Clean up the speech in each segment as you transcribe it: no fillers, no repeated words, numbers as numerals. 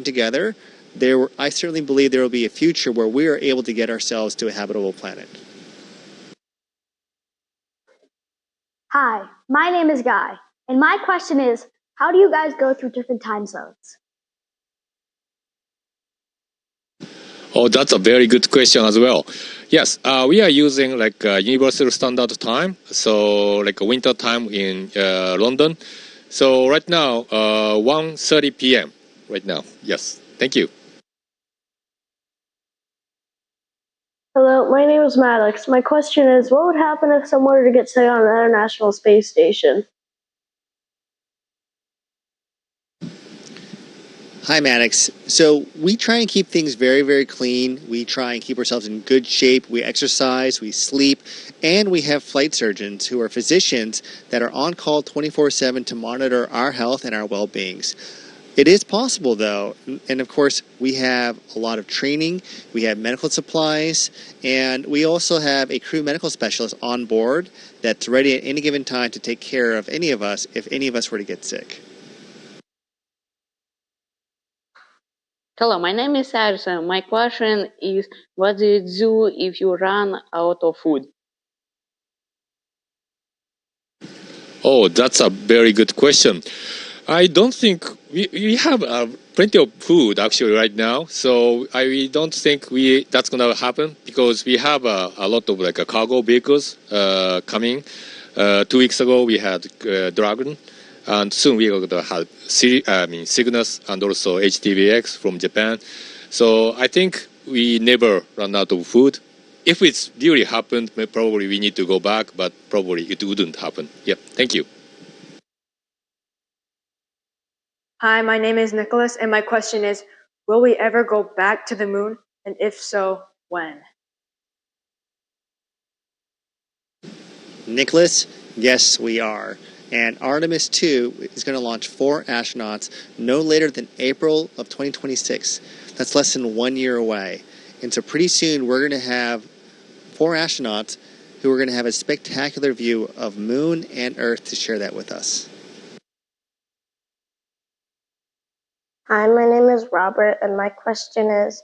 together, I certainly believe there will be a future where we are able to get ourselves to a habitable planet. Hi, my name is Guy, and my question is, how do you guys go through different time zones? Oh, that's a very good question as well. Yes, we are using like Universal Standard Time, so like a winter time in London. So right now, 1:30 p.m. right now. Yes, thank you. Hello, my name is Maddox. My question is, what would happen if someone were to get stuck on the International Space Station? Hi, Maddox. So we try and keep things very, very clean. We try and keep ourselves in good shape. We exercise, we sleep, and we have flight surgeons who are physicians that are on call 24/7 to monitor our health and our well-beings. It is possible, though, and of course, we have a lot of training, we have medical supplies, and we also have a crew medical specialist on board that's ready at any given time to take care of any of us if any of us were to get sick. Hello, my name is Harrison. My question is, what do you do if you run out of food? Oh, that's a very good question. I don't think we have plenty of food actually right now, so we don't think that's gonna happen because we have a lot of like cargo vehicles coming. 2 weeks ago we had Dragon, and soon we are gonna have Cygnus and also HTVX from Japan. So I think we never run out of food. If it's really happened, probably we need to go back, but probably it wouldn't happen. Yeah, thank you. Hi, my name is Nicholas, and my question is, will we ever go back to the moon? And if so, when? Nicholas, yes, we are. And Artemis 2 is going to launch 4 astronauts no later than April of 2026. That's less than 1 year away. And so pretty soon we're going to have 4 astronauts who are going to have a spectacular view of Moon and Earth to share that with us. Hi, my name is Robert, and my question is,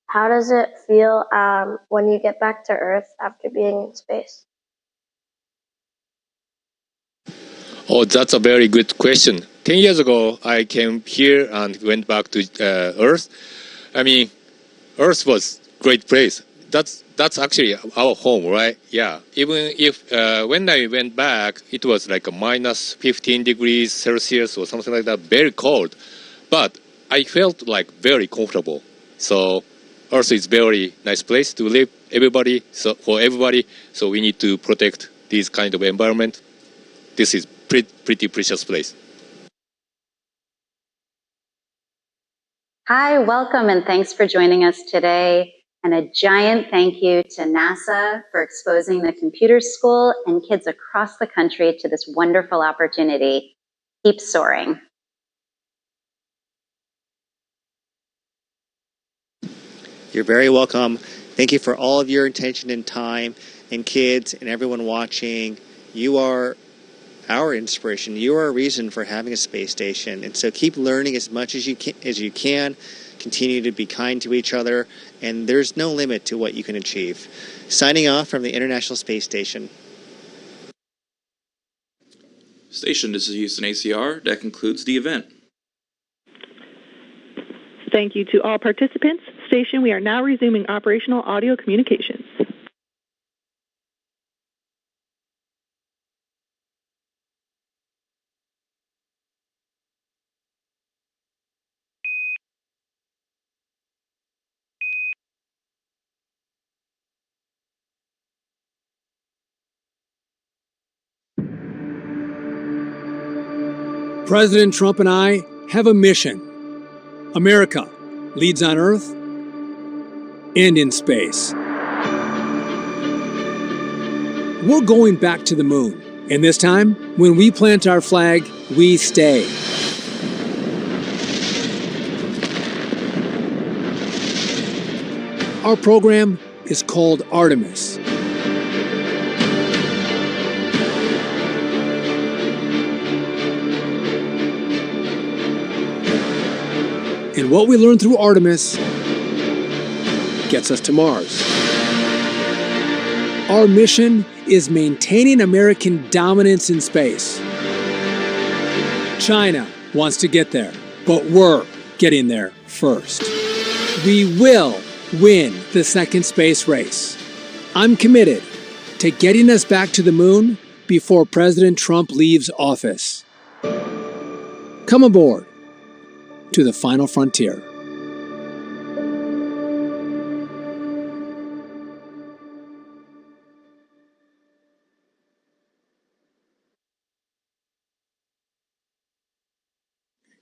how does it feel when you get back to Earth after being in space? Oh, that's a very good question. 10 years ago, I came here and went back to Earth. I mean, Earth was a great place. That's actually our home, right? Yeah. Even if when I went back, it was like a minus 15 degrees Celsius or something like that, very cold. But I felt like very comfortable. So Earth is very nice place to live. For everybody. So we need to protect this kind of environment. This is pretty precious place. Hi, welcome, and thanks for joining us today. And a giant thank you to NASA for exposing the computer school and kids across the country to this wonderful opportunity. Keep soaring. You're very welcome. Thank you for all of your attention and time. And kids and everyone watching, you are our inspiration. You are a reason for having a space station. And so keep learning as much as you can. Continue to be kind to each other. And there's no limit to what you can achieve. Signing off from the International Space Station. Station, this is Houston ACR. That concludes the event. Thank you to all participants. Station, we are now resuming operational audio communications. President Trump and I have a mission. America leads on Earth and in space. We're going back to the moon, and this time, when we plant our flag, we stay. Our program is called Artemis. And what we learn through Artemis gets us to Mars. Our mission is maintaining American dominance in space. China wants to get there, but we're getting there first. We will win the second space race. I'm committed to getting us back to the moon before President Trump leaves office. Come aboard to the final frontier.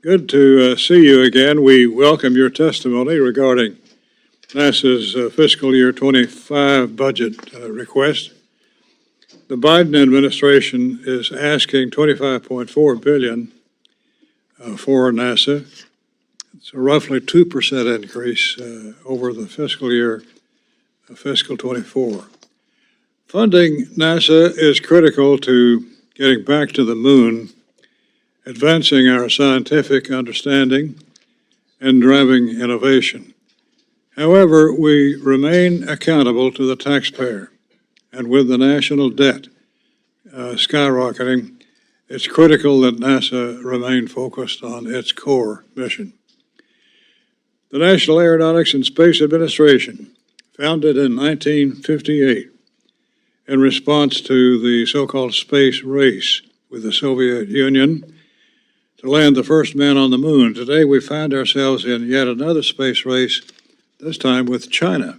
Good to see you again. We welcome your testimony regarding NASA's fiscal year 25 budget request. The Biden administration is asking $25.4 billion for NASA. It's a roughly 2% increase over the fiscal year, fiscal 24. Funding NASA is critical to getting back to the moon, advancing our scientific understanding, and driving innovation. However, we remain accountable to the taxpayer, and with the national debt skyrocketing, it's critical that NASA remain focused on its core mission. The National Aeronautics and Space Administration, founded in 1958 in response to the so-called space race with the Soviet Union, to land the first man on the moon. Today we find ourselves in yet another space race, this time with China.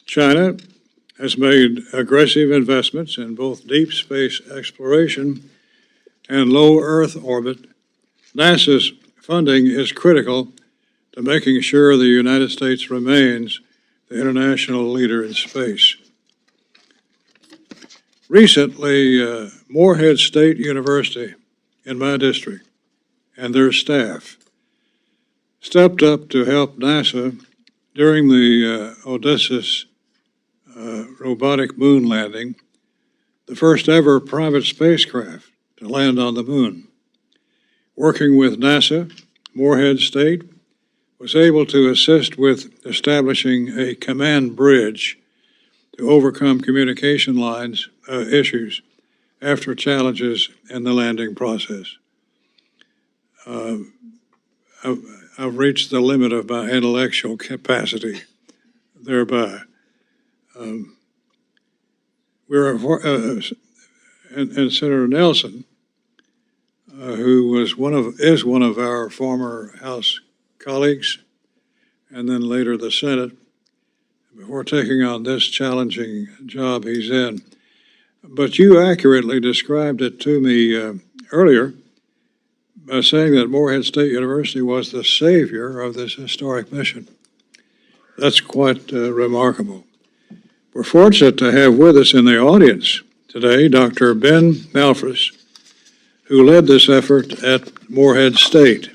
China has made aggressive investments in both deep space exploration and low Earth orbit. NASA's funding is critical to making sure the United States remains the international leader in space. Recently, Morehead State University in my district and their staff stepped up to help NASA during the Odysseus robotic moon landing, the first ever private spacecraft to land on the moon. Working with NASA, Morehead State was able to assist with establishing a command bridge to overcome communication lines issues after challenges in the landing process. I've reached the limit of my intellectual capacity thereby. And Senator Nelson, who is one of our former House colleagues, and then later the Senate, before taking on this challenging job he's in. But you accurately described it to me earlier by saying that Morehead State University was the savior of this historic mission. That's quite remarkable. We're fortunate to have with us in the audience today Dr. Ben Malfris, who led this effort at Morehead State.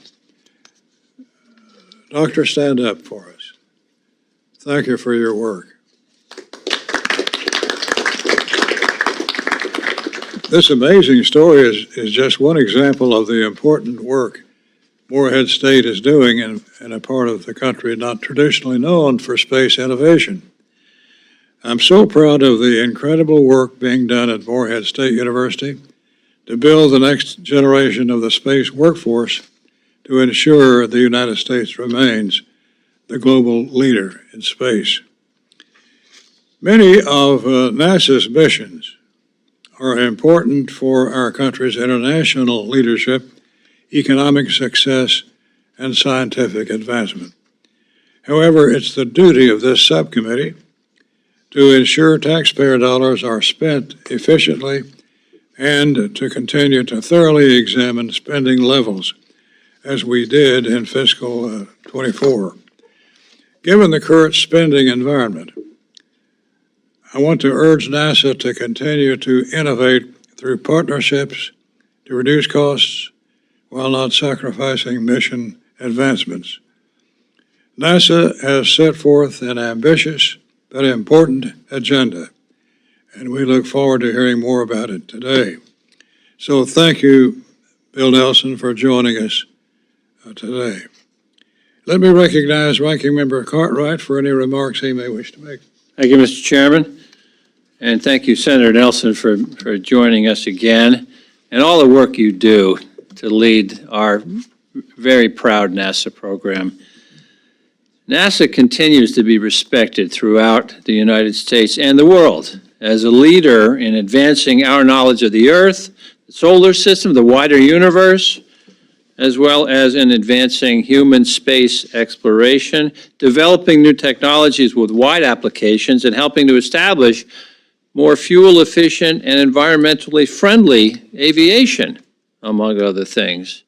Doctor, stand up for us. Thank you for your work. This amazing story is just one example of the important work Morehead State is doing in a part of the country not traditionally known for space innovation. I'm so proud of the incredible work being done at Morehead State University to build the next generation of the space workforce to ensure the United States remains the global leader in space. Many of NASA's missions are important for our country's international leadership, economic success, and scientific advancement. However, it's the duty of this subcommittee to ensure taxpayer dollars are spent efficiently and to continue to thoroughly examine spending levels, as we did in fiscal 24. Given the current spending environment, I want to urge NASA to continue to innovate through partnerships to reduce costs while not sacrificing mission advancements. NASA has set forth an ambitious but important agenda, and we look forward to hearing more about it today. So thank you, Bill Nelson, for joining us today. Let me recognize Ranking Member Cartwright for any remarks he may wish to make. Thank you, Mr. Chairman. And thank you, Senator Nelson, for joining us again and all the work you do to lead our very proud NASA program. NASA continues to be respected throughout the United States and the world as a leader in advancing our knowledge of the Earth, the solar system, the wider universe, as well as in advancing human space exploration, developing new technologies with wide applications, and helping to establish more fuel-efficient and environmentally friendly aviation, among other things.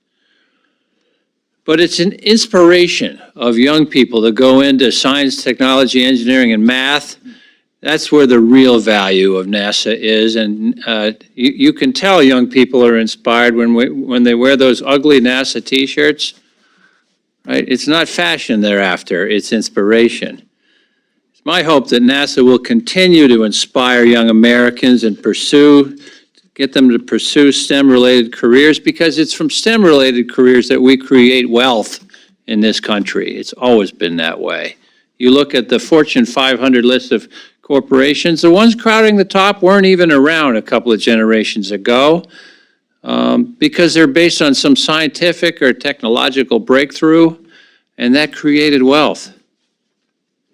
But it's an inspiration of young people to go into science, technology, engineering, and math. That's where the real value of NASA is, and you can tell young people are inspired when they wear those ugly NASA T-shirts, right? It's not fashion they're after, it's inspiration. It's my hope that NASA will continue to inspire young Americans and get them to pursue STEM-related careers, because it's from STEM-related careers that we create wealth in this country. It's always been that way. You look at the Fortune 500 list of corporations, the ones crowding the top weren't even around a couple of generations ago because they're based on some scientific or technological breakthrough, and that created wealth.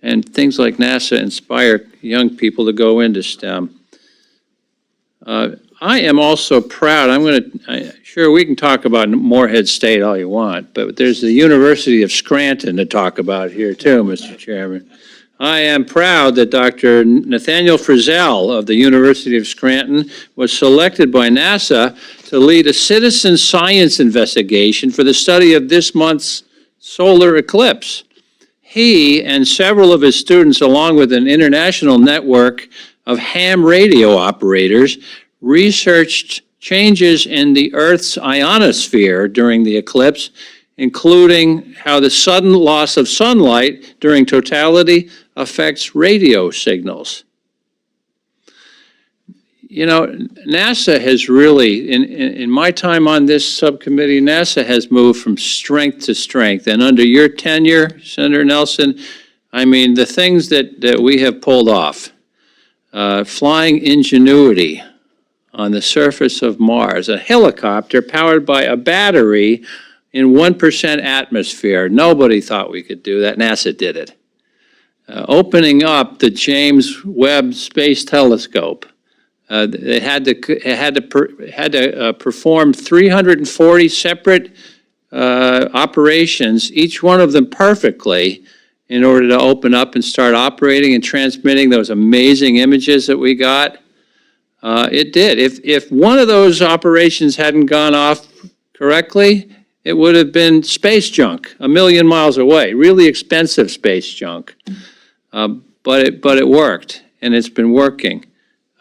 And things like NASA inspire young people to go into STEM. I am also proud, sure, we can talk about Morehead State all you want, but there's the University of Scranton to talk about here too, Mr. Chairman. I am proud that Dr. Nathaniel Frizzell of the University of Scranton was selected by NASA to lead a citizen science investigation for the study of this month's solar eclipse. He and several of his students, along with an international network of ham radio operators, researched changes in the Earth's ionosphere during the eclipse, including how the sudden loss of sunlight during totality affects radio signals. You know, NASA has really, in my time on this subcommittee, NASA has moved from strength to strength. And under your tenure, Senator Nelson, I mean, the things that we have pulled off, flying Ingenuity on the surface of Mars, a helicopter powered by a battery in 1% atmosphere. Nobody thought we could do that. NASA did it. Opening up the James Webb Space Telescope. They had to perform 340 separate operations, each one of them perfectly, in order to open up and start operating and transmitting those amazing images that we got. It did. If one of those operations hadn't gone off correctly, it would have been space junk a million miles away, really expensive space junk. But it worked, and it's been working.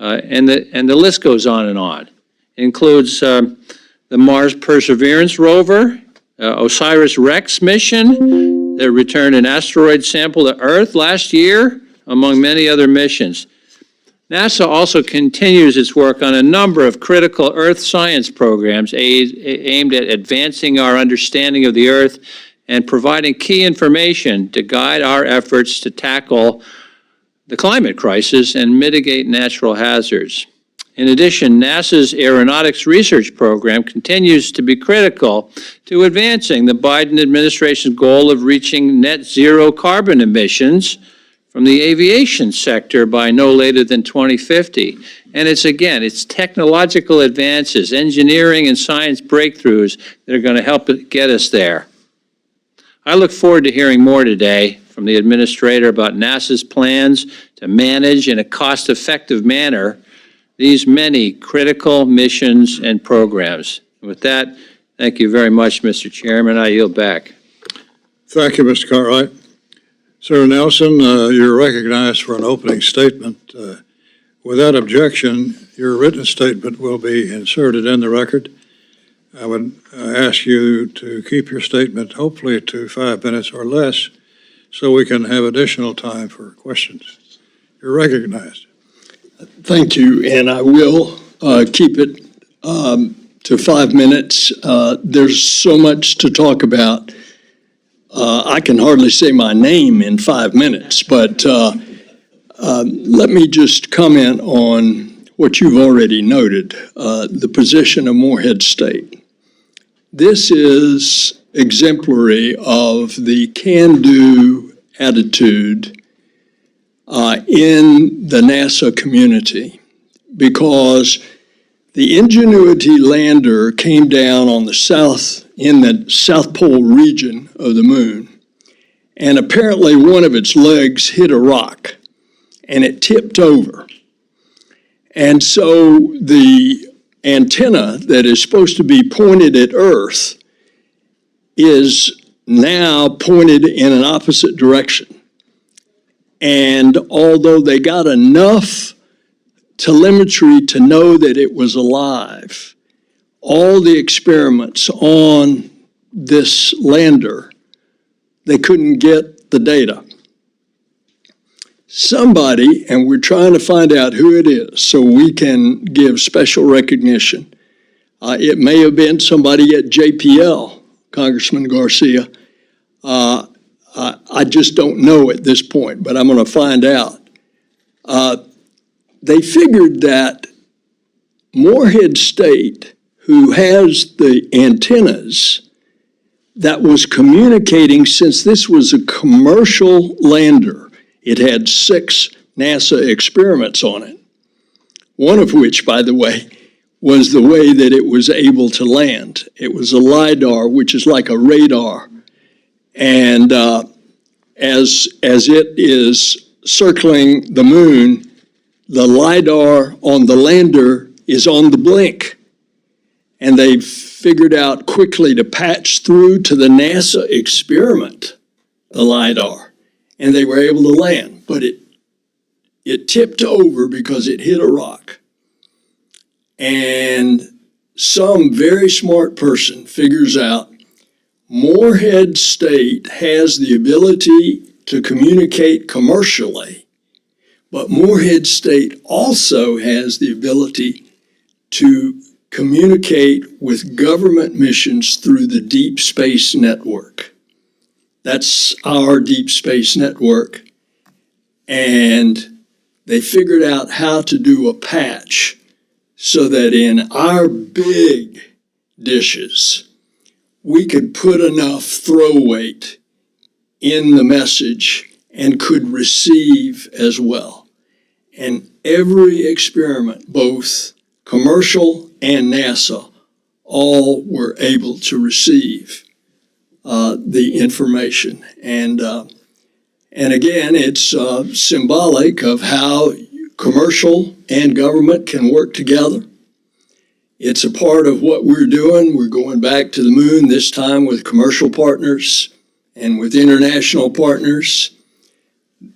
And the list goes on and on. It includes the Mars Perseverance rover, OSIRIS-REx mission that returned an asteroid sample to Earth last year, among many other missions. NASA also continues its work on a number of critical Earth science programs aimed at advancing our understanding of the Earth and providing key information to guide our efforts to tackle the climate crisis and mitigate natural hazards. In addition, NASA's Aeronautics Research Program continues to be critical to advancing the Biden administration's goal of reaching net zero carbon emissions from the aviation sector by no later than 2050. And it's technological advances, engineering and science breakthroughs that are going to help get us there. I look forward to hearing more today from the administrator about NASA's plans to manage in a cost-effective manner these many critical missions and programs. With that, thank you very much, Mr. Chairman. I yield back. Thank you, Mr. Cartwright. Senator Nelson, you're recognized for an opening statement. Without objection, your written statement will be inserted in the record. I would ask you to keep your statement hopefully to 5 minutes or less so we can have additional time for questions. You're recognized. Thank you, and I will keep it to 5 minutes. There's so much to talk about. I can hardly say my name in 5 minutes, but let me just comment on what you've already noted, the position of Morehead State. This is exemplary of the can-do attitude in the NASA community, because the Ingenuity lander came down on the in the South Pole region of the moon, and apparently one of its legs hit a rock, and it tipped over. And so the antenna that is supposed to be pointed at Earth is now pointed in an opposite direction. And although they got enough telemetry to know that it was alive, all the experiments on this lander, they couldn't get the data. Somebody, and we're trying to find out who it is so we can give special recognition. It may have been somebody at JPL, Congressman Garcia. I just don't know at this point, but I'm going to find out. They figured that Morehead State, who has the antennas, that was communicating, since this was a commercial lander. It had 6 NASA experiments on it, one of which, by the way, was the way that it was able to land. It was a LiDAR, which is like a radar. And as it is circling the moon, the LiDAR on the lander is on the blink. And they figured out quickly to patch through to the NASA experiment, the LiDAR. And they were able to land, but it tipped over because it hit a rock. And some very smart person figures out Morehead State has the ability to communicate commercially, but Morehead State also has the ability to communicate with government missions through the Deep Space Network. That's our Deep Space Network. And they figured out how to do a patch so that in our big dishes, we could put enough throw weight in the message and could receive as well. And every experiment, both commercial and NASA, all were able to receive the information. And again, it's symbolic of how commercial and government can work together. It's a part of what we're doing. We're going back to the moon, this time with commercial partners and with international partners.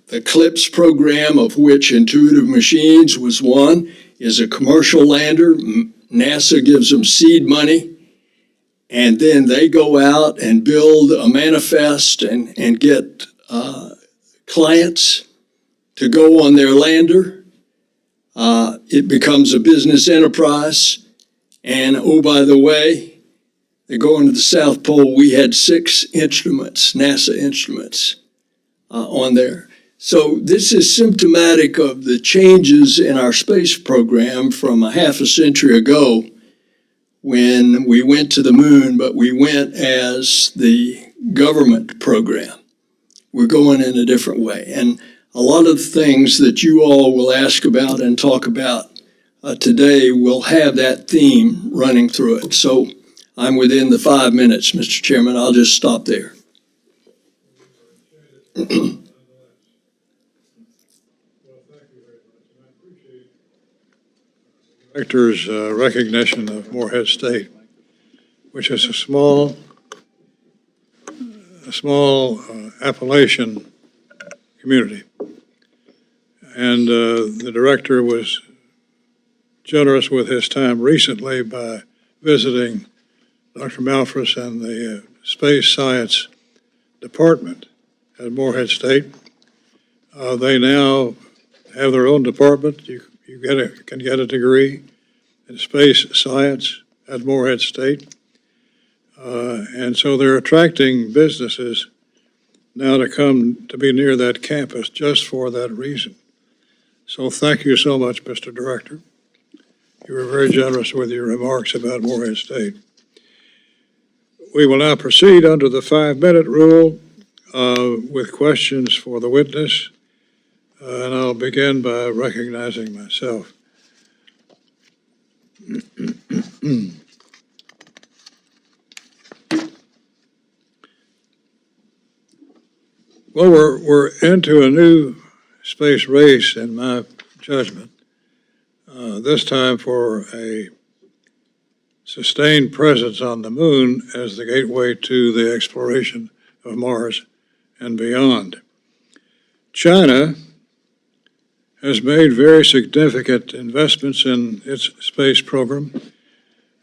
The CLIPS program, of which Intuitive Machines was one, is a commercial lander. NASA gives them seed money. And then they go out and build a manifest and get clients to go on their lander. It becomes a business enterprise. And oh, by the way, they're going to the South Pole. We had 6 instruments, NASA instruments, on there. So this is symptomatic of the changes in our space program from a half a century ago, when we went to the moon, but we went as the government program. We're going in a different way. And a lot of things that you all will ask about and talk about today will have that theme running through it. So I'm within the 5 minutes, Mr. Chairman. I'll just stop there. Director's recognition of Morehead State, which is a small Appalachian community. And the director was generous with his time recently by visiting Dr. Malfris and the Space Science Department at Morehead State. They now have their own department. You can get a degree in space science at Morehead State. And so they're attracting businesses now to come to be near that campus just for that reason. So thank you so much, Mr. Director. You were very generous with your remarks about Morehead State. We will now proceed under the 5-minute rule with questions for the witness, and I'll begin by recognizing myself. Well, we're into a new space race, in my judgment, this time for a sustained presence on the moon as the gateway to the exploration of Mars and beyond. China has made very significant investments in its space program.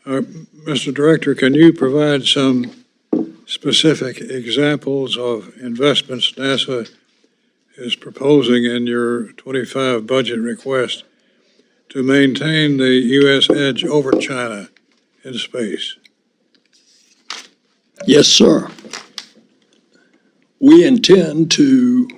Mr. Director, can you provide some specific examples of investments NASA is proposing in your 25 budget request to maintain the U.S. edge over China in space? Yes, sir. We intend to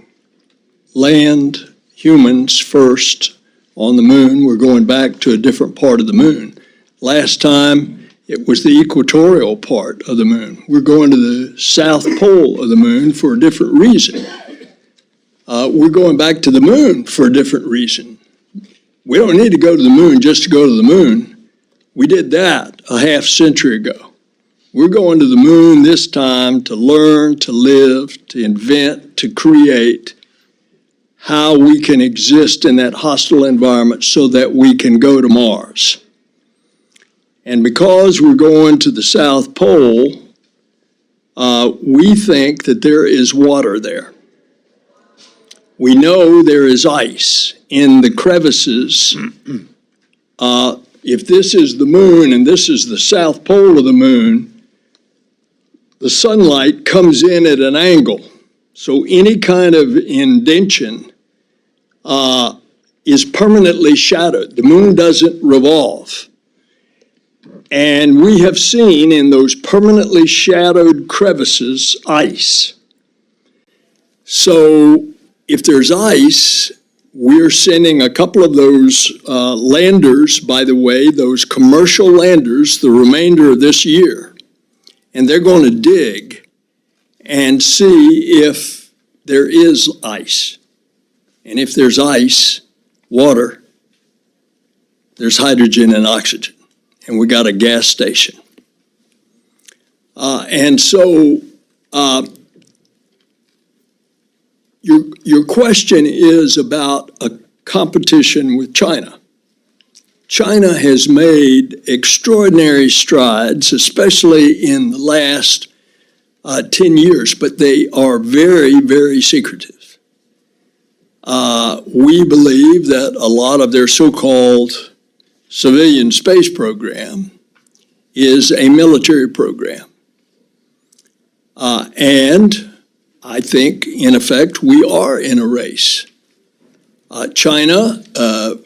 land humans first on the moon. We're going back to a different part of the moon. Last time, it was the equatorial part of the moon. We're going to the south pole of the moon for a different reason. We're going back to the moon for a different reason. We don't need to go to the moon just to go to the moon. We did that a half century ago. We're going to the moon this time to learn, to live, to invent, to create how we can exist in that hostile environment so that we can go to Mars. And because we're going to the South Pole, we think that there is water there. We know there is ice in the crevices. If this is the moon and this is the South Pole of the moon, the sunlight comes in at an angle. So any kind of indention is permanently shadowed. The moon doesn't revolve. And we have seen in those permanently shadowed crevices ice. So if there's ice, we're sending a couple of those landers, by the way, those commercial landers, the remainder of this year. And they're going to dig and see if there is ice. And if there's ice, water, there's hydrogen and oxygen. And we got a gas station. And so your question is about a competition with China. China has made extraordinary strides, especially in the last 10 years, but they are very, very secretive. We believe that a lot of their so-called civilian space program is a military program. And I think, in effect, we are in a race. China,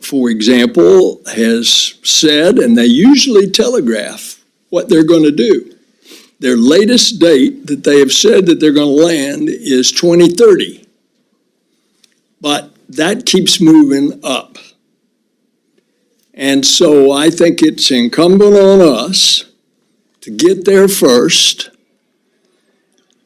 for example, has said, and they usually telegraph what they're going to do. Their latest date that they have said that they're going to land is 2030. But that keeps moving up. And so I think it's incumbent on us to get there first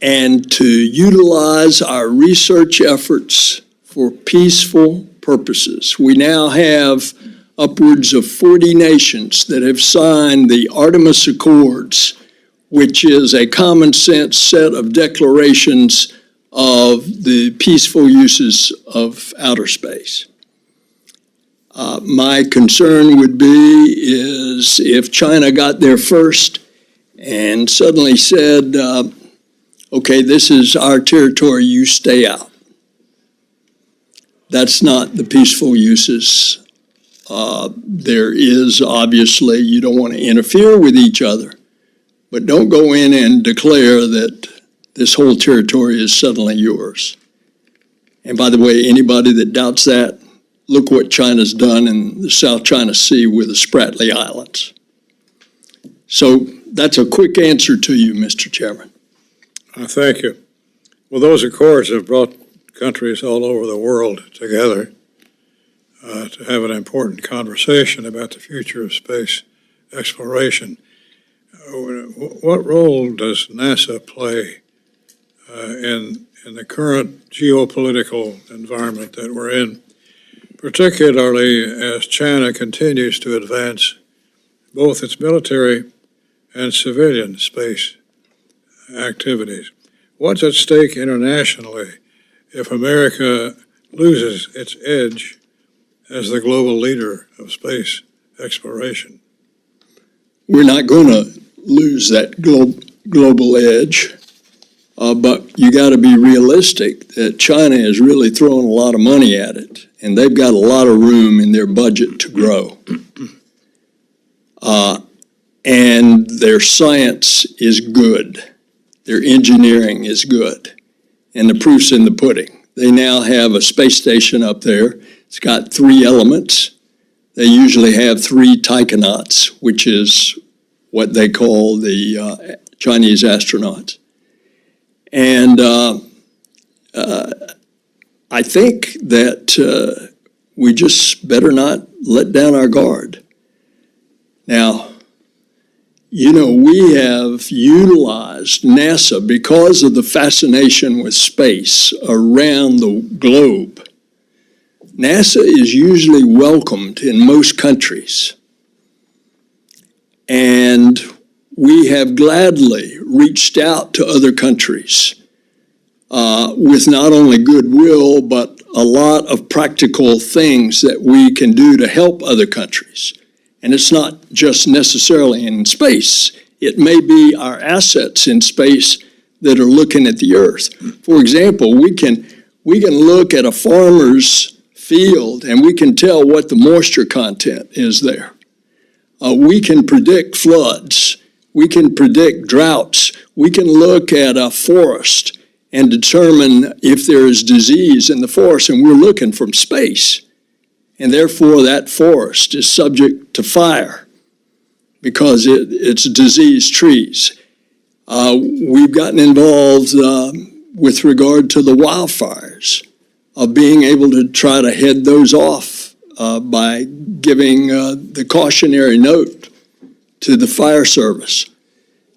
and to utilize our research efforts for peaceful purposes. We now have upwards of 40 nations that have signed the Artemis Accords, which is a common sense set of declarations of the peaceful uses of outer space. My concern would be is if China got there first and suddenly said, okay, this is our territory, you stay out. That's not the peaceful uses. There is obviously, you don't want to interfere with each other, but don't go in and declare that this whole territory is suddenly yours. And by the way, anybody that doubts that, look what China's done in the South China Sea with the Spratly Islands. So that's a quick answer to you, Mr. Chairman. Thank you. Well, those accords have brought countries all over the world together to have an important conversation about the future of space exploration. What role does NASA play in the current geopolitical environment that we're in, particularly as China continues to advance both its military and civilian space activities? What's at stake internationally if America loses its edge as the global leader of space exploration? We're not going to lose that global edge, but you got to be realistic that China is really throwing a lot of money at it, and they've got a lot of room in their budget to grow. And their science is good. Their engineering is good. And the proof's in the pudding. They now have a space station up there. It's got 3 elements. They usually have 3 taikonauts, which is what they call the Chinese astronauts. And I think that we just better not let down our guard. Now, you know, we have utilized NASA because of the fascination with space around the globe. NASA is usually welcomed in most countries. And we have gladly reached out to other countries with not only goodwill, but a lot of practical things that we can do to help other countries. And it's not just necessarily in space. It may be our assets in space that are looking at the Earth. For example, we can look at a farmer's field and we can tell what the moisture content is there. We can predict floods. We can predict droughts. We can look at a forest and determine if there is disease in the forest, and we're looking from space. And therefore, that forest is subject to fire because it's diseased trees. We've gotten involved with regard to the wildfires, of being able to try to head those off by giving the cautionary note to the fire service.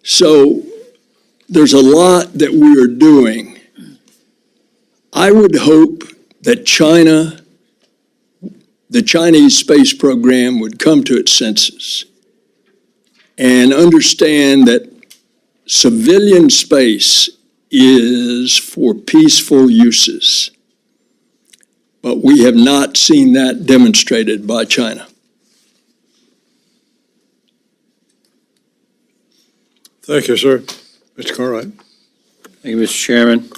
So there's a lot that we are doing. I would hope that the Chinese space program would come to its senses and understand that civilian space is for peaceful uses. But we have not seen that demonstrated by China. Thank you, sir. Mr. Cartwright. Thank you, Mr. Chairman.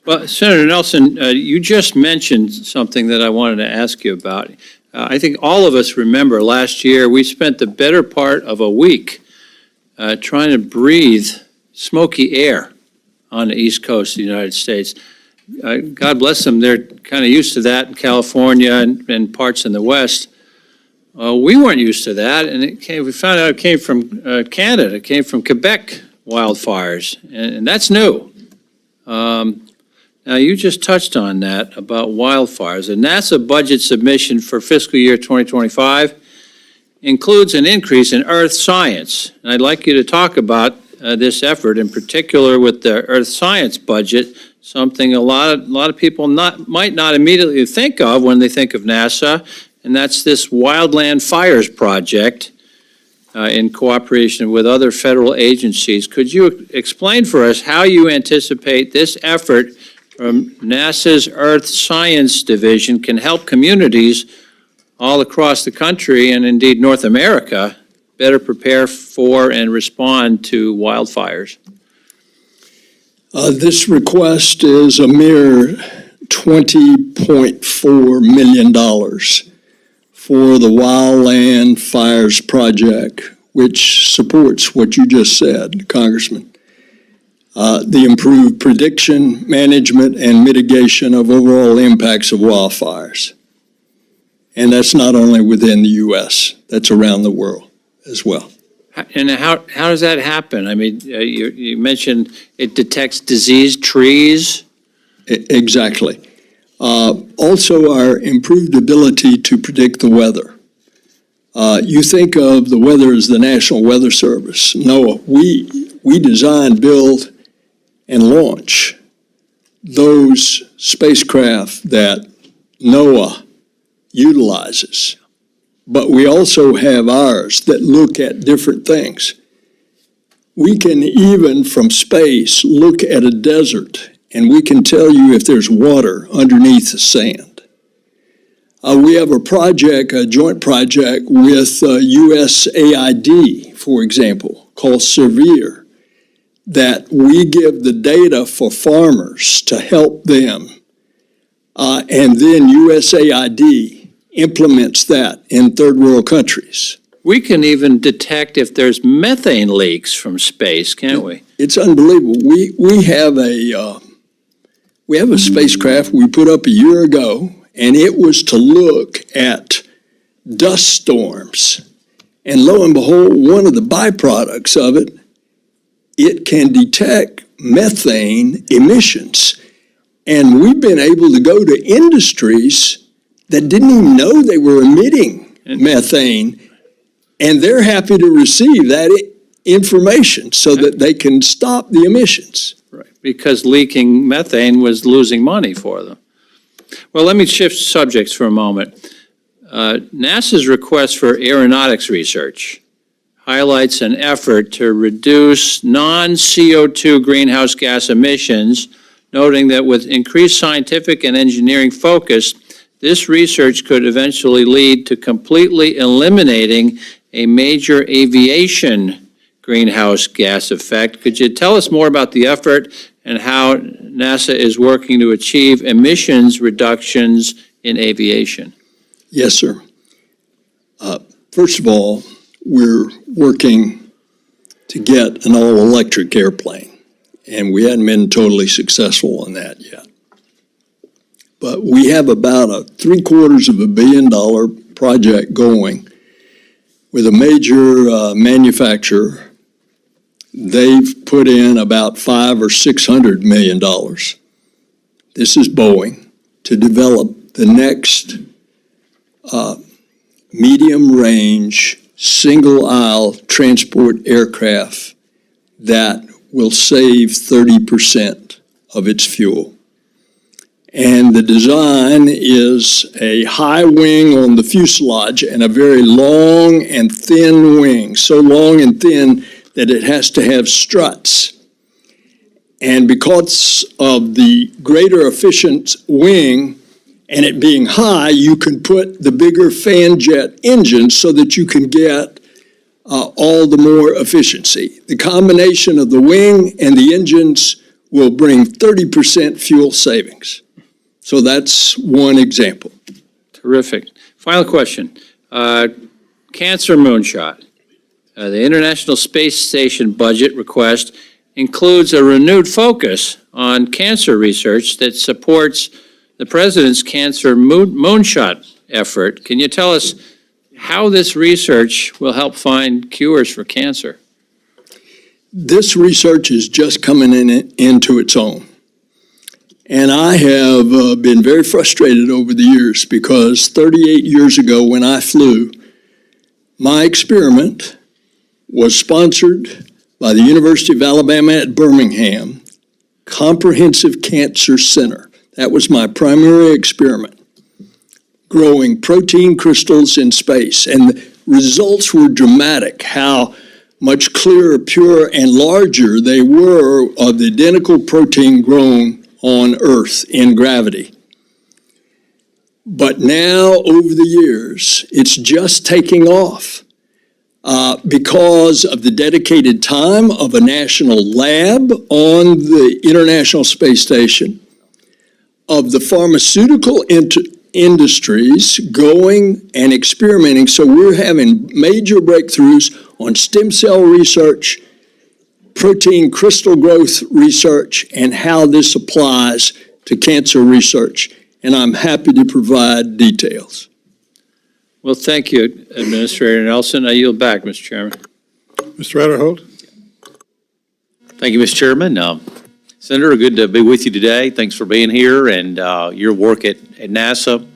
Well, Senator Nelson, you just mentioned something that I wanted to ask you about. I think all of us remember last year we spent the better part of a week trying to breathe smoky air on the East Coast of the United States. God bless them, they're kind of used to that in California and parts in the West. We weren't used to that, and we found out it came from Canada. It came from Quebec wildfires, and that's new. Now, you just touched on that about wildfires. The NASA budget submission for fiscal year 2025 includes an increase in earth science. And I'd like you to talk about this effort, in particular with the earth science budget, something a lot of people might not immediately think of when they think of NASA, and that's this Wildland Fires Project in cooperation with other federal agencies. Could you explain for us how you anticipate this effort from NASA's Earth Science Division can help communities all across the country and indeed North America better prepare for and respond to wildfires? This request is a mere $20.4 million for the Wildland Fires Project, which supports what you just said, Congressman. The improved prediction, management, and mitigation of overall impacts of wildfires. And that's not only within the U.S., that's around the world as well. And how does that happen? I mean, you mentioned it detects diseased trees. Exactly. Also, our improved ability to predict the weather. You think of the weather as the National Weather Service. NOAA, we design, build, and launch those spacecraft that NOAA utilizes. But we also have ours that look at different things. We can even from space look at a desert and we can tell you if there's water underneath the sand. We have a project, a joint project with USAID, for example, called Severe, that we give the data for farmers to help them. And then USAID implements that in third world countries. We can even detect if there's methane leaks from space, can't we? It's unbelievable. We have a spacecraft we put up a year ago, and it was to look at dust storms. And lo and behold, one of the byproducts of it, it can detect methane emissions. And we've been able to go to industries that didn't even know they were emitting methane, and they're happy to receive that information so that they can stop the emissions. Right, because leaking methane was losing money for them. Well, let me shift subjects for a moment. NASA's request for aeronautics research highlights an effort to reduce non-CO2 greenhouse gas emissions, noting that with increased scientific and engineering focus, this research could eventually lead to completely eliminating a major aviation greenhouse gas effect. Could you tell us more about the effort and how NASA is working to achieve emissions reductions in aviation? Yes, sir. First of all, we're working to get an all-electric airplane, and we hadn't been totally successful on that yet. But we have about a $750 million project going with a major manufacturer. They've put in about $500 or $600 million. This is Boeing, to develop the next medium-range, single-aisle transport aircraft that will save 30% of its fuel. And the design is a high wing on the fuselage and a very long and thin wing, so long and thin that it has to have struts. And because of the greater efficient wing and it being high, you can put the bigger fan jet engine so that you can get all the more efficiency. The combination of the wing and the engines will bring 30% fuel savings. So that's one example. Terrific. Final question. Cancer moonshot. The International Space Station budget request includes a renewed focus on cancer research that supports the President's cancer moonshot effort. Can you tell us how this research will help find cures for cancer? This research is just coming into its own. And I have been very frustrated over the years because 38 years ago when I flew, my experiment was sponsored by the University of Alabama at Birmingham Comprehensive Cancer Center. That was my primary experiment, growing protein crystals in space. And the results were dramatic, how much clearer, purer, and larger they were of the identical protein grown on Earth in gravity. But now, over the years, it's just taking off because of the dedicated time of a national lab on the International Space Station, of the pharmaceutical industries going and experimenting. So we're having major breakthroughs on stem cell research, protein crystal growth research, and how this applies to cancer research. And I'm happy to provide details. Well, thank you, Administrator Nelson. I yield back, Mr. Chairman. Mr. Adderholt? Thank you, Mr. Chairman. Senator, good to be with you today. Thanks for being here and your work at NASA.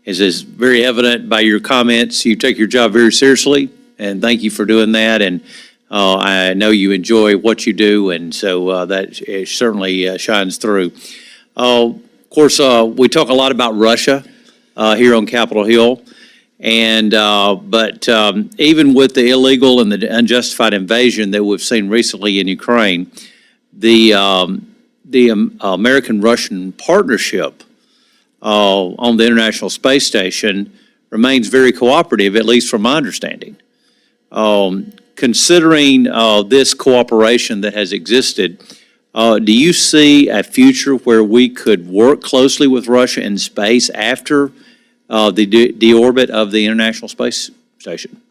As is very evident by your comments, you take your job very seriously, and thank you for doing that. And I know you enjoy what you do, and so that certainly shines through. Of course, we talk a lot about Russia here on Capitol Hill. And but even with the illegal and the unjustified invasion that we've seen recently in Ukraine, the American-Russian partnership on the International Space Station remains very cooperative, at least from my understanding. Considering this cooperation that has existed, do you see a future where we could work closely with Russia in space after the deorbit of the International Space Station?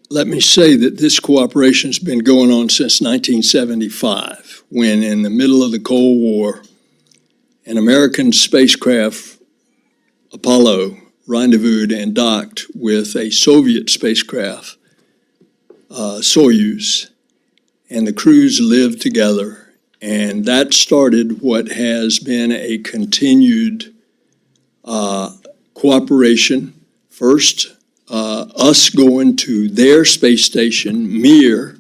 Let me say that this cooperation has been going on since 1975, when in the middle of the Cold War, an American spacecraft, Apollo, rendezvoused and docked with a Soviet spacecraft, Soyuz, and the crews lived together, and that started what has been a continued cooperation. First, us going to their space station, Mir,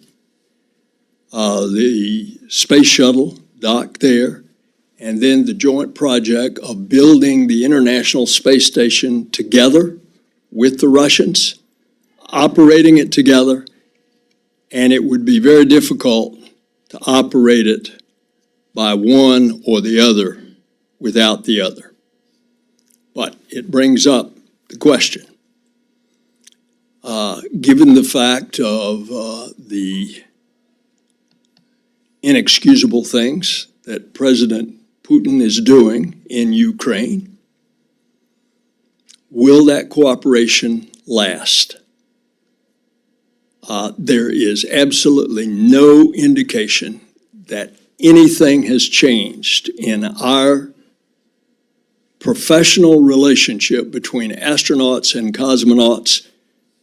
the space shuttle docked there, and then the joint project of building the International Space Station together with the Russians, operating it together, and it would be very difficult to operate it by one or the other without the other. But it brings up the question. Given the fact of the inexcusable things that President Putin is doing in Ukraine, will that cooperation last? There is absolutely no indication that anything has changed in our professional relationship between astronauts and cosmonauts,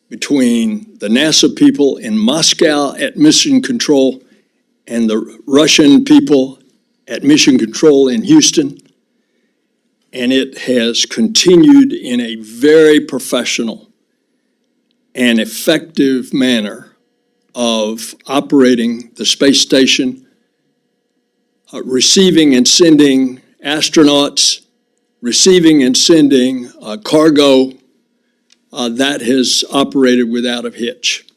between the NASA people in Moscow at Mission Control and the Russian people at Mission Control in Houston. And it has continued in a very professional and effective manner of operating the space station, receiving and sending astronauts, receiving and sending cargo. That has operated without a hitch.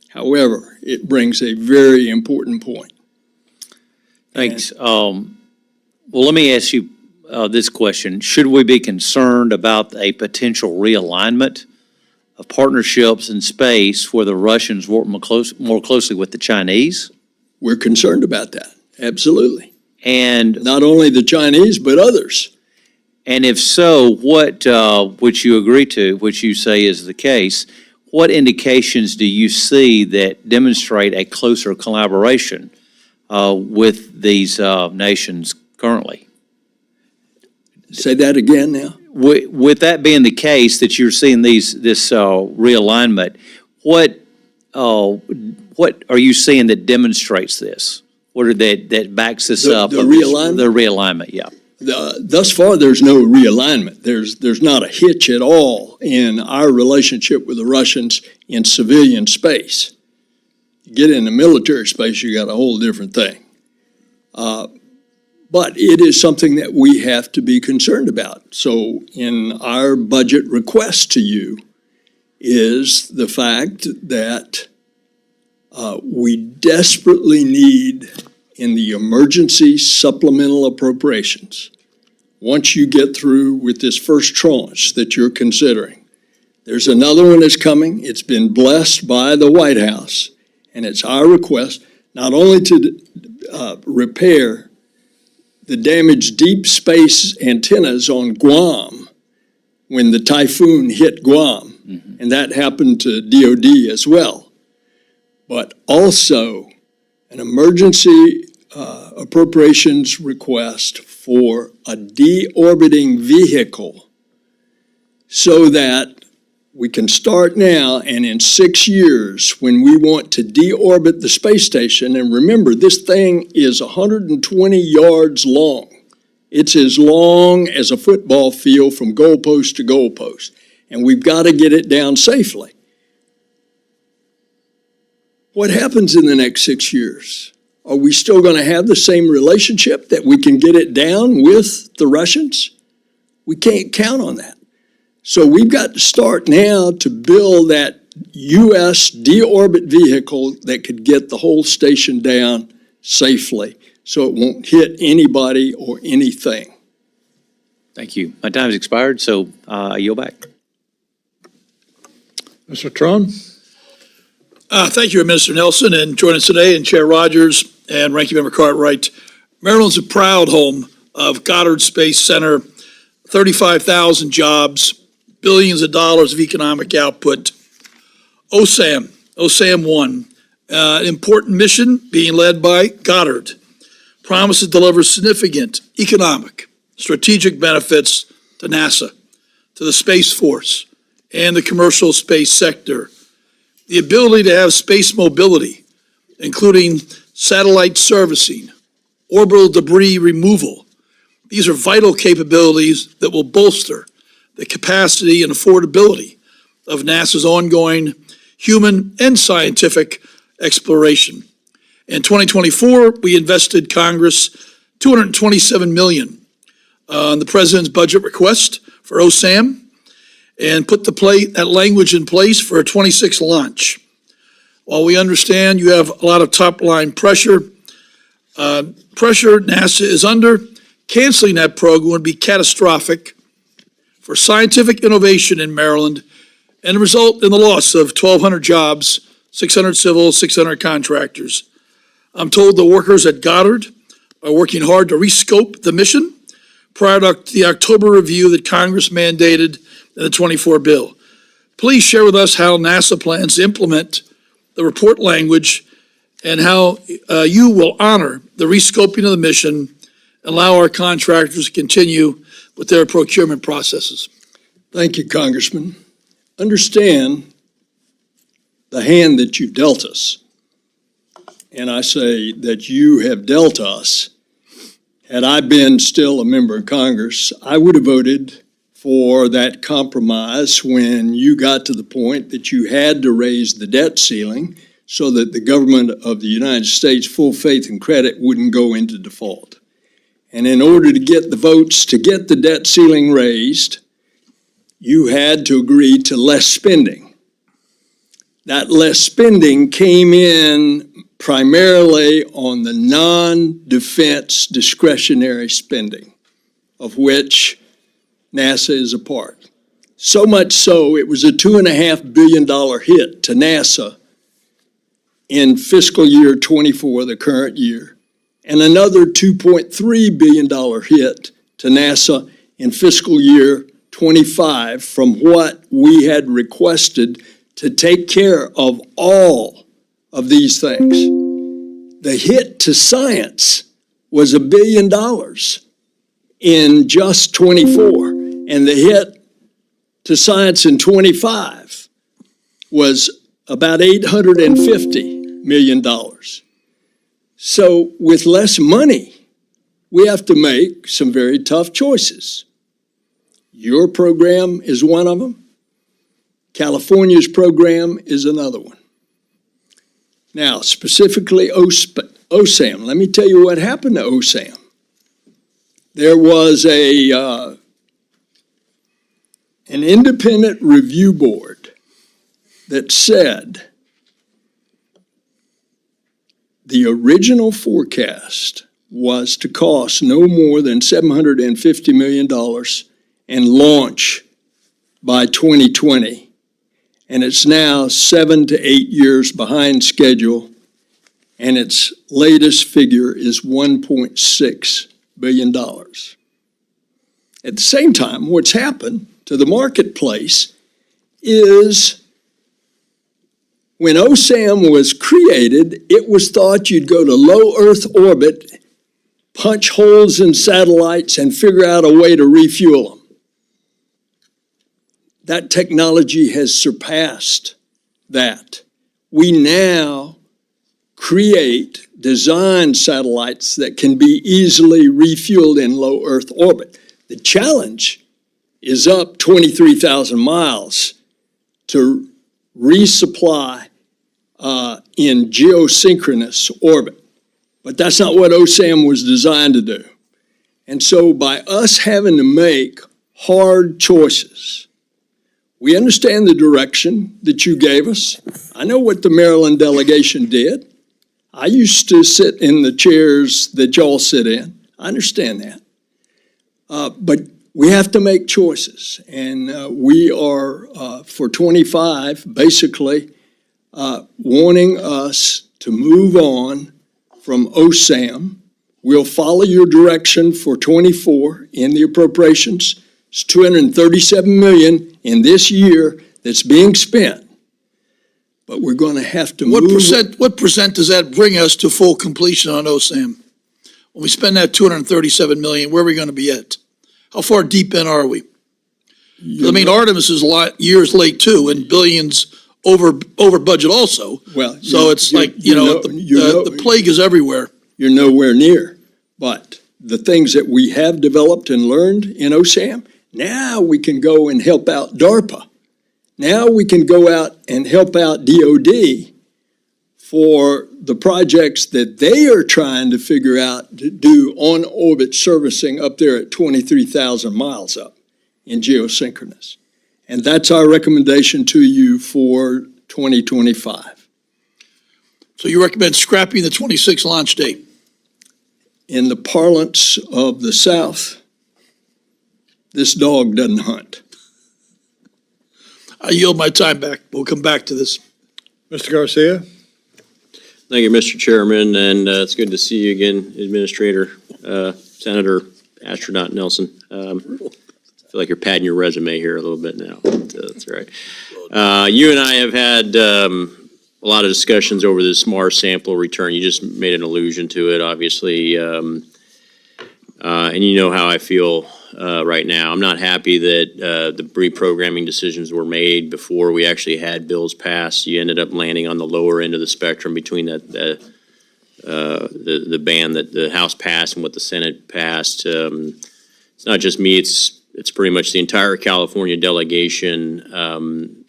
However, it brings a very important point. Thanks. Well, let me ask you this question. Should we be concerned about a potential realignment of partnerships in space where the Russians work more closely with the Chinese? We're concerned about that, absolutely. And not only the Chinese, but others. And if so, what, which you agree to, which you say is the case, what indications do you see that demonstrate a closer collaboration with these nations currently? Say that again now. With that being the case, that you're seeing this realignment, what are you seeing that demonstrates this? What are that backs this up? The realignment? The realignment, yeah. Thus far, there's no realignment. There's not a hitch at all in our relationship with the Russians in civilian space. You get into military space, you got a whole different thing. But it is something that we have to be concerned about. So in our budget request to you is the fact that we desperately need, in the emergency supplemental appropriations, once you get through with this first tranche that you're considering, there's another one that's coming. It's been blessed by the White House, and it's our request not only to repair the damaged deep space antennas on Guam when the typhoon hit Guam, and that happened to DOD as well, but also an emergency appropriations request for a deorbiting vehicle so that We can start now, and in 6 years, when we want to deorbit the space station, and remember, this thing is 120 yards long. It's as long as a football field from goalpost to goalpost, and we've got to get it down safely. What happens in the next 6 years? Are we still going to have the same relationship that we can get it down with the Russians? We can't count on that. So we've got to start now to build that U.S. deorbit vehicle that could get the whole station down safely so it won't hit anybody or anything. Thank you. My time's expired, so I yield back. Mr. Tron? Thank you, Minister Nelson, and joining us today, and Chair Rogers and Ranking Member Cartwright. Maryland's a proud home of Goddard Space Center, 35,000 jobs, billions of dollars of economic output. OSAM 1, an important mission being led by Goddard, promises to deliver significant economic, strategic benefits to NASA, to the Space Force, and the commercial space sector. The ability to have space mobility, including satellite servicing, orbital debris removal. These are vital capabilities that will bolster the capacity and affordability of NASA's ongoing human and scientific exploration. In 2024, we invested Congress $227 million on the President's budget request for OSAM and put that language in place for a 26 launch. While we understand you have a lot of top-line pressure NASA is under, canceling that program would be catastrophic for scientific innovation in Maryland and result in the loss of 1,200 jobs, 600 civil, 600 contractors. I'm told the workers at Goddard are working hard to rescope the mission prior to the October review that Congress mandated in the 24 bill. Please share with us how NASA plans to implement the report language and how you will honor the rescoping of the mission, allow our contractors to continue with their procurement processes. Thank you, Congressman. Understand the hand that you've dealt us. And I say that you have dealt us. Had I been still a member of Congress, I would have voted for that compromise when you got to the point that you had to raise the debt ceiling so that the government of the United States, full faith and credit, wouldn't go into default. And in order to get the votes to get the debt ceiling raised, you had to agree to less spending. That less spending came in primarily on the non-defense discretionary spending, of which NASA is a part. So much so, it was a $2.5 billion hit to NASA in fiscal year 24, the current year, and another $2.3 billion hit to NASA in fiscal year 25 from what we had requested to take care of all of these things. The hit to science was $1 billion in just 24, and the hit to science in 25 was about $850 million. So with less money, we have to make some very tough choices. Your program is one of them. California's program is another one. Now, specifically OSAM, let me tell you what happened to OSAM. There was an independent review board that said the original forecast was to cost no more than $750 million and launch by 2020. And it's now 7 to 8 years behind schedule, and its latest figure is $1.6 billion. At the same time, what's happened to the marketplace is when OSAM was created, it was thought you'd go to low Earth orbit, punch holes in satellites, and figure out a way to refuel them. that technology has surpassed that. We now create, design satellites that can be easily refueled in low Earth orbit. The challenge is up 23,000 miles to resupply in geosynchronous orbit. But that's not what OSAM was designed to do. And so by us having to make hard choices, we understand the direction that you gave us. I know what the Maryland delegation did. I used to sit in the chairs that y'all sit in. I understand that. But we have to make choices. And we are, for 25, basically wanting us to move on from OSAM. We'll follow your direction for 24 in the appropriations. It's $237 million in this year that's being spent. But we're going to have to move. What percent does that bring us to full completion on OSAM? When we spend that $237 million, where are we going to be at? How far deep in are we? I mean, Artemis is years late too, and billions over budget also. Well, so it's the plague is everywhere. You're nowhere near. But the things that we have developed and learned in OSAM, now we can go and help out DARPA. Now we can go out and help out DOD for the projects that they are trying to figure out to do on-orbit servicing up there at 23,000 miles up in geosynchronous. And that's our recommendation to you for 2025. So you recommend scrapping the 26 launch date? In the parlance of the South, this dog doesn't hunt. I yield my time back. We'll come back to this. Mr. Garcia? Thank you, Mr. Chairman, and it's good to see you again, Administrator, Senator Astronaut Nelson. I feel like you're padding your resume here a little bit now. That's all right. You and I have had a lot of discussions over this Mars sample return. You just made an allusion to it, obviously, and you know how I feel right now. I'm not happy that the reprogramming decisions were made before we actually had bills passed. You ended up landing on the lower end of the spectrum between the band that the House passed and what the Senate passed. It's not just me, it's pretty much the entire California delegation,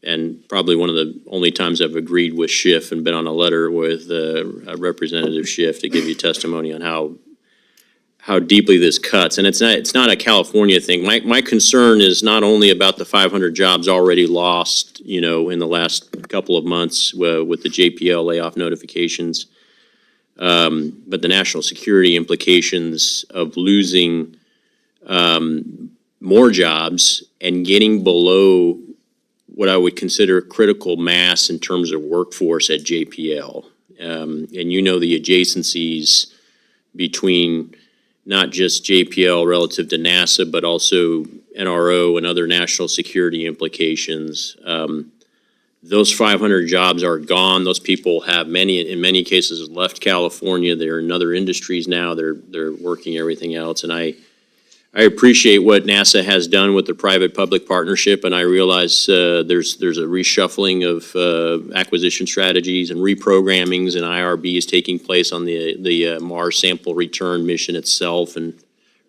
and probably one of the only times I've agreed with Schiff and been on a letter with Representative Schiff to give you testimony on how deeply this cuts. And it's not a California thing. My concern is not only about the 500 jobs already lost, in the last couple of months with the JPL layoff notifications, but the national security implications of losing more jobs and getting below what I would consider critical mass in terms of workforce at JPL. And the adjacencies between not just JPL relative to NASA, but also NRO and other national security implications. Those 500 jobs are gone. Those people have in many cases left California. They're in other industries now. They're working everything else. And I appreciate what NASA has done with the private-public partnership, and I realize there's a reshuffling of acquisition strategies and reprogrammings and IRBs taking place on the Mars sample return mission itself, and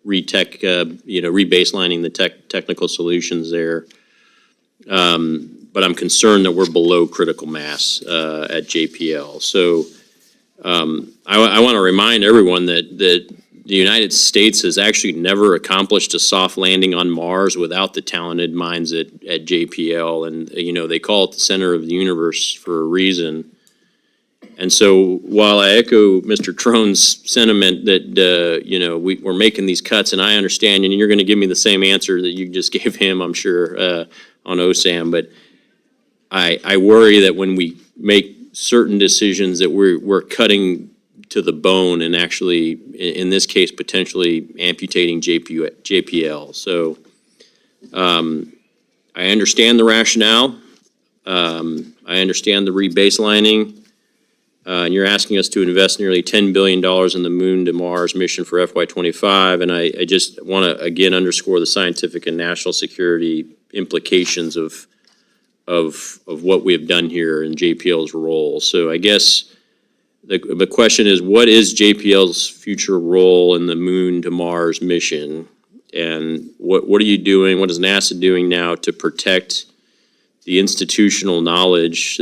rebaselining the technical solutions there. But I'm concerned that we're below critical mass at JPL. So I want to remind everyone that the United States has actually never accomplished a soft landing on Mars without the talented minds at JPL. And, they call it the center of the universe for a reason. And so while I echo Mr. Trone's sentiment that, we're making these cuts, and I understand, and you're going to give me the same answer that you just gave him, I'm sure, on OSAM. But I worry that when we make certain decisions that we're cutting to the bone and actually, in this case, potentially amputating JPL. So I understand the rationale. I understand the rebaselining. And you're asking us to invest nearly $10 billion in the Moon to Mars mission for FY25. And I just want to, again, underscore the scientific and national security implications of what we have done here and JPL's role. So I guess the question is, what is JPL's future role in the Moon to Mars mission? And what are you doing, what is NASA doing now to protect the institutional knowledge,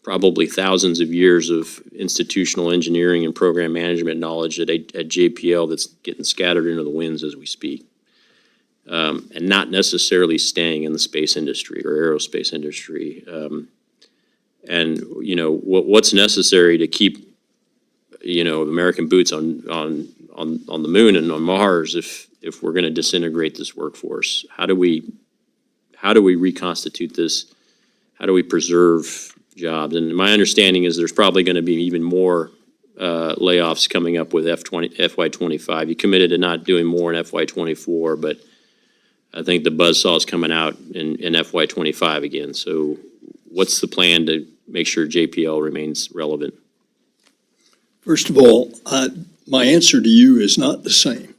probably thousands of years of institutional engineering and program management knowledge at JPL that's getting scattered into the winds as we speak, and not necessarily staying in the space industry or aerospace industry. And what's necessary to keep American boots on the moon and on Mars if we're going to disintegrate this workforce? How do we reconstitute this? How do we preserve jobs? And my understanding is there's probably going to be even more layoffs coming up with FY25. You committed to not doing more in FY24, but I think the buzzsaw is coming out in FY25 again. So what's the plan to make sure JPL remains relevant? First of all, my answer to you is not the same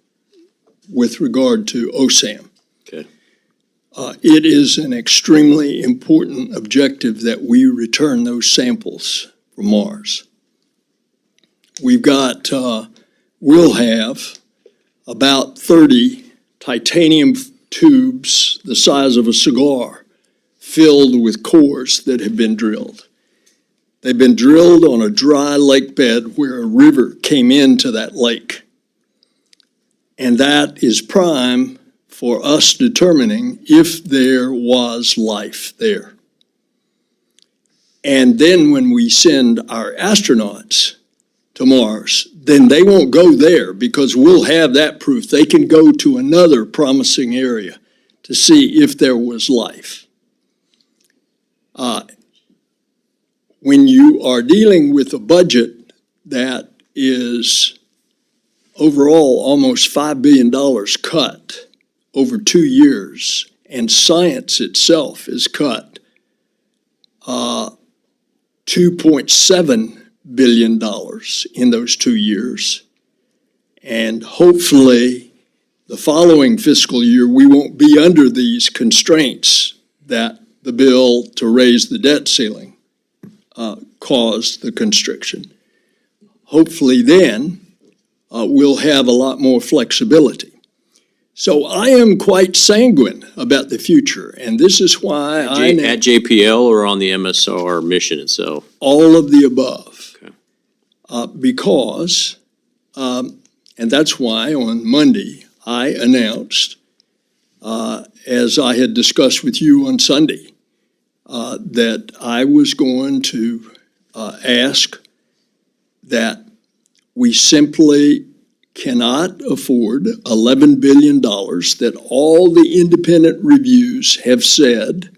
with regard to OSAM. Okay. It is an extremely important objective that we return those samples from Mars. We'll have about 30 titanium tubes the size of a cigar filled with cores that have been drilled. They've been drilled on a dry lake bed where a river came into that lake. And that is prime for us determining if there was life there. And then when we send our astronauts to Mars, then they won't go there because we'll have that proof. They can go to another promising area to see if there was life. When you are dealing with a budget that is overall almost $5 billion cut over 2 years, and science itself is cut $2.7 billion in those 2 years, and hopefully the following fiscal year we won't be under these constraints that the bill to raise the debt ceiling caused the constriction. Hopefully then we'll have a lot more flexibility. So I am quite sanguine about the future, and this is why at JPL or on the MSR mission itself? All of the above. Okay. Because, and that's why on Monday I announced, as I had discussed with you on Sunday, that I was going to ask that we simply cannot afford $11 billion that all the independent reviews have said,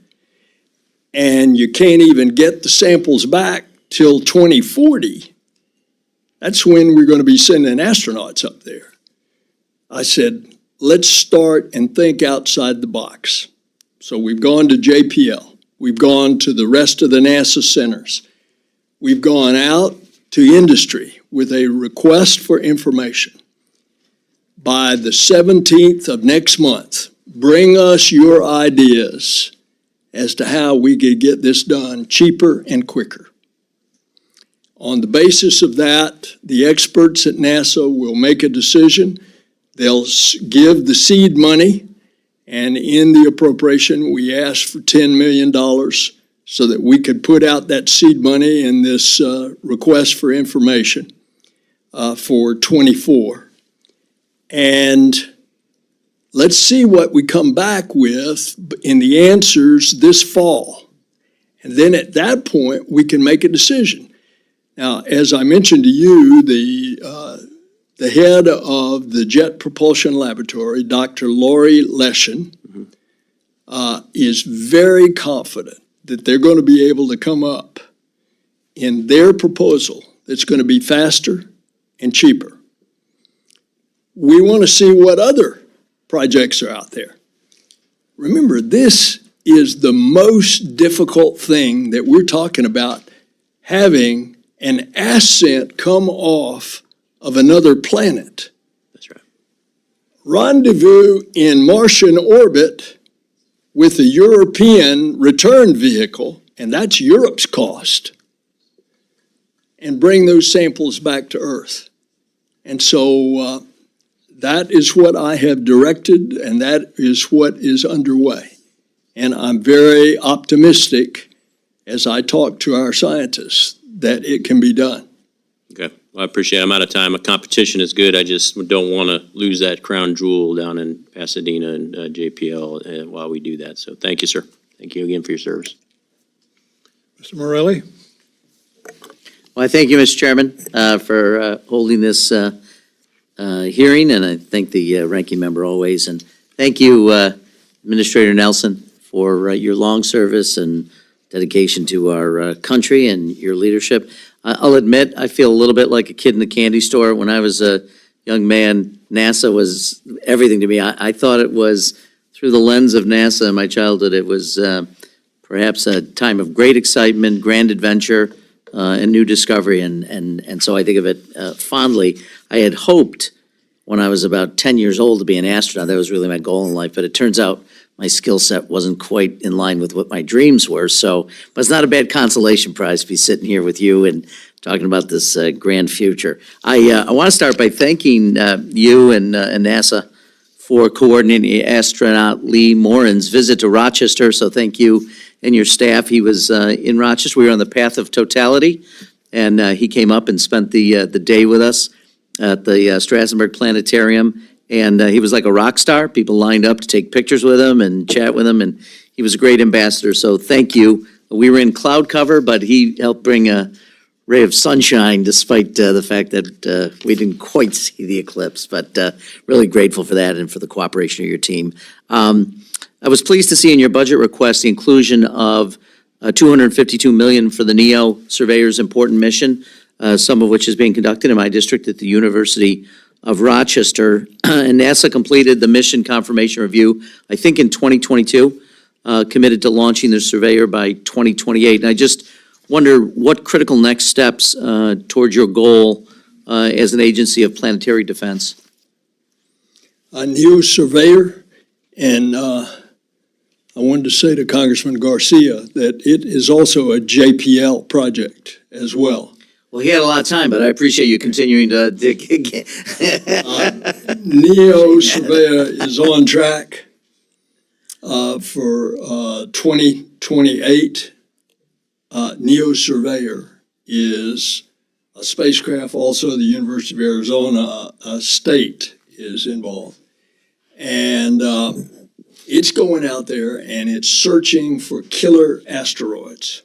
and you can't even get the samples back till 2040. That's when we're going to be sending astronauts up there. I said, let's start and think outside the box. So we've gone to JPL. We've gone to the rest of the NASA centers. We've gone out to industry with a request for information. By the 17th of next month, bring us your ideas as to how we could get this done cheaper and quicker. On the basis of that, the experts at NASA will make a decision. They'll give the seed money, and in the appropriation, we asked for $10 million so that we could put out that seed money in this request for information for 24. And let's see what we come back with in the answers this fall. And then at that point, we can make a decision. Now, as I mentioned to you, the head of the Jet Propulsion Laboratory, Dr. Lori Leshin, is very confident that they're going to be able to come up in their proposal that's going to be faster and cheaper. We want to see what other projects are out there. Remember, this is the most difficult thing that we're talking about, having an ascent come off of another planet. That's right. rendezvous in Martian orbit with the European return vehicle, and that's Europe's cost, and bring those samples back to Earth. And so that is what I have directed, and that is what is underway. And I'm very optimistic as I talk to our scientists that it can be done. Okay, well, I appreciate it. I'm out of time. A competition is good. I just don't want to lose that crown jewel down in Pasadena and JPL while we do that. So thank you, sir. Thank you again for your service. Mr. Morelli? Well, I thank you, Mr. Chairman, for holding this hearing, and I thank the ranking member always. And thank you, Administrator Nelson, for your long service and dedication to our country and your leadership. I'll admit, I feel a little bit like a kid in a candy store. When I was a young man, NASA was everything to me. I thought it was, through the lens of NASA in my childhood, it was perhaps a time of great excitement, grand adventure, and new discovery. And so I think of it fondly. I had hoped when I was about 10 years old to be an astronaut. That was really my goal in life. But it turns out my skill set wasn't quite in line with what my dreams were. So, but it's not a bad consolation prize to be sitting here with you and talking about this grand future. I want to start by thanking you and NASA for coordinating astronaut Lee Morin's visit to Rochester. So thank you and your staff. He was in Rochester. We were on the path of totality, and he came up and spent the day with us at the Strassenberg Planetarium. And he was like a rock star. People lined up to take pictures with him and chat with him, and he was a great ambassador. So thank you. We were in cloud cover, but he helped bring a ray of sunshine despite the fact that we didn't quite see the eclipse. But really grateful for that and for the cooperation of your team. I was pleased to see in your budget request the inclusion of $252 million for the NEO Surveyor's important mission, some of which is being conducted in my district at the University of Rochester. And NASA completed the mission confirmation review, I think in 2022, committed to launching the surveyor by 2028. And I just wonder what critical next steps towards your goal as an agency of planetary defense. A new surveyor, and I wanted to say to Congressman Garcia that it is also a JPL project as well. Well, he had a lot of time, but I appreciate you continuing to dig. NEO Surveyor is on track for 2028. NEO Surveyor is a spacecraft. Also, the University of Arizona State is involved. And it's going out there and it's searching for killer asteroids.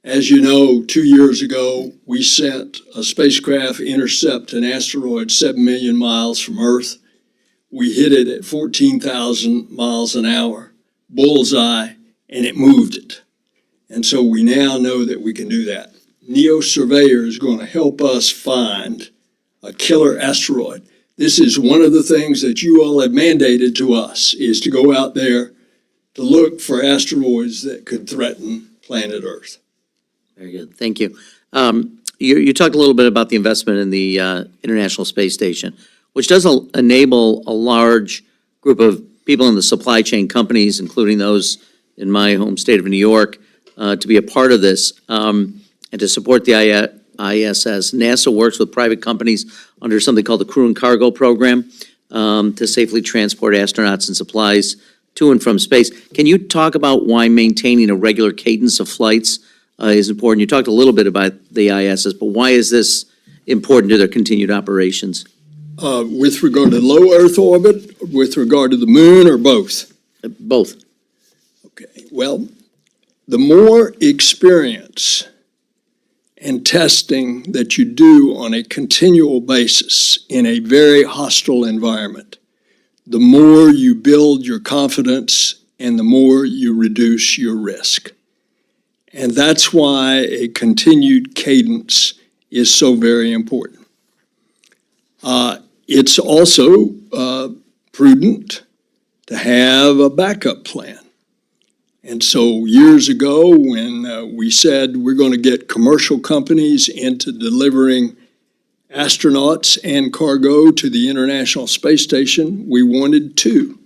As you know, 2 years ago, we sent a spacecraft intercept an asteroid 7 million miles from Earth. We hit it at 14,000 miles an hour, bullseye, and it moved it. And so we now know that we can do that. NEO Surveyor is going to help us find a killer asteroid. This is one of the things that you all have mandated to us, is to go out there to look for asteroids that could threaten planet Earth. Very good. Thank you. You talked a little bit about the investment in the International Space Station, which does enable a large group of people in the supply chain companies, including those in my home state of New York, to be a part of this and to support the ISS. NASA works with private companies under something called the Crew and Cargo Program to safely transport astronauts and supplies to and from space. Can you talk about why maintaining a regular cadence of flights is important? You talked a little bit about the ISS, but why is this important to their continued operations? With regard to low Earth orbit, with regard to the moon, or both? Both. Okay, well, the more experience and testing that you do on a continual basis in a very hostile environment, the more you build your confidence and the more you reduce your risk. And that's why a continued cadence is so very important. It's also prudent to have a backup plan. And so years ago, when we said we're going to get commercial companies into delivering astronauts and cargo to the International Space Station, we wanted 2.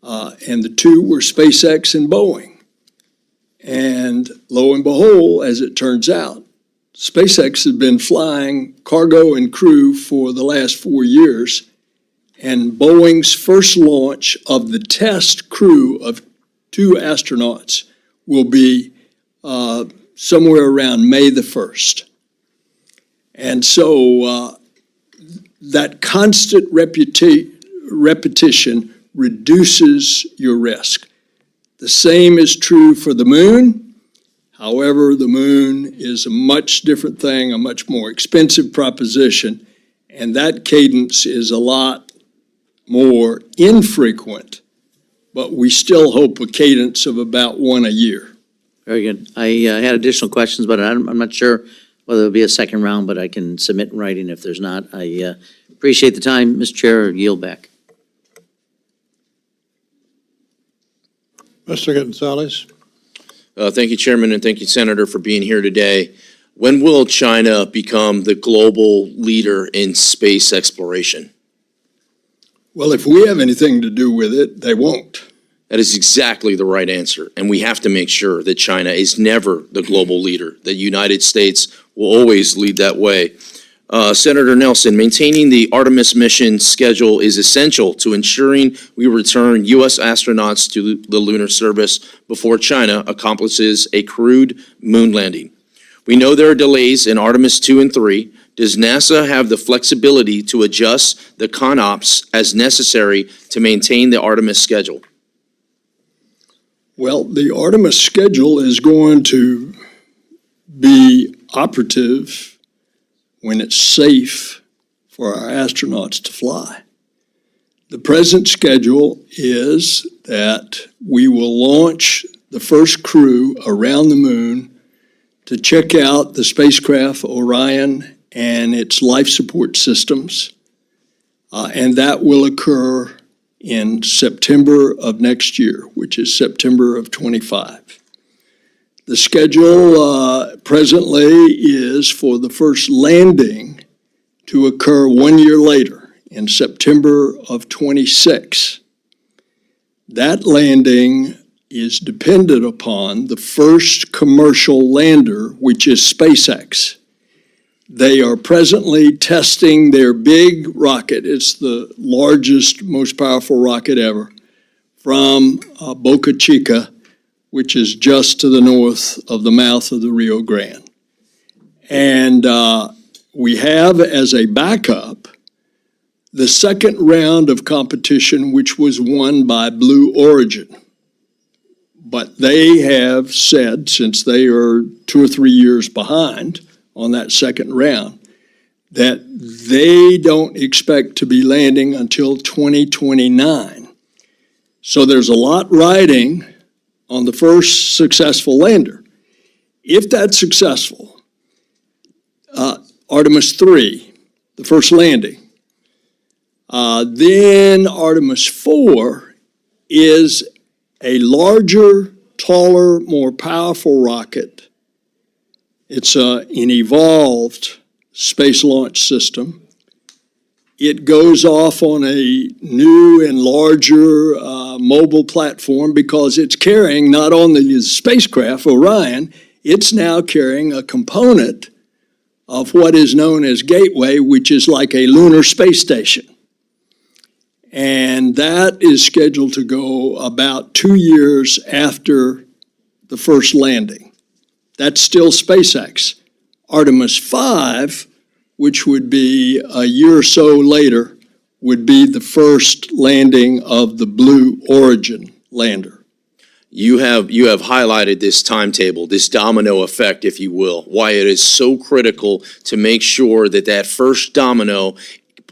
And the 2 were SpaceX and Boeing. And lo and behold, as it turns out, SpaceX has been flying cargo and crew for the last 4 years, and Boeing's first launch of the test crew of 2 astronauts will be somewhere around May the 1st. And so that constant repetition reduces your risk. The same is true for the moon. However, the moon is a much different thing, a much more expensive proposition, and that cadence is a lot more infrequent, but we still hope a cadence of about 1 a year. Very good. I had additional questions, but I'm not sure whether there'll be a second round, but I can submit in writing if there's not. I appreciate the time. Mr. Chair, yield back. Mr. Gonzalez. Thank you, Chairman, and thank you, Senator, for being here today. When will China become the global leader in space exploration? Well, if we have anything to do with it, they won't. That is exactly the right answer, and we have to make sure that China is never the global leader. The United States will always lead that way. Senator Nelson, maintaining the Artemis mission schedule is essential to ensuring we return U.S. astronauts to the lunar surface before China accomplishes a crewed moon landing. We know there are delays in Artemis 2 and 3. Does NASA have the flexibility to adjust the CONOPS as necessary to maintain the Artemis schedule? Well, the Artemis schedule is going to be operative when it's safe for our astronauts to fly. The present schedule is that we will launch the first crew around the moon to check out the spacecraft Orion and its life support systems, and that will occur in September of next year, which is September of 25. The schedule presently is for the first landing to occur 1 year later in September of 26. That landing is dependent upon the first commercial lander, which is SpaceX. They are presently testing their big rocket. It's the largest, most powerful rocket ever from Boca Chica, which is just to the north of the mouth of the Rio Grande. And we have as a backup the second round of competition, which was won by Blue Origin. But they have said, since they are 2 or 3 years behind on that second round, that they don't expect to be landing until 2029. So there's a lot riding on the first successful lander. If that's successful, Artemis 3, the first landing, then Artemis 4 is a larger, taller, more powerful rocket. It's an evolved space launch system. It goes off on a new and larger mobile platform because it's carrying not only the spacecraft Orion, it's now carrying a component of what is known as Gateway, which is like a lunar space station. And that is scheduled to go about 2 years after the first landing. That's still SpaceX. Artemis 5, which would be a year or so later, would be the first landing of the Blue Origin lander. You have highlighted this timetable, this domino effect, if you will, why it is so critical to make sure that that first domino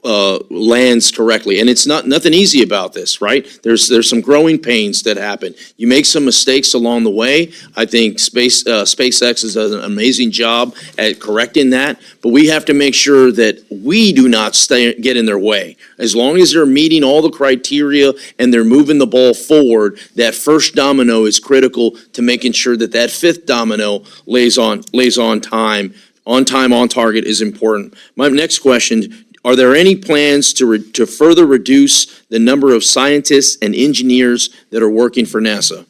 lands correctly. And it's nothing easy about this, right? There's some growing pains that happen. You make some mistakes along the way. I think SpaceX has done an amazing job at correcting that, but we have to make sure that we do not get in their way. As long as they're meeting all the criteria and they're moving the ball forward, that first domino is critical to making sure that that fifth domino lays on time On time, on target is important. My next question, are there any plans to further reduce the number of scientists and engineers that are working for NASA?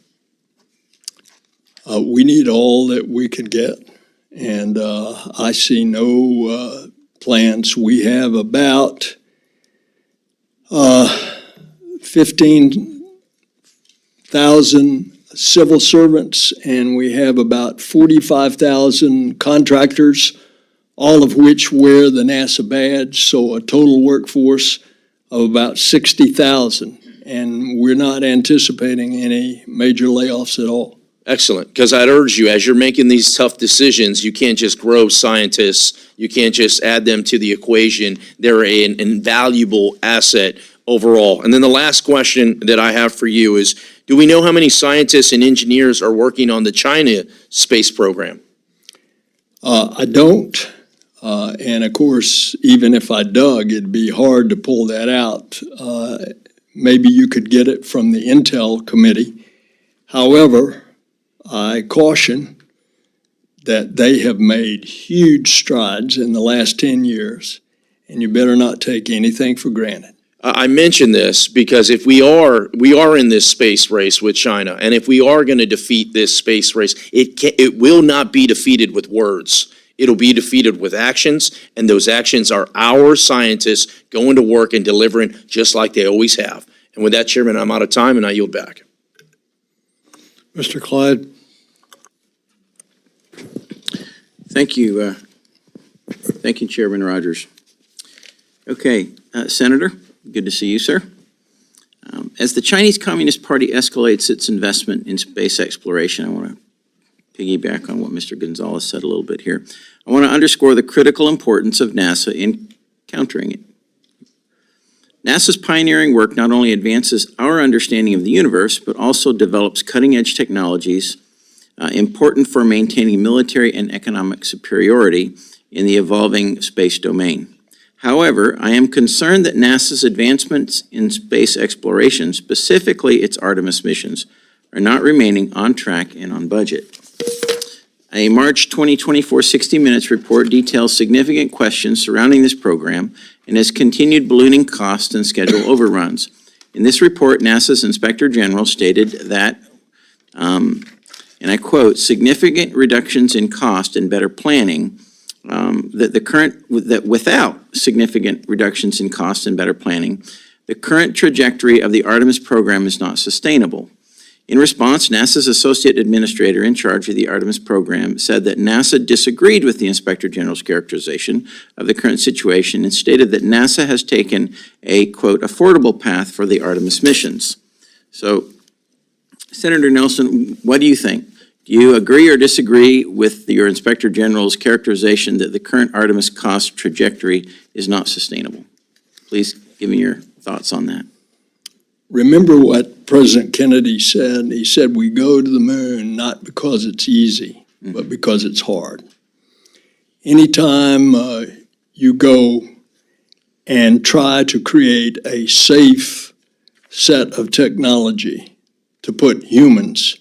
We need all that we can get, and I see no plans. We have about 15,000 civil servants, and we have about 45,000 contractors, all of which wear the NASA badge, so a total workforce of about 60,000. And we're not anticipating any major layoffs at all. Excellent, because I'd urge you, as you're making these tough decisions, you can't just grow scientists, you can't just add them to the equation. They're an invaluable asset overall. And then the last question that I have for you is, do we know how many scientists and engineers are working on the China space program? I don't. And of course, even if I dug, it'd be hard to pull that out. Maybe you could get it from the Intel committee. However, I caution that they have made huge strides in the last 10 years, and you better not take anything for granted. I mention this because if we are in this space race with China, and if we are going to defeat this space race, it will not be defeated with words. It'll be defeated with actions, and those actions are our scientists going to work and delivering just like they always have. And with that, Chairman, I'm out of time, and I yield back. Mr. Clyde. Thank you. Thank you, Chairman Rogers. Okay, Senator, good to see you, sir. As the Chinese Communist Party escalates its investment in space exploration, I want to piggyback on what Mr. Gonzalez said a little bit here. I want to underscore the critical importance of NASA in countering it. NASA's pioneering work not only advances our understanding of the universe, but also develops cutting-edge technologies important for maintaining military and economic superiority in the evolving space domain. However, I am concerned that NASA's advancements in space exploration, specifically its Artemis missions, are not remaining on track and on budget. A March 2024 60 Minutes report details significant questions surrounding this program and has continued ballooning costs and schedule overruns. In this report, NASA's Inspector General stated that, and I quote, significant reductions in cost and better planning, that without significant reductions in cost and better planning, the current trajectory of the Artemis program is not sustainable. In response, NASA's Associate Administrator in charge of the Artemis program said that NASA disagreed with the Inspector General's characterization of the current situation and stated that NASA has taken a, quote, affordable path for the Artemis missions. So, Senator Nelson, what do you think? Do you agree or disagree with your Inspector General's characterization that the current Artemis cost trajectory is not sustainable? Please give me your thoughts on that. Remember what President Kennedy said. He said, we go to the moon not because it's easy, but because it's hard. Anytime you go and try to create a safe set of technology to put humans,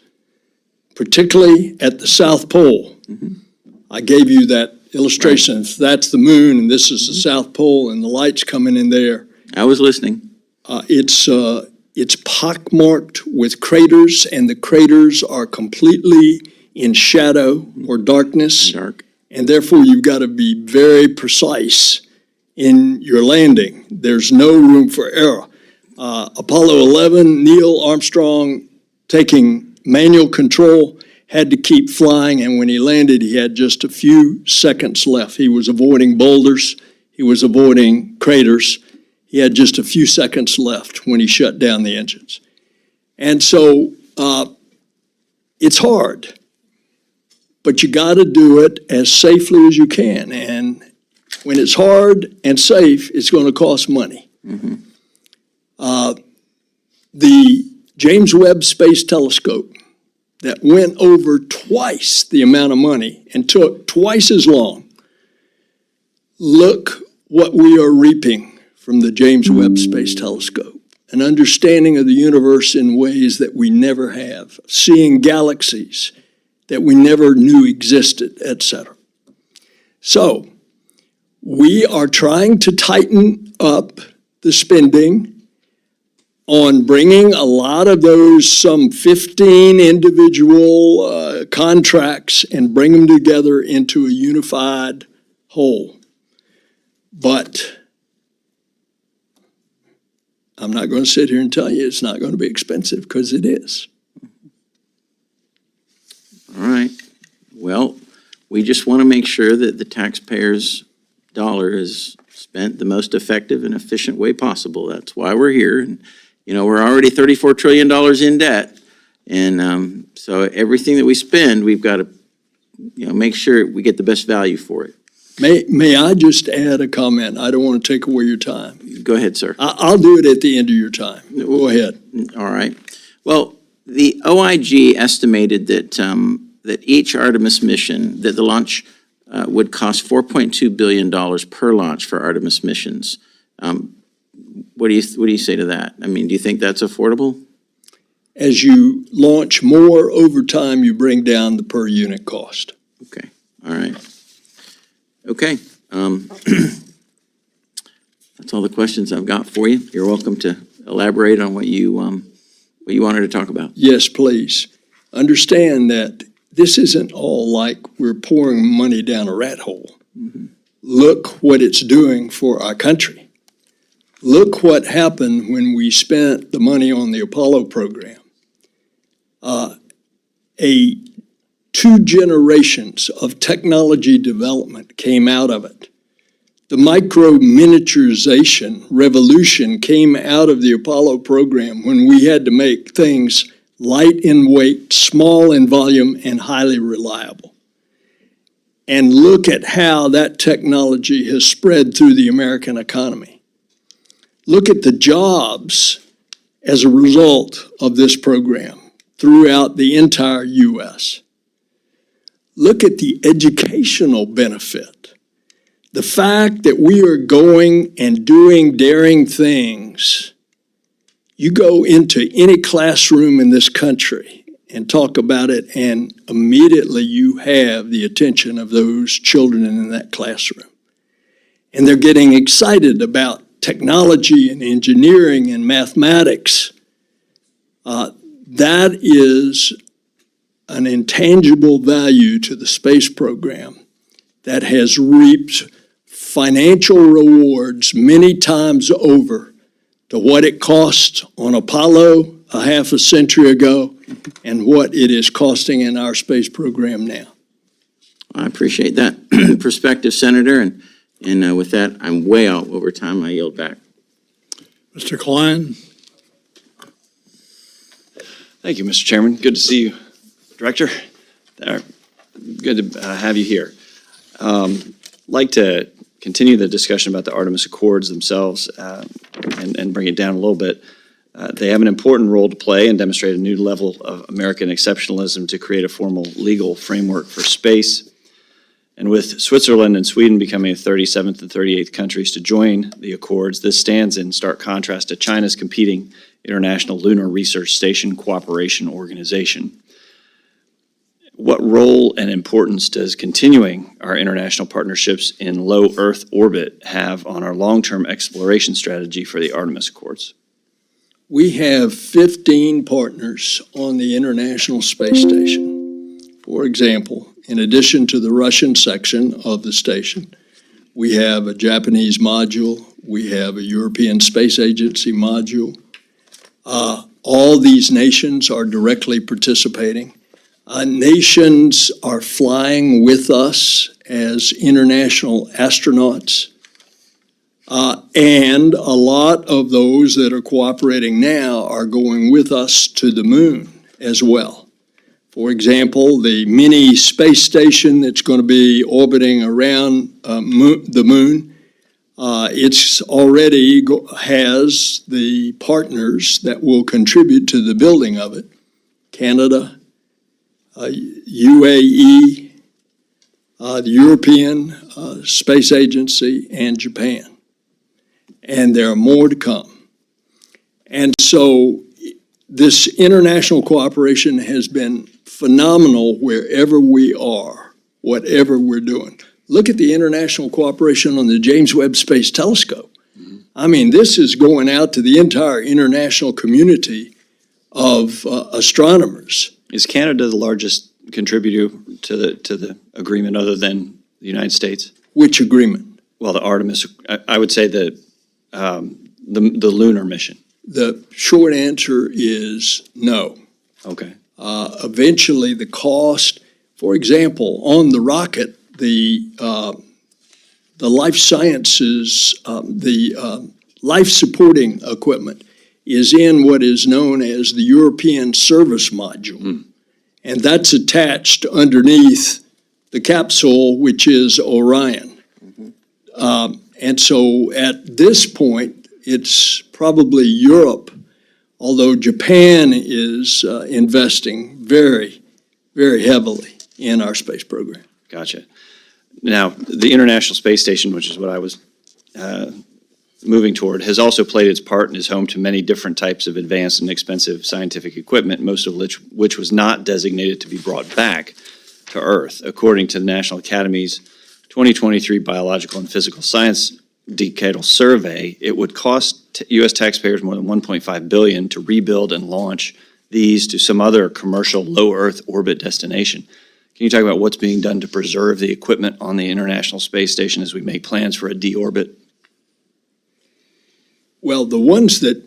particularly at the South Pole. I gave you that illustration. If that's the moon and this is the South Pole and the light's coming in there. I was listening. It's pockmarked with craters, and the craters are completely in shadow or darkness. Dark. And therefore you've got to be very precise in your landing. There's no room for error. Apollo 11, Neil Armstrong taking manual control, had to keep flying, and when he landed, he had just a few seconds left. He was avoiding boulders, he was avoiding craters. He had just a few seconds left when he shut down the engines. And so it's hard, but you got to do it as safely as you can. And when it's hard and safe, it's going to cost money. The James Webb Space Telescope that went over twice the amount of money and took twice as long. Look what we are reaping from the James Webb Space Telescope, an understanding of the universe in ways that we never have, seeing galaxies that we never knew existed, etc. So we are trying to tighten up the spending on bringing a lot of those, some 15 individual contracts, and bring them together into a unified whole. But I'm not going to sit here and tell you it's not going to be expensive, because it is. All right. Well, we just want to make sure that the taxpayer's dollar is spent the most effective and efficient way possible. That's why we're here. And, you know, we're already $34 trillion in debt. And so everything that we spend, we've got to, you know, make sure we get the best value for it. May I just add a comment? I don't want to take away your time. Go ahead, sir. I'll do it at the end of your time. Go ahead. All right. Well, the OIG estimated that that each Artemis mission, that the launch would cost $4.2 billion per launch for Artemis missions. What do you say to that? I mean, do you think that's affordable? As you launch more over time, you bring down the per unit cost. Okay. All right. Okay. That's all the questions I've got for you. You're welcome to elaborate on what you wanted to talk about. Yes, please. Understand that this isn't all like we're pouring money down a rat hole. Mm-hmm. Look what it's doing for our country. Look what happened when we spent the money on the Apollo program. 2 generations of technology development came out of it. The micro-miniaturization revolution came out of the Apollo program when we had to make things light in weight, small in volume, and highly reliable. And look at how that technology has spread through the American economy. Look at the jobs as a result of this program throughout the entire U.S. Look at the educational benefit. The fact that we are going and doing daring things. You go into any classroom in this country and talk about it, and immediately you have the attention of those children in that classroom. And they're getting excited about technology and engineering and mathematics. That is an intangible value to the space program that has reaped financial rewards many times over to what it cost on Apollo a half a century ago and what it is costing in our space program now. I appreciate that perspective, Senator. And with that, I'm way out over time. I yield back. Mr. Klein. Thank you, Mr. Chairman. Good to see you, Director. Good to have you here. Like to continue the discussion about the Artemis Accords themselves and bring it down a little bit. They have an important role to play and demonstrate a new level of American exceptionalism to create a formal legal framework for space. And with Switzerland and Sweden becoming the 37th and 38th countries to join the Accords, this stands in stark contrast to China's competing International Lunar Research Station Cooperation Organization. What role and importance does continuing our international partnerships in low Earth orbit have on our long-term exploration strategy for the Artemis Accords? We have 15 partners on the International Space Station. For example, in addition to the Russian section of the station, we have a Japanese module, we have a European Space Agency module. All these nations are directly participating. Nations are flying with us as international astronauts. And a lot of those that are cooperating now are going with us to the moon as well. For example, the mini space station that's going to be orbiting around the moon, it's already has the partners that will contribute to the building of it. Canada, UAE, the European Space Agency, and Japan. And there are more to come. And so this international cooperation has been phenomenal wherever we are, whatever we're doing. Look at the international cooperation on the James Webb Space Telescope. I mean, this is going out to the entire international community of astronomers. Is Canada the largest contributor to the agreement other than the United States? Which agreement? Well, the Artemis, I would say the lunar mission. The short answer is no. Okay. Eventually, the cost, for example, on the rocket, the life sciences, the life-supporting equipment is in what is known as the European Service Module. And that's attached underneath the capsule, which is Orion. And so at this point, it's probably Europe, although Japan is investing very, very heavily in our space program. Gotcha. Now, the International Space Station, which is what I was moving toward, has also played its part and is home to many different types of advanced and expensive scientific equipment, most of which was not designated to be brought back to Earth. According to the National Academy's 2023 Biological and Physical Science Decadal Survey, it would cost U.S. taxpayers more than $1.5 billion to rebuild and launch these to some other commercial low Earth orbit destination. Can you talk about what's being done to preserve the equipment on the International Space Station as we make plans for a deorbit? Well, the ones that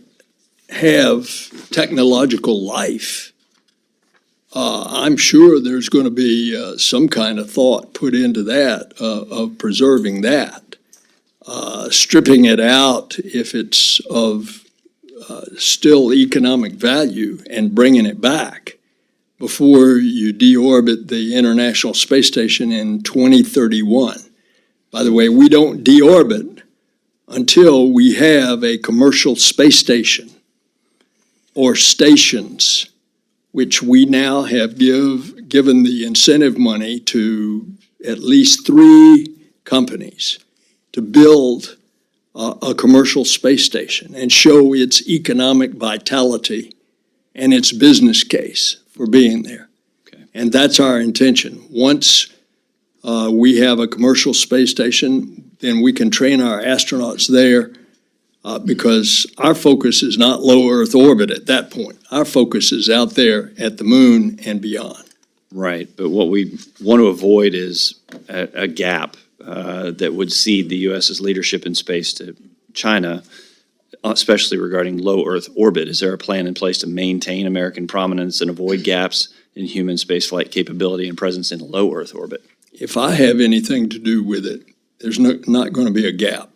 have technological life, I'm sure there's going to be some kind of thought put into that, of preserving that. Stripping it out if it's of still economic value and bringing it back before you deorbit the International Space Station in 2031. By the way, we don't deorbit until we have a commercial space station or stations, which we now have given the incentive money to at least 3 companies to build a commercial space station and show its economic vitality and its business case for being there. Okay. And that's our intention. Once we have a commercial space station, then we can train our astronauts there because our focus is not low Earth orbit at that point. Our focus is out there at the moon and beyond. Right, but what we want to avoid is a gap that would cede the U.S.'s leadership in space to China, especially regarding low Earth orbit. Is there a plan in place to maintain American prominence and avoid gaps in human spaceflight capability and presence in low Earth orbit? If I have anything to do with it, there's not going to be a gap.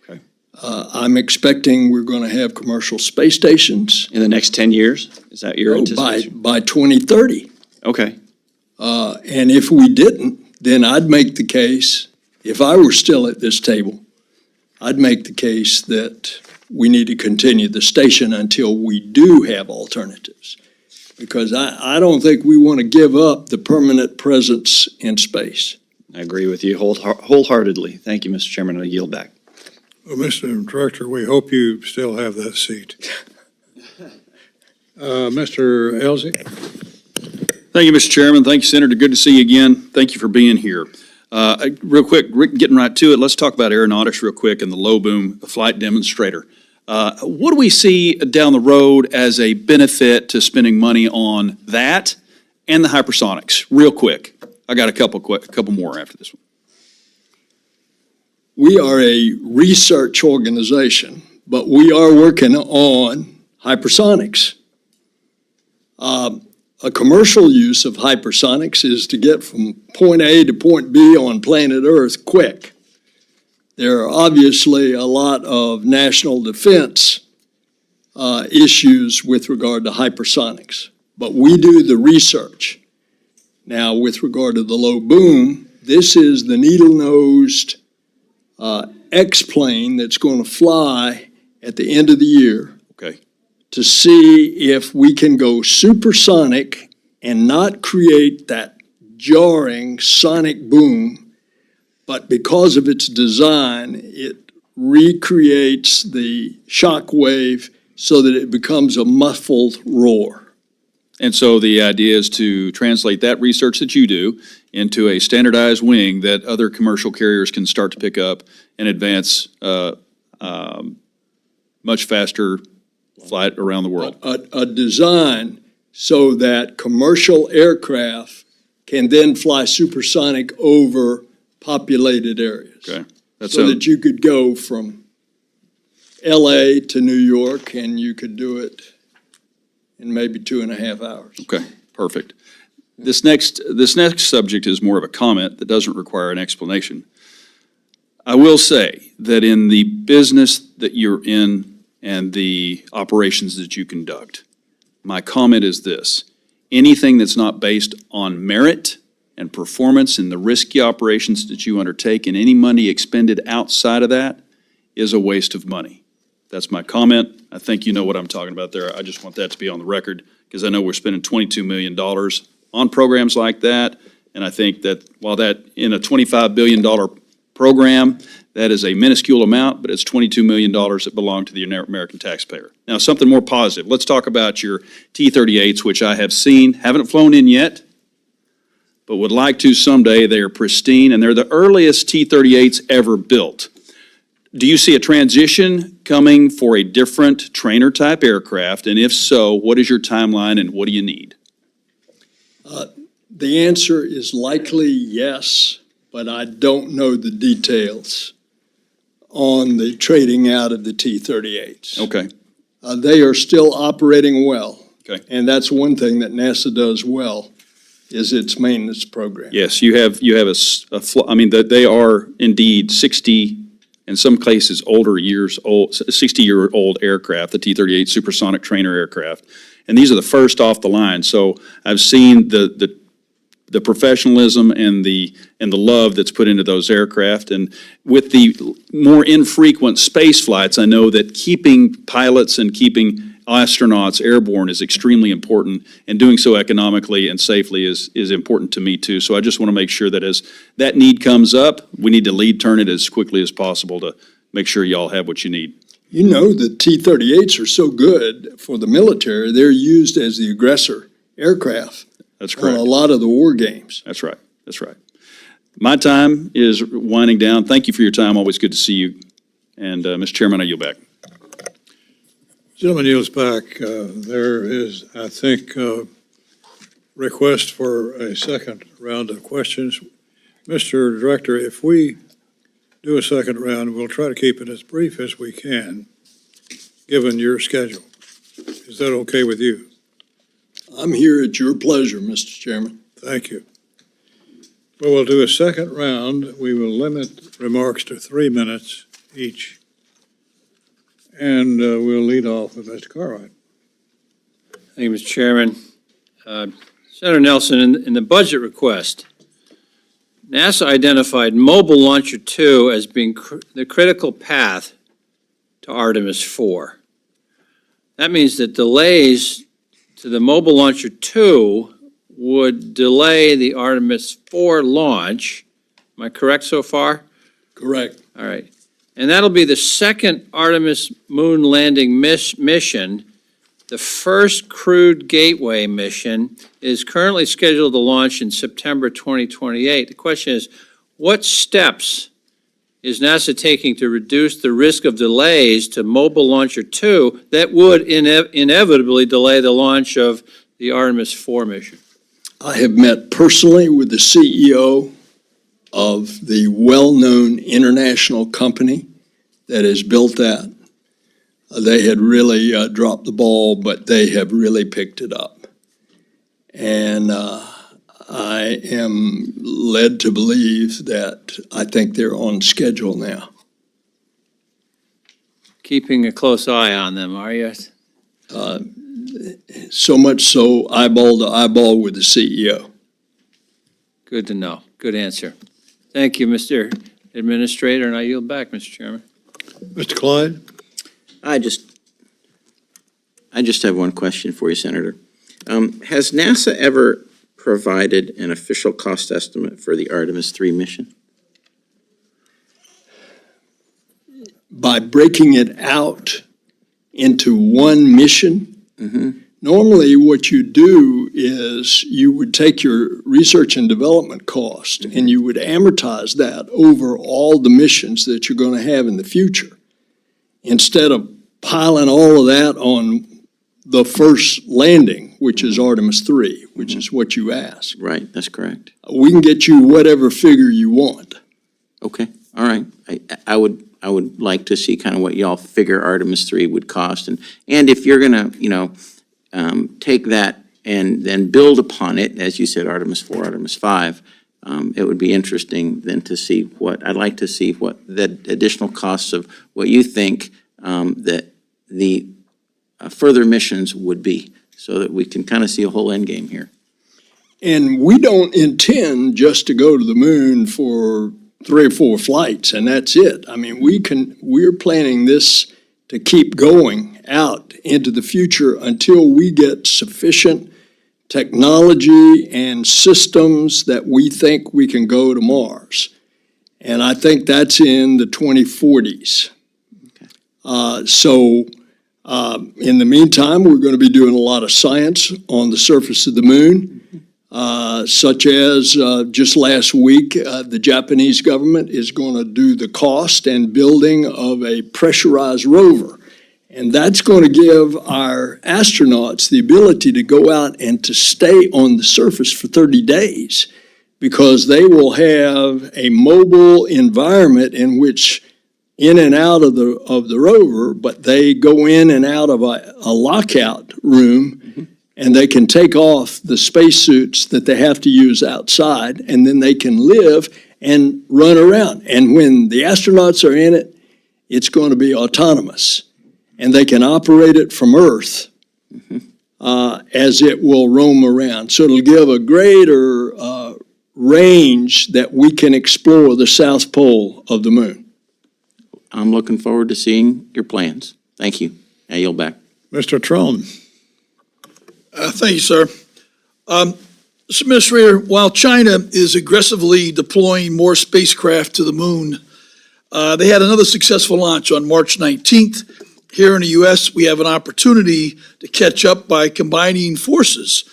Okay. I'm expecting we're going to have commercial space stations. In the next 10 years? Is that your anticipation? By 2030. Okay. And if we didn't, then I'd make the case, if I were still at this table, I'd make the case that we need to continue the station until we do have alternatives. Because I don't think we want to give up the permanent presence in space. I agree with you wholeheartedly. Thank you, Mr. Chairman. I yield back. Well, Mr. Director, we hope you still have that seat. Mr. Elsie? Thank you, Mr. Chairman. Thank you, Senator. Good to see you again. Thank you for being here. Real quick, getting right to it, let's talk about aeronautics real quick and the low boom flight demonstrator. What do we see down the road as a benefit to spending money on that and the hypersonics? Real quick. I got a couple more after this one. We are a research organization, but we are working on hypersonics. A commercial use of hypersonics is to get from point A to point B on planet Earth quick. There are obviously a lot of national defense issues with regard to hypersonics, but we do the research. Now, with regard to the low boom, this is the needle-nosed X-plane that's going to fly at the end of the year. Okay. To see if we can go supersonic and not create that jarring sonic boom, but because of its design, it recreates the shock wave so that it becomes a muffled roar. And so the idea is to translate that research that you do into a standardized wing that other commercial carriers can start to pick up and advance much faster flight around the world. A design so that commercial aircraft can then fly supersonic over populated areas. Okay. So that you could go from LA to New York and you could do it in maybe 2.5 hours. Okay, perfect. This next subject is more of a comment that doesn't require an explanation. I will say that in the business that you're in and the operations that you conduct, my comment is this: anything that's not based on merit and performance in the risky operations that you undertake, and any money expended outside of that is a waste of money. That's my comment. I think you know what I'm talking about there. I just want that to be on the record, because I know we're spending $22 million on programs like that, and I think that while that in a $25 billion program, that is a minuscule amount, but it's $22 million that belong to the American taxpayer. Now, something more positive. Let's talk about your T-38s, which I have seen, haven't flown in yet, but would like to someday. They are pristine, and they're the earliest T-38s ever built. Do you see a transition coming for a different trainer-type aircraft? And if so, what is your timeline and what do you need? The answer is likely yes, but I don't know the details on the trading out of the T-38s. Okay. They are still operating well. Okay. And that's one thing that NASA does well, is its maintenance program. Yes, you have they are indeed 60, in some cases older years old, 60-year-old aircraft, the T-38 supersonic trainer aircraft. And these are the first off the line. So I've seen the professionalism and the love that's put into those aircraft. And with the more infrequent space flights, I know that keeping pilots and keeping astronauts airborne is extremely important, and doing so economically and safely is important to me too. So I just want to make sure that as that need comes up, we need to lead turn it as quickly as possible to make sure y'all have what you need. You know, the T-38s are so good for the military, they're used as the aggressor aircraft. That's correct. On a lot of the war games. That's right. That's right. My time is winding down. Thank you for your time. Always good to see you. And Mr. Chairman, I yield back. Gentleman yields back. There is, I think, request for a second round of questions. Mr. Director, if we do a second round, we'll try to keep it as brief as we can, given your schedule. Is that okay with you? I'm here at your pleasure, Mr. Chairman. Thank you. Well, we'll do a second round. We will limit remarks to 3 minutes each. And we'll lead off with Mr. Cartwright. Thank you, Mr. Chairman. Senator Nelson, in the budget request, NASA identified Mobile Launcher 2 as being the critical path to Artemis 4. That means that delays to the Mobile Launcher 2 would delay the Artemis 4 launch. Am I correct so far? Correct. All right. And that'll be the second Artemis moon landing mission. The first crewed gateway mission is currently scheduled to launch in September 2028. The question is, what steps is NASA taking to reduce the risk of delays to Mobile Launcher 2 that would inevitably delay the launch of the Artemis 4 mission? I have met personally with the CEO of the well-known international company that has built that. They had really dropped the ball, but they have really picked it up. And I am led to believe that I think they're on schedule now. Keeping a close eye on them, are you? So much so, eyeball to eyeball with the CEO. Good to know. Good answer. Thank you, Mr. Administrator, and I yield back, Mr. Chairman. Mr. Clyde? I just have one question for you, Senator. Has NASA ever provided an official cost estimate for the Artemis 3 mission? By breaking it out into one mission, Normally, what you do is you would take your research and development cost and you would amortize that over all the missions that you're going to have in the future, instead of piling all of that on the first landing, which is Artemis 3, which is what you asked. Right, that's correct. We can get you whatever figure you want. Okay, all right. I would like to see kind of what y'all figure Artemis 3 would cost, and if you're gonna, take that and then build upon it, as you said, Artemis 4, Artemis 5, it would be interesting then to see I'd like to see what the additional costs of what you think that the further missions would be, so that we can kind of see a whole end game here. And we don't intend just to go to the moon for 3 or 4 flights and that's it. I mean, we're planning this to keep going out into the future until we get sufficient technology and systems that we think we can go to Mars. And I think that's in the 2040s. In the meantime, we're going to be doing a lot of science on the surface of the moon, such as just last week, the Japanese government is going to do the cost and building of a pressurized rover. And that's going to give our astronauts the ability to go out and to stay on the surface for 30 days, because they will have a mobile environment in which in and out of the rover, but they go in and out of a lockout room, and they can take off the spacesuits that they have to use outside, and then they can live and run around. And when the astronauts are in it, it's going to be autonomous, and they can operate it from Earth as it will roam around. So it'll give a greater range that we can explore the South Pole of the moon. I'm looking forward to seeing your plans. Thank you. I yield back. Mr. Trone. Thank you, sir. Mr. Administrator, while China is aggressively deploying more spacecraft to the moon, they had another successful launch on March 19th. Here in the U.S., we have an opportunity to catch up by combining forces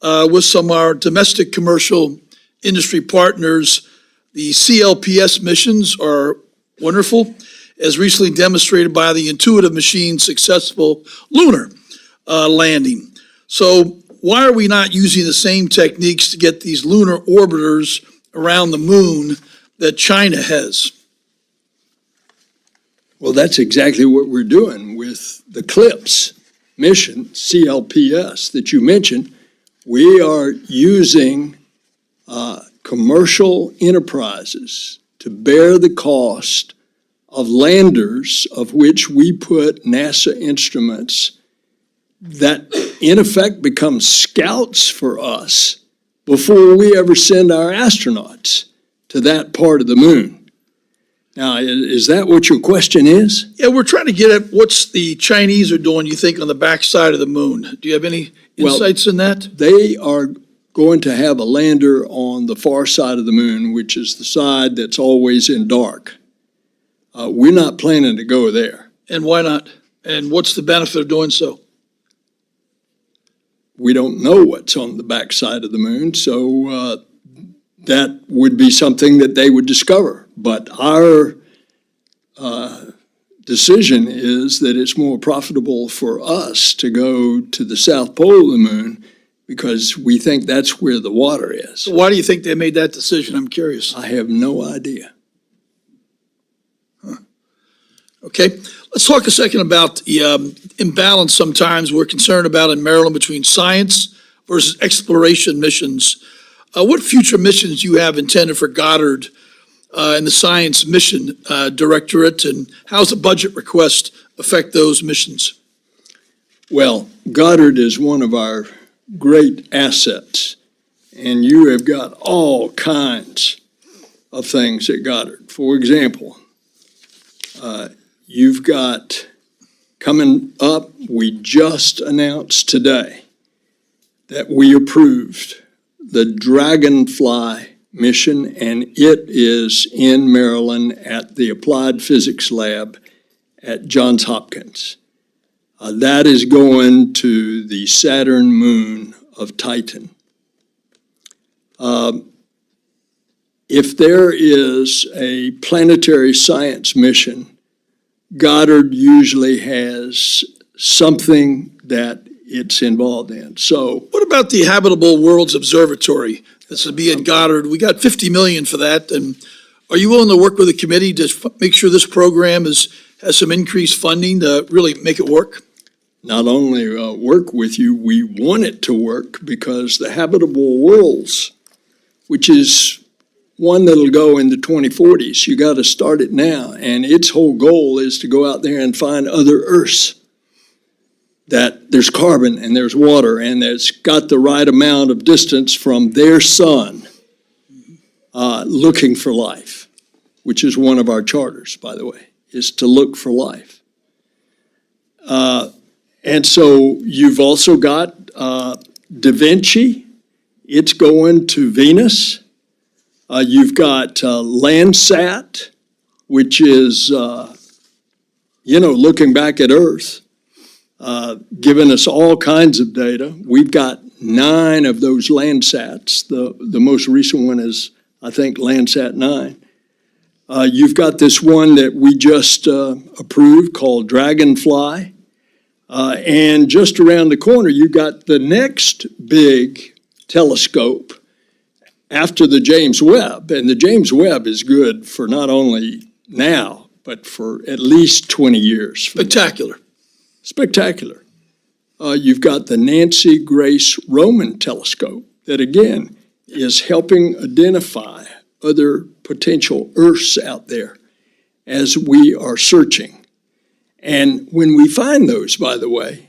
with some of our domestic commercial industry partners. The CLPS missions are wonderful, as recently demonstrated by the Intuitive Machine's successful lunar landing. So why are we not using the same techniques to get these lunar orbiters around the moon that China has? Well, that's exactly what we're doing with the CLPS mission, CLPS, that you mentioned. We are using commercial enterprises to bear the cost of landers, of which we put NASA instruments that in effect become scouts for us before we ever send our astronauts to that part of the moon. Now, is that what your question is? Yeah, we're trying to get at what's the Chinese are doing, you think, on the backside of the moon. Do you have any insights in that? They are going to have a lander on the far side of the moon, which is the side that's always in dark. We're not planning to go there. And why not? And what's the benefit of doing so? We don't know what's on the backside of the moon, so that would be something that they would discover. But our decision is that it's more profitable for us to go to the South Pole of the moon, because we think that's where the water is. So why do you think they made that decision? I'm curious. I have no idea. Okay, let's talk a second about the imbalance sometimes we're concerned about in Maryland between science versus exploration missions. What future missions do you have intended for Goddard and the Science Mission Directorate, and how's the budget request affect those missions? Well, Goddard is one of our great assets, and you have got all kinds of things at Goddard. For example, you've got coming up, we just announced today that we approved the Dragonfly mission, and it is in Maryland at the Applied Physics Lab at Johns Hopkins. That is going to the Saturn moon of Titan. If there is a planetary science mission, Goddard usually has something that it's involved in. So, What about the Habitable Worlds Observatory? This would be in Goddard. We got 50 million for that. And are you willing to work with the committee to make sure this program has some increased funding to really make it work? not only work with you, we want it to work, because the Habitable Worlds, which is one that'll go in the 2040s, you got to start it now. And its whole goal is to go out there and find other Earths that there's carbon and there's water and that's got the right amount of distance from their sun, looking for life, which is one of our charters, by the way, is to look for life. And so you've also got Da Vinci. It's going to Venus. You've got Landsat, which is, looking back at Earth, giving us all kinds of data. We've got 9 of those Landsats. The most recent one is, I think, Landsat 9. You've got this one that we just approved called Dragonfly. And just around the corner, you've got the next big telescope after the James Webb. And the James Webb is good for not only now, but for at least 20 years. Spectacular. Spectacular. You've got the Nancy Grace Roman telescope that, again, is helping identify other potential Earths out there as we are searching. And when we find those, by the way,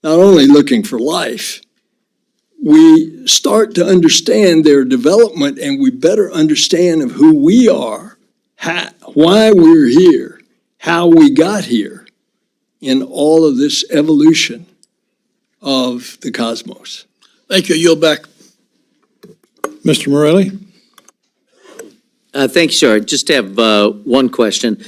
not only looking for life, we start to understand their development, and we better understand of who we are, why we're here, how we got here in all of this evolution of the cosmos. Thank you. Yield back. Mr. Morelli? Thank you, sir. I just have one question.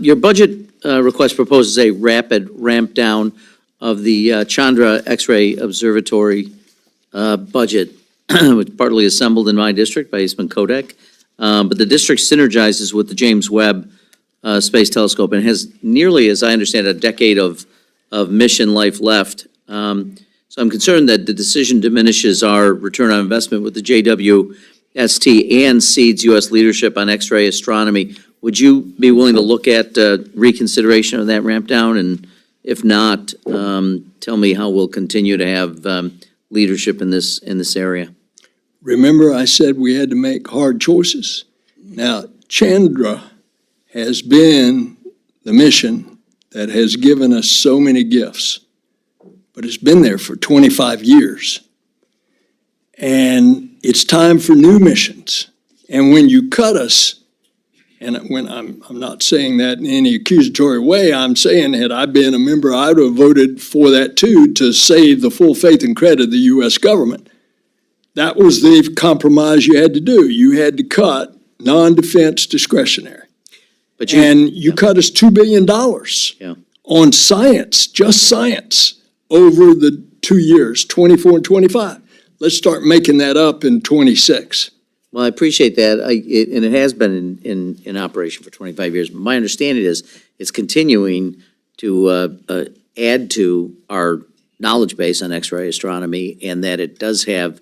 Your budget request proposes a rapid ramp down of the Chandra X-ray Observatory budget, which partly assembled in my district by Eastman Kodak. But the district synergizes with the James Webb Space Telescope and has nearly, as I understand, a decade of mission life left. So I'm concerned that the decision diminishes our return on investment with the JWST and cedes U.S. leadership on X-ray astronomy. Would you be willing to look at reconsideration of that ramp down? And if not, tell me how we'll continue to have leadership in this area. Remember, I said we had to make hard choices. Now, Chandra has been the mission that has given us so many gifts, but it's been there for 25 years. And it's time for new missions. And when you cut us, and when I'm not saying that in any accusatory way, I'm saying had I been a member, I would have voted for that too, to save the full faith and credit of the U.S. government. That was the compromise you had to do. You had to cut non-defense discretionary. But you cut us $2 billion on science, just science, over the 2 years, 24 and 25. Let's start making that up in 26. Well, I appreciate that, and it has been in operation for 25 years. But my understanding is it's continuing to add to our knowledge base on X-ray astronomy, and that it does have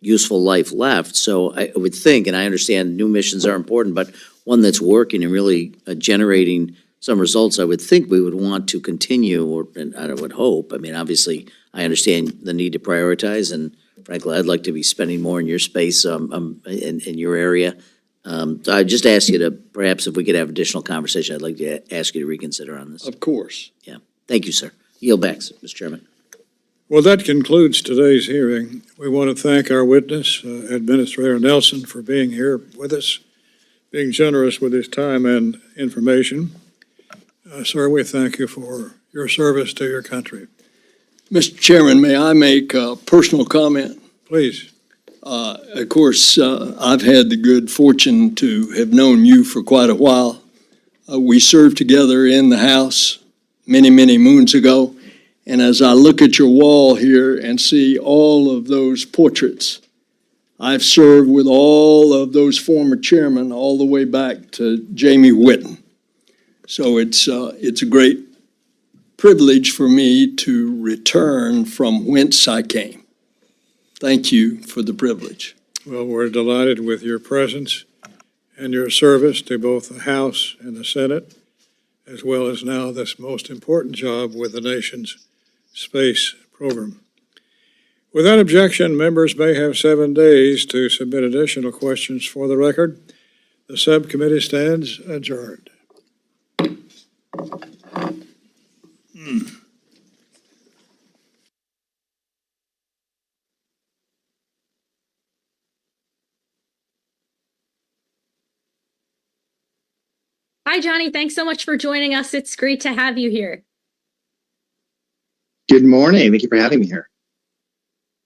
useful life left. So I would think, and I understand new missions are important, but one that's working and really generating some results, I would think we would want to continue, and I would hope. I mean, obviously, I understand the need to prioritize, and frankly, I'd like to be spending more in your space, in your area. So I just ask you to, perhaps if we could have additional conversation, I'd like to ask you to reconsider on this. Of course. Yeah. Thank you, sir. Yield back, Mr. Chairman. Well, that concludes today's hearing. We want to thank our witness, Administrator Nelson, for being here with us, being generous with his time and information. Sir, we thank you for your service to your country. Mr. Chairman, may I make a personal comment? Please. Of course, I've had the good fortune to have known you for quite a while. We served together in the House many, many moons ago, And as I look at your wall here and see all of those portraits, I've served with all of those former chairmen all the way back to Jamie Whitten. So it's a great privilege for me to return from whence I came. Thank you for the privilege. Well, we're delighted with your presence and your service to both the House and the Senate, as well as now this most important job with the nation's space program. Without objection, members may have 7 days to submit additional questions for the record. The subcommittee stands adjourned. Hi, Johnny. Thanks so much for joining us. It's great to have you here. Good morning. Thank you for having me here.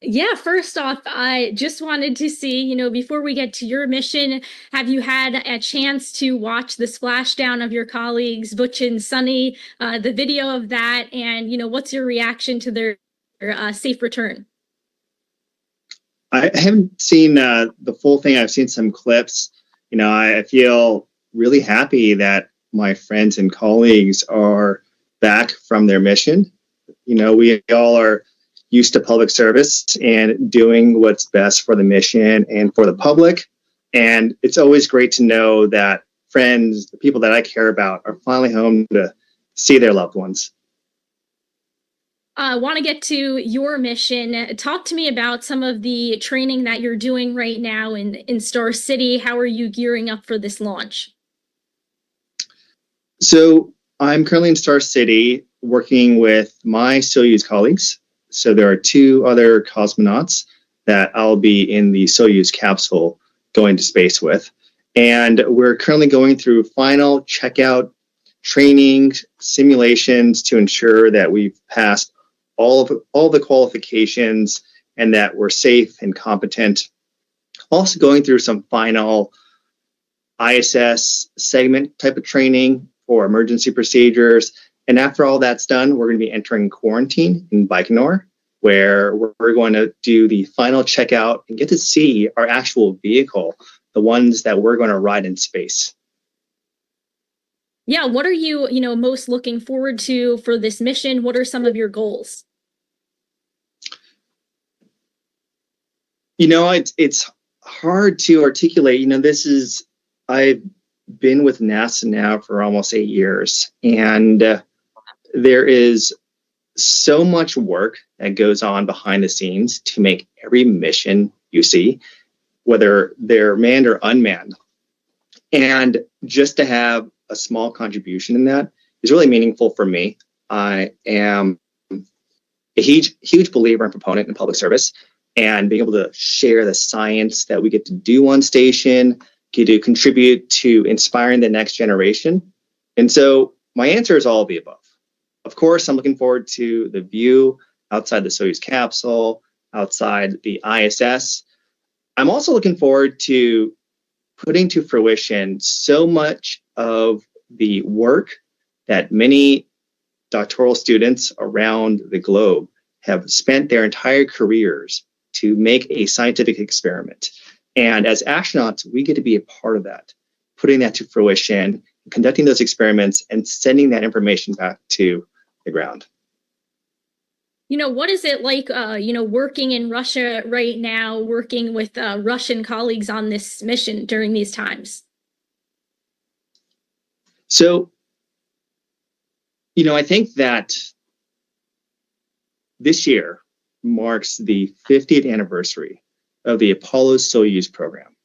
Yeah, first off, I just wanted to see, before we get to your mission, have you had a chance to watch the splashdown of your colleagues, Butch and Sunny, the video of that, and, what's your reaction to their safe return? I haven't seen the full thing. I've seen some clips. I feel really happy that my friends and colleagues are back from their mission. We all are used to public service and doing what's best for the mission and for the public. And it's always great to know that friends, the people that I care about, are finally home to see their loved ones. I want to get to your mission. Talk to me about some of the training that you're doing right now in Star City. How are you gearing up for this launch? So I'm currently in Star City working with my Soyuz colleagues. So there are 2 other cosmonauts that I'll be in the Soyuz capsule going to space with. And we're currently going through final checkout training simulations to ensure that we've passed all the qualifications and that we're safe and competent. Also going through some final ISS segment type of training for emergency procedures. And after all that's done, we're going to be entering quarantine in Baikonur, where we're going to do the final checkout and get to see our actual vehicle, the ones that we're going to ride in space. Yeah, what are you, most looking forward to for this mission? What are some of your goals? It's hard to articulate. I've been with NASA now for almost 8 years, and there is so much work that goes on behind the scenes to make every mission you see, whether they're manned or unmanned. And just to have a small contribution in that is really meaningful for me. I am a huge believer and proponent in public service, and being able to share the science that we get to do on station, get to contribute to inspiring the next generation. And so my answer is all of the above. Of course, I'm looking forward to the view outside the Soyuz capsule, outside the ISS. I'm also looking forward to putting to fruition so much of the work that many doctoral students around the globe have spent their entire careers to make a scientific experiment. And as astronauts, we get to be a part of that, putting that to fruition, conducting those experiments, and sending that information back to the ground. What is it like, working in Russia right now, working with Russian colleagues on this mission during these times? So, I think that this year marks the 50th anniversary of the Apollo-Soyuz program.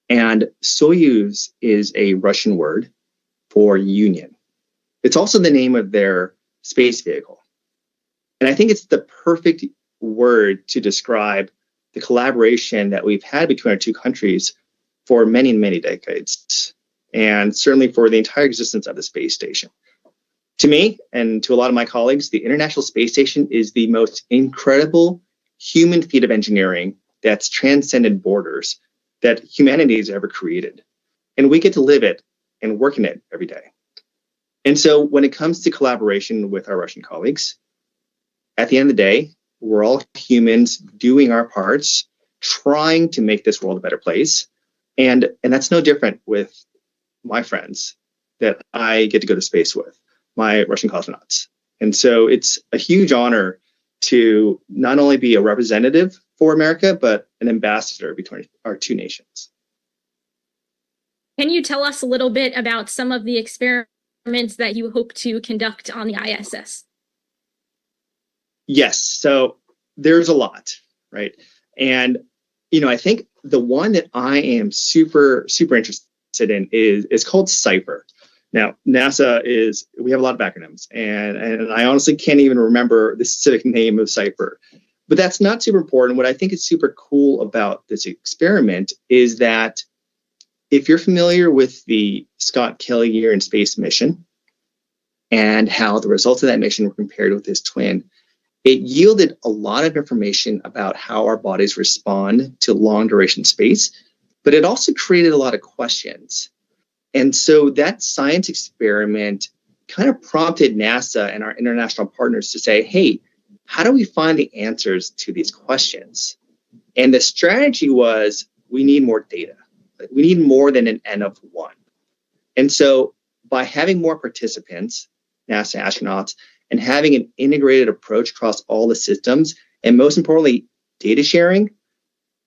And Soyuz is a Russian word for union. It's also the name of their space vehicle. And I think it's the perfect word to describe the collaboration that we've had between our 2 countries for many, many decades, and certainly for the entire existence of the space station. To me, and to a lot of my colleagues, the International Space Station is the most incredible human feat of engineering that's transcended borders that humanity has ever created. And we get to live it and work in it every day. And so when it comes to collaboration with our Russian colleagues, at the end of the day, we're all humans doing our parts, trying to make this world a better place. And that's no different with my friends that I get to go to space with, my Russian cosmonauts. And so it's a huge honor to not only be a representative for America, but an ambassador between our two nations. Can you tell us a little bit about some of the experiments that you hope to conduct on the ISS? Yes, so there's a lot, right? And, I think the one that I am super, super interested in is called CIPHER. Now, NASA we have a lot of acronyms, and I honestly can't even remember the specific name of CIPHER. But that's not super important. What I think is super cool about this experiment is that if you're familiar with the Scott Kelly Year in Space mission and how the results of that mission were compared with his twin, it yielded a lot of information about how our bodies respond to long duration space, but it also created a lot of questions. And so that science experiment kind of prompted NASA and our international partners to say, hey, how do we find the answers to these questions? And the strategy was, we need more data. We need more than an N of one. And so by having more participants, NASA astronauts, and having an integrated approach across all the systems, and most importantly, data sharing,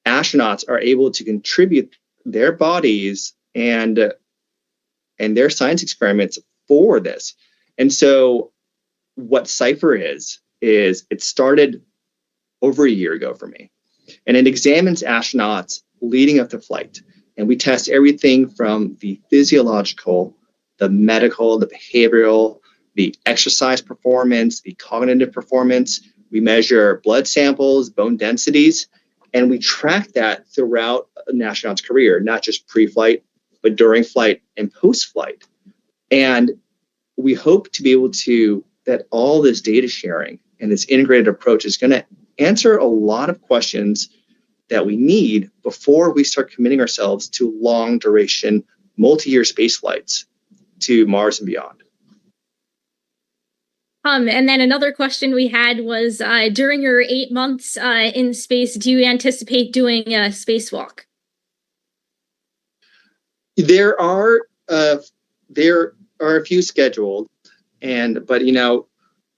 astronauts are able to contribute their bodies and their science experiments for this. And so what CIPHER is it started over a year ago for me. And it examines astronauts leading up to flight. And we test everything from the physiological, the medical, the behavioral, the exercise performance, the cognitive performance. We measure blood samples, bone densities, and we track that throughout an astronaut's career, not just pre-flight, but during flight and post-flight. And we hope to be able to, that all this data sharing and this integrated approach is going to answer a lot of questions that we need before we start committing ourselves to long duration, multi-year space flights to Mars and beyond. And then another question we had was, during your 8 months in space, do you anticipate doing a spacewalk? There are a few scheduled, but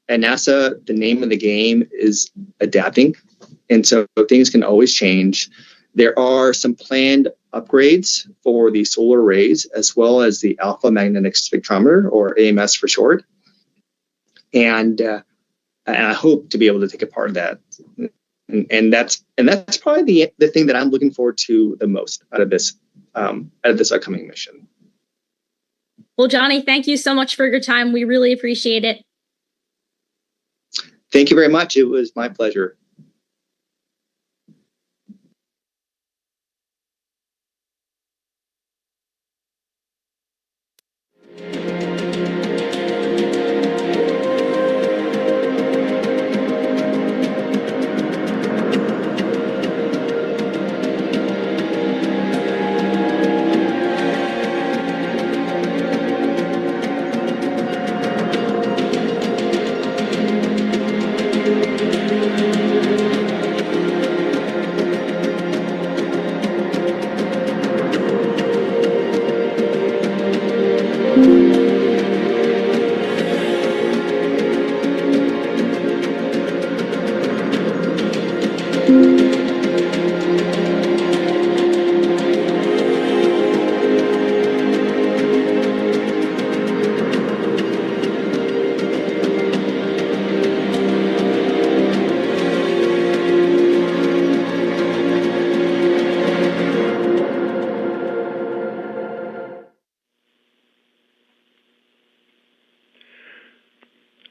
at NASA, the name of the game is adapting, and so things can always change. There are some planned upgrades for the solar arrays, as well as the alpha magnetic spectrometer, or AMS for short. And I hope to be able to take a part of that. And that's probably the thing that I'm looking forward to the most out of this upcoming mission. Well, Johnny, thank you so much for your time. We really appreciate it. Thank you very much. It was my pleasure.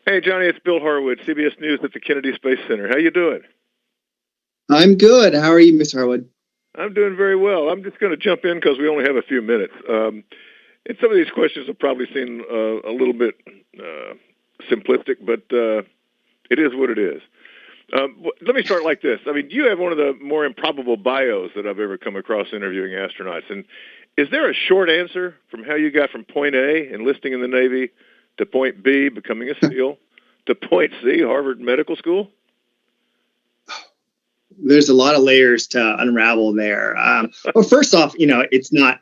Hey, Johnny, it's Bill Harwood, CBS News at the Kennedy Space Center. How you doing? I'm good. How are you, Mr. Harwood? I'm doing very well. I'm just going to jump in because we only have a few minutes. And some of these questions will probably seem a little bit simplistic, but it is what it is. Let me start like this. I mean, you have one of the more improbable bios that I've ever come across interviewing astronauts. And is there a short answer from how you got from point A, enlisting in the Navy, to point B, becoming a SEAL, to point C, Harvard Medical School? There's a lot of layers to unravel there. Well, first off, it's not.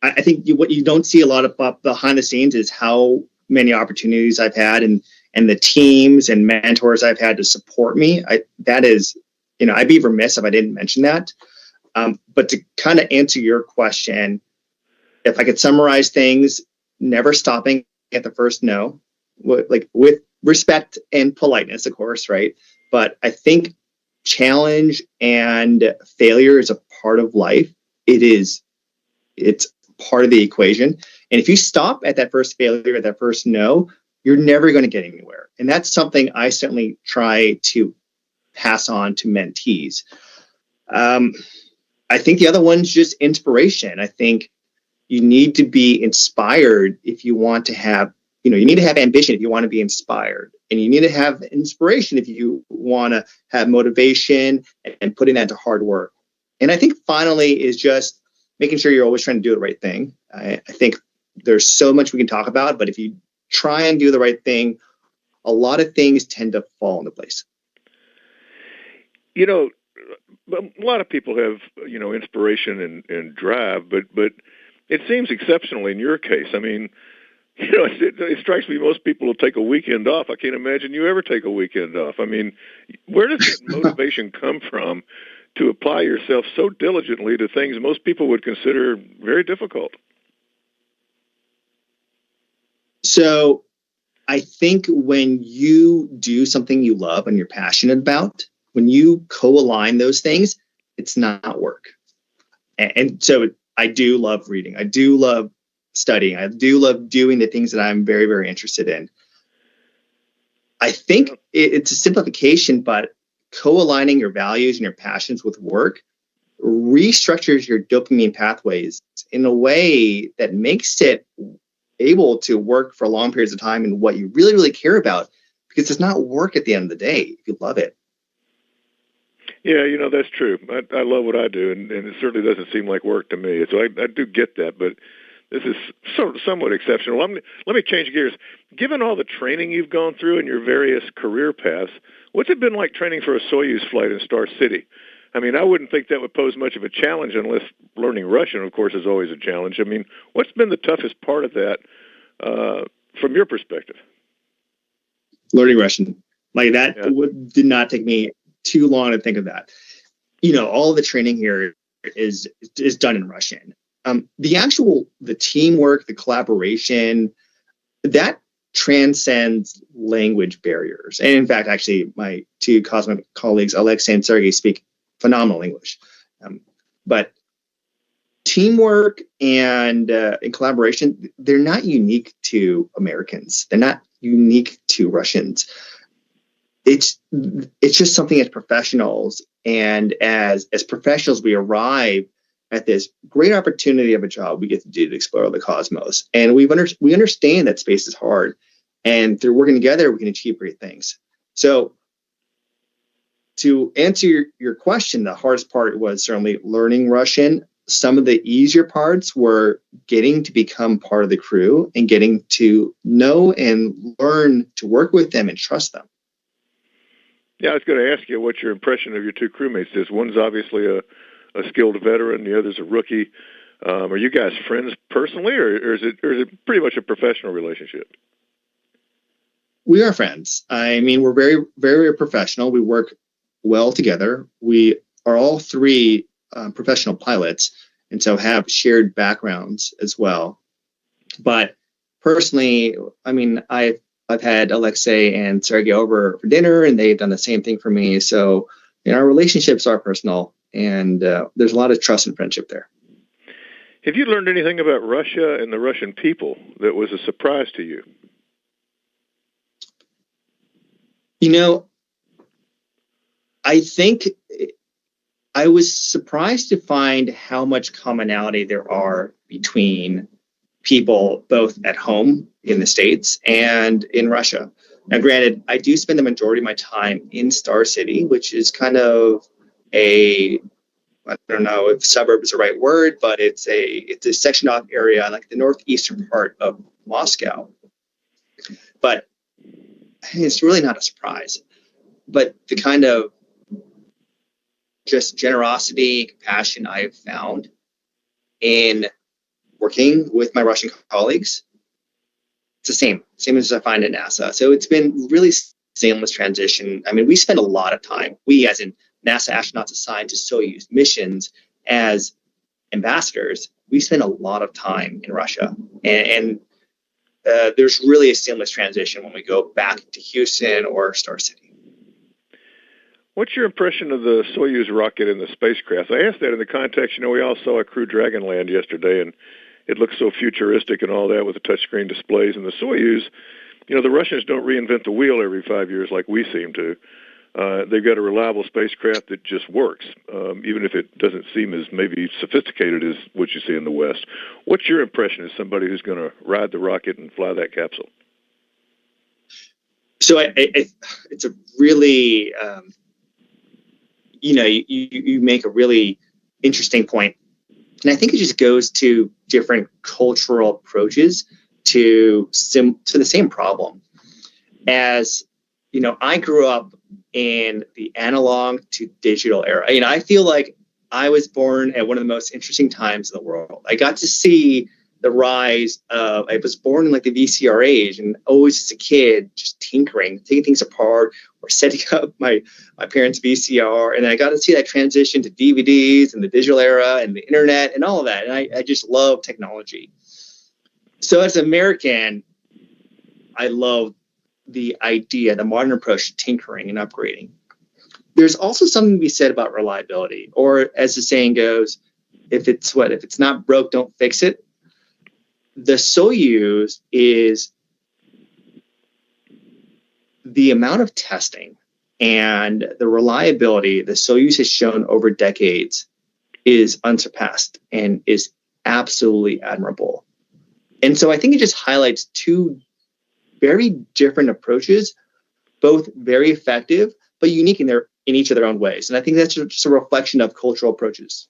I think what you don't see a lot of behind the scenes is how many opportunities I've had and the teams and mentors I've had to support me. That is, I'd be remiss if I didn't mention that. But to kind of answer your question, if I could summarize things, never stopping at the first no, with respect and politeness, of course, right? But I think challenge and failure is a part of life. It's part of the equation. And if you stop at that first failure, at that first no, you're never going to get anywhere. And that's something I certainly try to pass on to mentees. I think the other one's just inspiration. I think you need to be inspired if you want to have, you need to have ambition if you want to be inspired. And you need to have inspiration if you want to have motivation and putting that to hard work. And I think finally is just making sure you're always trying to do the right thing. I think there's so much we can talk about, but if you try and do the right thing, a lot of things tend to fall into place. A lot of people have, inspiration and drive, but it seems exceptionally in your case. I mean, it strikes me most people will take a weekend off. I can't imagine you ever take a weekend off. I mean, where does that motivation come from to apply yourself so diligently to things most people would consider very difficult? So I think when you do something you love and you're passionate about, when you co-align those things, it's not work. And so I do love reading. I do love studying. I do love doing the things that I'm very, very interested in. I think it's a simplification, but co-aligning your values and your passions with work restructures your dopamine pathways in a way that makes it able to work for long periods of time in what you really, really care about, because it's not work at the end of the day if you love it. Yeah, that's true. I love what I do, and it certainly doesn't seem like work to me. So I do get that, but this is somewhat exceptional. Let me change gears. Given all the training you've gone through in your various career paths, what's it been like training for a Soyuz flight in Star City? I mean, I wouldn't think that would pose much of a challenge unless learning Russian, of course, is always a challenge. I mean, what's been the toughest part of that from your perspective? Learning Russian. Did not take me too long to think of that. All of the training here is done in Russian. The teamwork, the collaboration, that transcends language barriers. And in fact, actually, my two cosmic colleagues, Alexei and Sergei, speak phenomenal English. But teamwork and collaboration, they're not unique to Americans. They're not unique to Russians. It's just something as professionals, and as professionals, we arrive at this great opportunity of a job we get to do to explore the cosmos. And we understand that space is hard, and through working together, we can achieve great things. So to answer your question, the hardest part was certainly learning Russian. Some of the easier parts were getting to become part of the crew and getting to know and learn to work with them and trust them. Yeah, I was going to ask you what your impression of your two crewmates is. One's obviously a skilled veteran, the other's a rookie. Are you guys friends personally, or is it pretty much a professional relationship? We are friends. I mean, we're very, very professional. We work well together. We are all three professional pilots, and so have shared backgrounds as well. But personally, I mean, I've had Alexei and Sergei over for dinner, and they've done the same thing for me. So, our relationships are personal, and there's a lot of trust and friendship there. Have you learned anything about Russia and the Russian people that was a surprise to you? I think I was surprised to find how much commonality there are between people both at home in the States and in Russia. Now, granted, I do spend the majority of my time in Star City, which is kind of I don't know if suburb is the right word, but it's a sectioned off area, like the northeastern part of Moscow. But it's really not a surprise. But the kind of just generosity, compassion I've found in working with my Russian colleagues, it's the same as I find at NASA. So it's been really seamless transition. I mean, we spend a lot of time, we as in NASA astronauts assigned to Soyuz missions as ambassadors, we spend a lot of time in Russia. And there's really a seamless transition when we go back to Houston or Star City. What's your impression of the Soyuz rocket and the spacecraft? I asked that in the context, we all saw a Crew Dragon land yesterday, and it looks so futuristic and all that with the touchscreen displays. And the Soyuz, the Russians don't reinvent the wheel every 5 years like we seem to. They've got a reliable spacecraft that just works, even if it doesn't seem as maybe sophisticated as what you see in the West. What's your impression as somebody who's going to ride the rocket and fly that capsule? So it's a really, you make a really interesting point. And I think it just goes to different cultural approaches to the same problem. As, I grew up in the analog to digital era. I feel like I was born at one of the most interesting times in the world. I got to see the rise of, I was born in like the VCR age, and always as a kid, just tinkering, taking things apart or setting up my parents' VCR. And then I got to see that transition to DVDs and the digital era and the internet and all of that. And I just love technology. So as an American, I love the idea, the modern approach to tinkering and upgrading. There's also something to be said about reliability, or as the saying goes, if it's not broke, don't fix it. The Soyuz is the amount of testing and the reliability the Soyuz has shown over decades is unsurpassed and is absolutely admirable. And so I think it just highlights two very different approaches, both very effective, but unique in each of their own ways. And I think that's just a reflection of cultural approaches.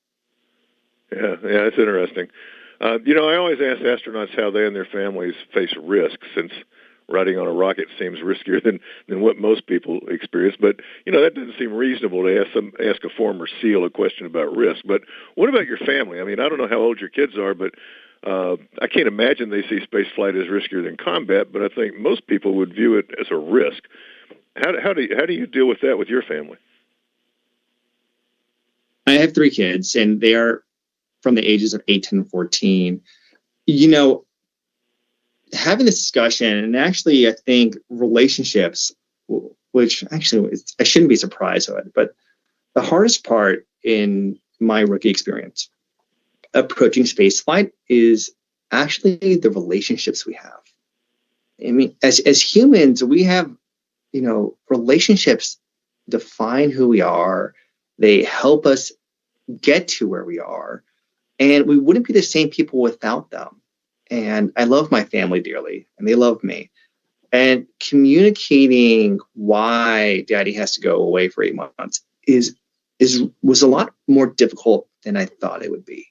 Yeah, it's interesting. I always ask astronauts how they and their families face risk, since riding on a rocket seems riskier than what most people experience. But, that doesn't seem reasonable to ask a former SEAL a question about risk. But what about your family? I mean, I don't know how old your kids are, but I can't imagine they see space flight as riskier than combat, but I think most people would view it as a risk. How do you deal with that with your family? I have 3 kids, and they are from the ages of 8, 10, and 14. Having this discussion, and actually I think relationships, which actually I shouldn't be surprised of it, but the hardest part in my rookie experience approaching spaceflight is actually the relationships we have. I mean, as humans, we have, relationships define who we are. They help us get to where we are, and we wouldn't be the same people without them. And I love my family dearly, and they love me. And communicating why Daddy has to go away for 8 months was a lot more difficult than I thought it would be.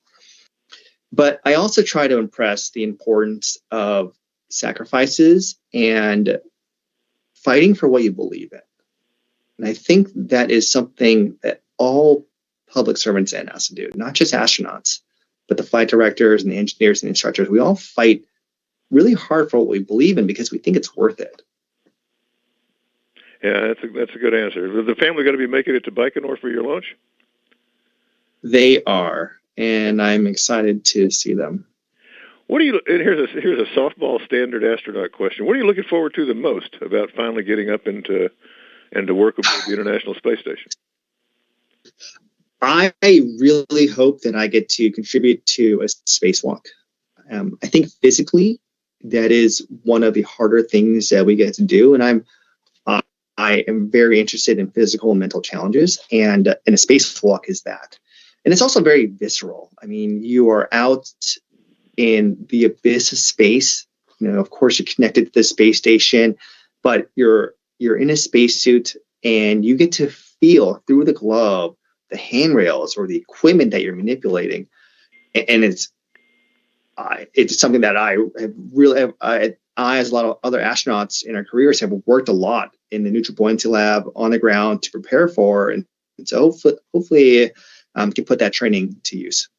But I also try to impress the importance of sacrifices and fighting for what you believe in. And I think that is something that all public servants at NASA do, not just astronauts, but the flight directors and the engineers and instructors. We all fight really hard for what we believe in because we think it's worth it. Yeah, that's a good answer. Is the family going to be making it to Baikonur for your launch? They are, and I'm excited to see them. And here's a softball standard astronaut question. What are you looking forward to the most about finally getting up and to work aboard the International Space Station? I really hope that I get to contribute to a spacewalk. I think physically that is one of the harder things that we get to do, and I am very interested in physical and mental challenges, and a spacewalk is that. And it's also very visceral. I mean, you are out in the abyss of space. Of course, you're connected to the space station, but you're in a spacesuit, and you get to feel through the glove the handrails or the equipment that you're manipulating, and it's something that I I, as a lot of other astronauts in our careers, have worked a lot in the neutral buoyancy lab on the ground to prepare for, and so hopefully can put that training to use.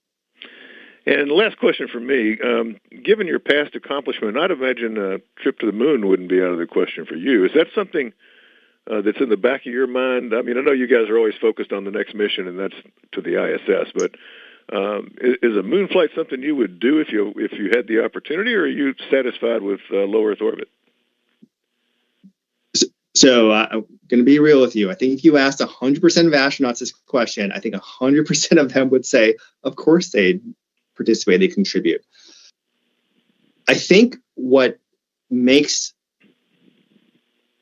And the last question for me, given your past accomplishment, I'd imagine a trip to the moon wouldn't be out of the question for you. Is that something that's in the back of your mind? I mean, I know you guys are always focused on the next mission, and that's to the ISS, but is a moon flight something you would do if you had the opportunity, or are you satisfied with low Earth orbit? So I'm going to be real with you. I think if you asked 100% of astronauts this question, I think 100% of them would say, of course they'd participate, they contribute. I think what makes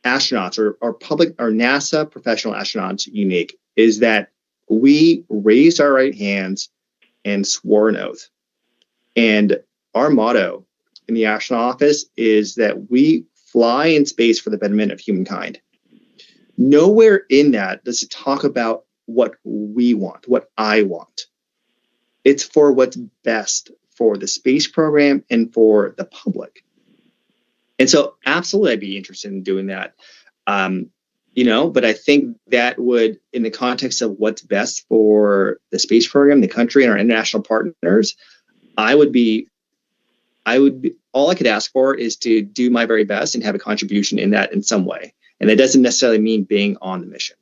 astronauts or NASA professional astronauts unique is that we raised our right hands and swore an oath. And our motto in the astronaut office is that we fly in space for the betterment of humankind. Nowhere in that does it talk about what we want, what I want. It's for what's best for the space program and for the public. And so absolutely I'd be interested in doing that. But I think that would, in the context of what's best for the space program, the country, and our international partners, all I could ask for is to do my very best and have a contribution in that in some way. And that doesn't necessarily mean being on the mission.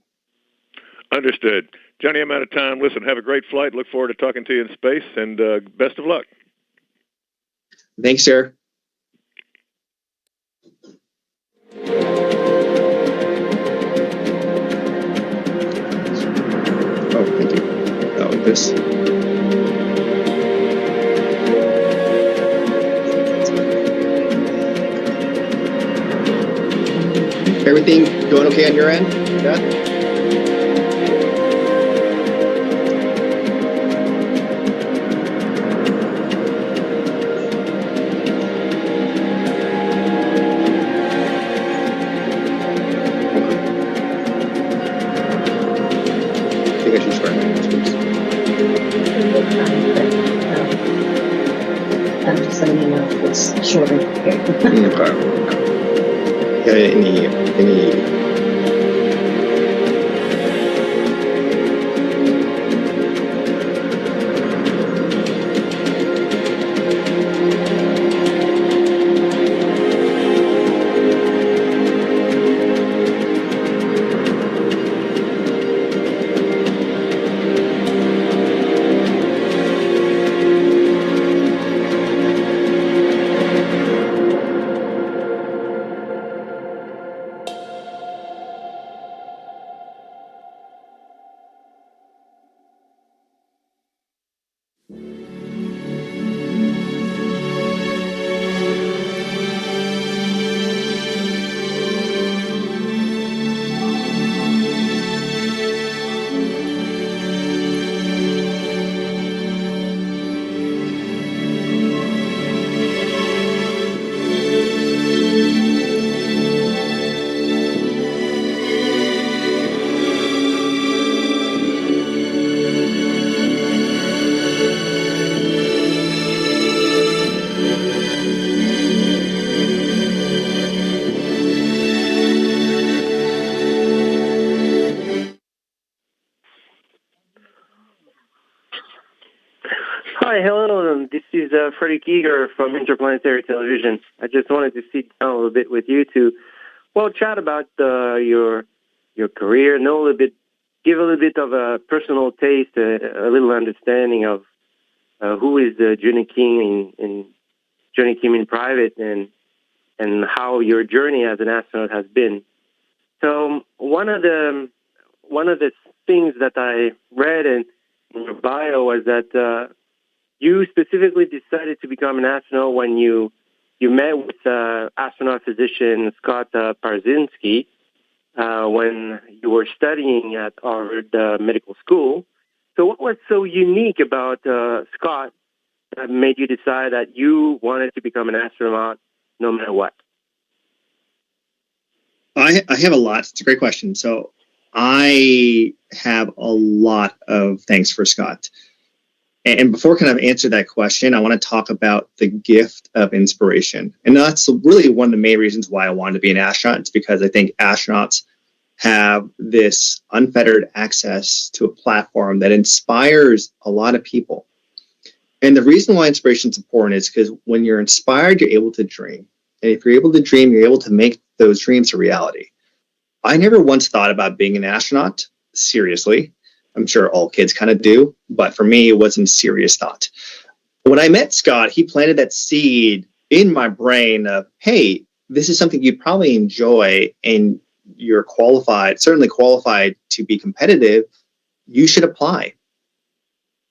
Understood. Johnny, I'm out of time. Listen, have a great flight. Look forward to talking to you in space, and best of luck. Thanks, sir. Oh, thank you. Oh, this. Everything going okay on your end? Yeah? I think I should start my notes, please. I'm just letting you know it's shorter here. Any Hi, hello. This is Freddie Giger from Interplanetary Television. I just wanted to sit down a little bit with you to, chat about your career, know a little bit, give a little bit of a personal taste, a little understanding of who is Johnny Kim in private, and how your journey as an astronaut has been. So one of the things that I read in your bio was that you specifically decided to become an astronaut when you met with astronaut physician Scott Parzynski when you were studying at Harvard Medical School. So what was so unique about Scott that made you decide that you wanted to become an astronaut no matter what? I have a lot. It's a great question. So I have a lot of thanks for Scott. And before kind of answer that question, I want to talk about the gift of inspiration. And that's really one of the main reasons why I wanted to be an astronaut. It's because I think astronauts have this unfettered access to a platform that inspires a lot of people. And the reason why inspiration is important is because when you're inspired, you're able to dream. And if you're able to dream, you're able to make those dreams a reality. I never once thought about being an astronaut, seriously. I'm sure all kids kind of do, but for me, it wasn't a serious thought. When I met Scott, he planted that seed in my brain of, hey, this is something you'd probably enjoy and you're qualified, certainly qualified to be competitive, you should apply.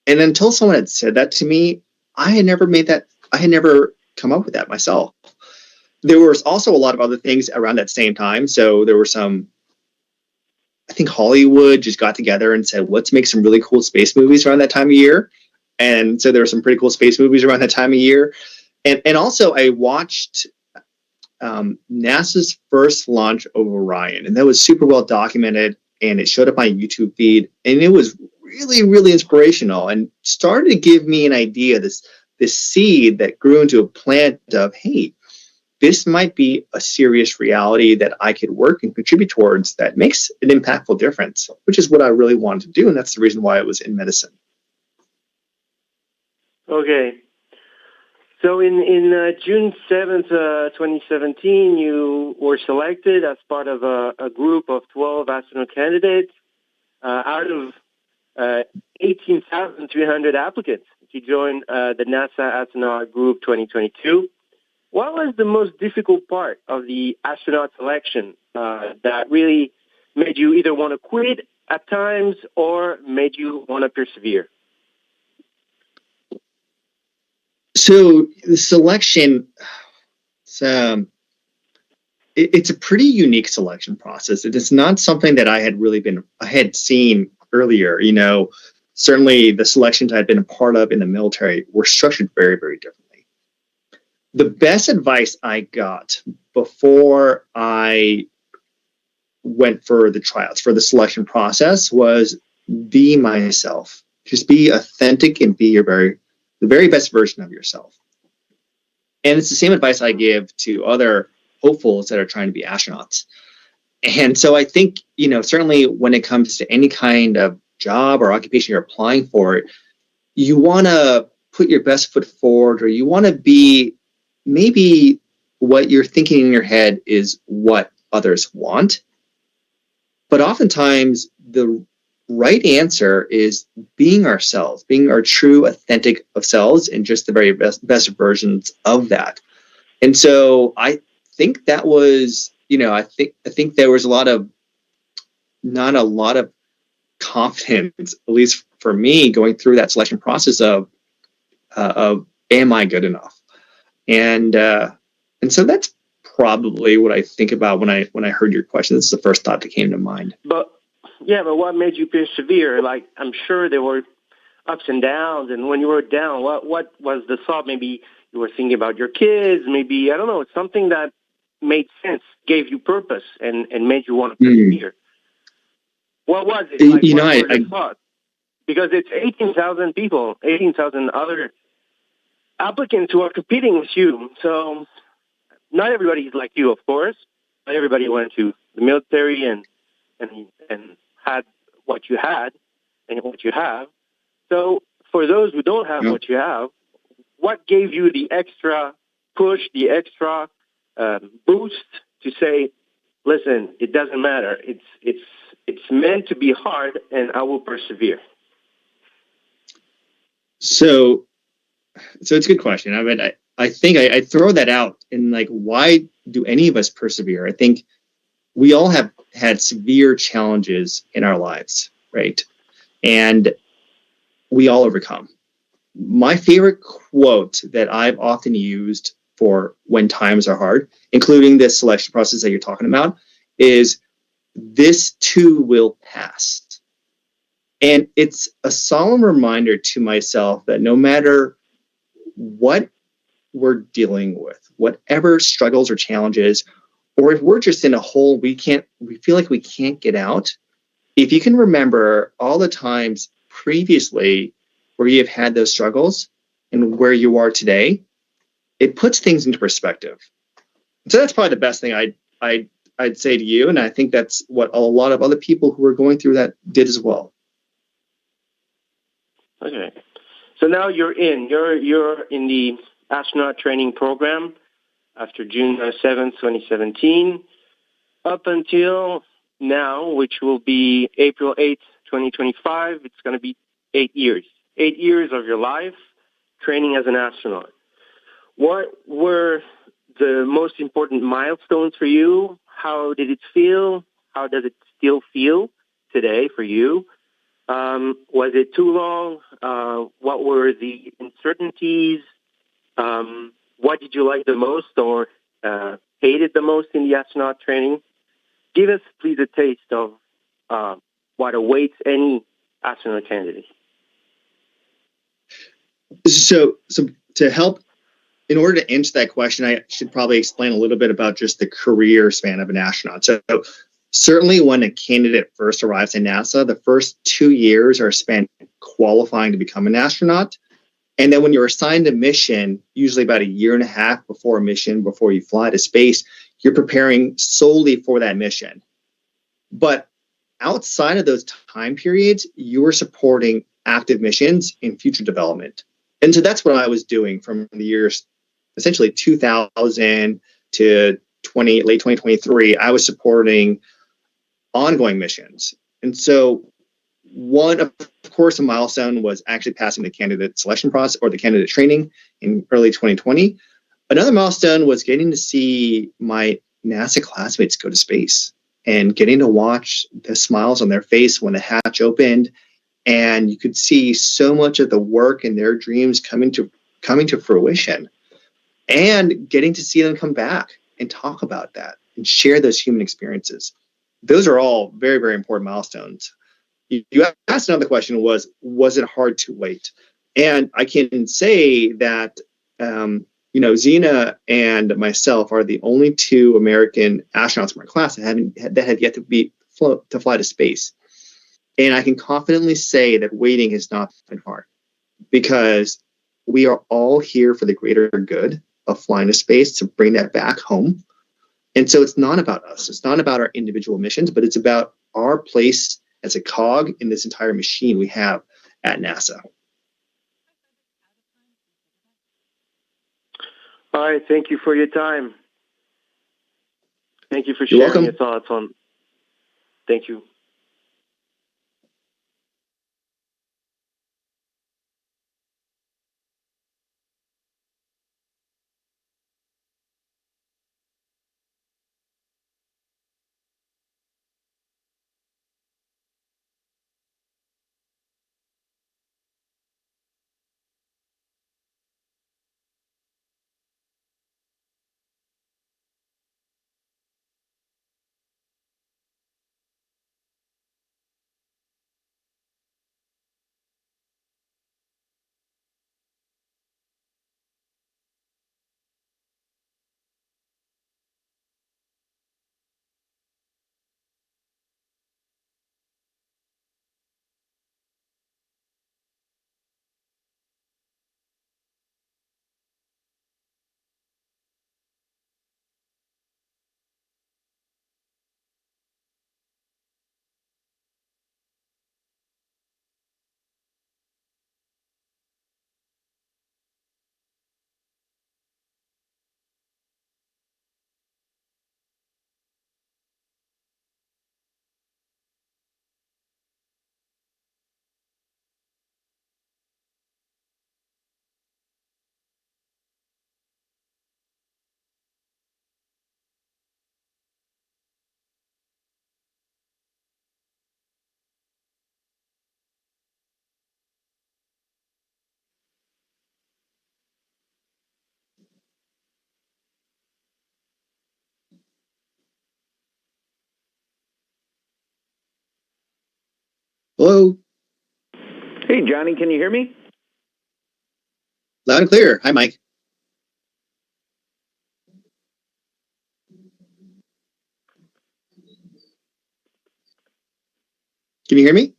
And until someone had said that to me, I had never come up with that myself. There was also a lot of other things around that same time. So there were I think Hollywood just got together and said, let's make some really cool space movies around that time of year. And so there were some pretty cool space movies around that time of year. And also I watched NASA's first launch of Orion, and that was super well documented, and it showed up on my YouTube feed, and it was really, really inspirational and started to give me an idea, this seed that grew into a plant of, hey, this might be a serious reality that I could work and contribute towards that makes an impactful difference, which is what I really wanted to do, and that's the reason why I was in medicine. Okay. So in June 7th, 2017, you were selected as part of a group of 12 astronaut candidates out of 18,300 applicants to join the NASA Astronaut Group 2022. What was the most difficult part of the astronaut selection that really made you either want to quit at times or made you want to persevere? So the selection, it's a pretty unique selection process. It is not something that I had seen earlier. You know, certainly the selections I had been a part of in the military were structured very, very differently. The best advice I got before I went for the tryouts, for the selection process, was be myself. Just be authentic and be the very best version of yourself. And it's the same advice I give to other hopefuls that are trying to be astronauts. And so I think, you know, certainly when it comes to any kind of job or occupation you're applying for, you want to put your best foot forward, or you want to be, maybe what you're thinking in your head is what others want. But oftentimes the right answer is being ourselves, being our true, authentic of selves, and just the very best versions of that. And so I think that was, you know, I think there was not a lot of confidence, at least for me, going through that selection process of am I good enough? And so that's probably what I think about when I heard your question. This is the first thought that came to mind. But what made you persevere? Like, I'm sure there were ups and downs, and when you were down, what was the thought? Maybe you were thinking about your kids, maybe, I don't know, something that made sense, gave you purpose, and made you want to persevere. What was it? Like, you know, what were the thoughts? Because it's 18,000 people, 18,000 other applicants who are competing with you. So not everybody is like you, of course. Not everybody went to the military and had what you had and what you have. So for those who don't have what you have, what gave you the extra push, the extra boost to say, listen, it doesn't matter. It's meant to be hard, and I will persevere. So it's a good question. I mean, I think I throw that out in, like, why do any of us persevere? I think we all have had severe challenges in our lives, right? And we all overcome. My favorite quote that I've often used for when times are hard, including this selection process that you're talking about, is this too will pass. And it's a solemn reminder to myself that no matter what we're dealing with, whatever struggles or challenges, or if we're just in a hole we feel like we can't get out, if you can remember all the times previously where you've had those struggles and where you are today, it puts things into perspective. So that's probably the best thing I'd say to you, and I think that's what a lot of other people who are going through that did as well. Okay. So now you're in the astronaut training program after June 7th, 2017, up until now, which will be April 8th, 2025. It's going to be 8 years. 8 years of your life training as an astronaut. What were the most important milestones for you? How did it feel? How does it still feel today for you? Was it too long? What were the uncertainties? What did you like the most or hated the most in the astronaut training? Give us, please, a taste of what awaits any astronaut candidate. So to help, in order to answer that question, I should probably explain a little bit about just the career span of an astronaut. So certainly when a candidate first arrives at NASA, the first 2 years are spent qualifying to become an astronaut. And then when you're assigned a mission, usually about a year and a half before a mission, before you fly to space, you're preparing solely for that mission. But outside of those time periods, you're supporting active missions in future development. And so that's what I was doing from the years, essentially 2000 to late 2023. I was supporting ongoing missions. And so one, of course, a milestone was actually passing the candidate selection process or the candidate training in early 2020. Another milestone was getting to see my NASA classmates go to space and getting to watch the smiles on their face when the hatch opened. And you could see so much of the work and their dreams coming to fruition, and getting to see them come back and talk about that and share those human experiences. Those are all very, very important milestones. You asked another question, was it hard to wait? And I can say that, Zena and myself are the only two American astronauts from our class that have yet to fly to space. And I can confidently say that waiting has not been hard, because we are all here for the greater good of flying to space to bring that back home. And so it's not about us. It's not about our individual missions, but it's about our place as a cog in this entire machine we have at NASA. All right. Thank you for your time. Thank you for You're sharing welcome. your thoughts on. Thank you. Hello? Hey, Johnny, can you hear me? Loud and clear. Hi, Mike. Can you hear me?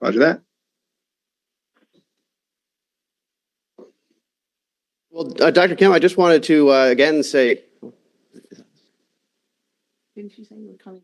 Roger that. Well, Dr. Kim, I just wanted to again say. Didn't you say you were coming?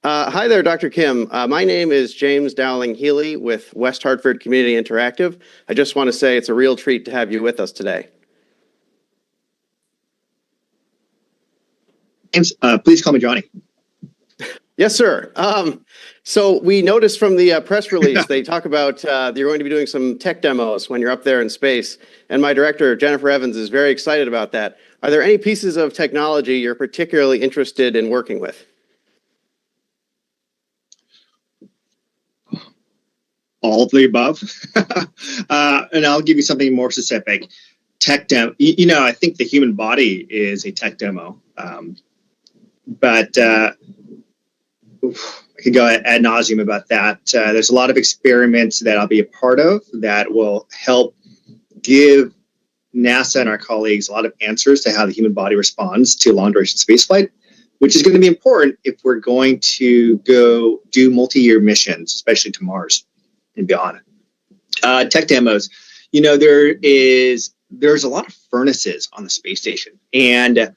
Hi there, Dr. Kim. My name is James Dowling Healy with West Hartford Community Interactive. I just want to say it's a real treat to have you with us today. James, please call me Johnny. Yes, sir. So we noticed from the press release, they talk about you're going to be doing some tech demos when you're up there in space. And my director, Jennifer Evans, is very excited about that. Are there any pieces of technology you're particularly interested in working with? All of the above. And I'll give you something more specific. Tech demo. I think the human body is a tech demo. But I could go ad nauseum about that. There's a lot of experiments that I'll be a part of that will help give NASA and our colleagues a lot of answers to how the human body responds to long-duration spaceflight, which is going to be important if we're going to go do multi-year missions, especially to Mars and beyond. Tech demos. There's a lot of furnaces on the space station, and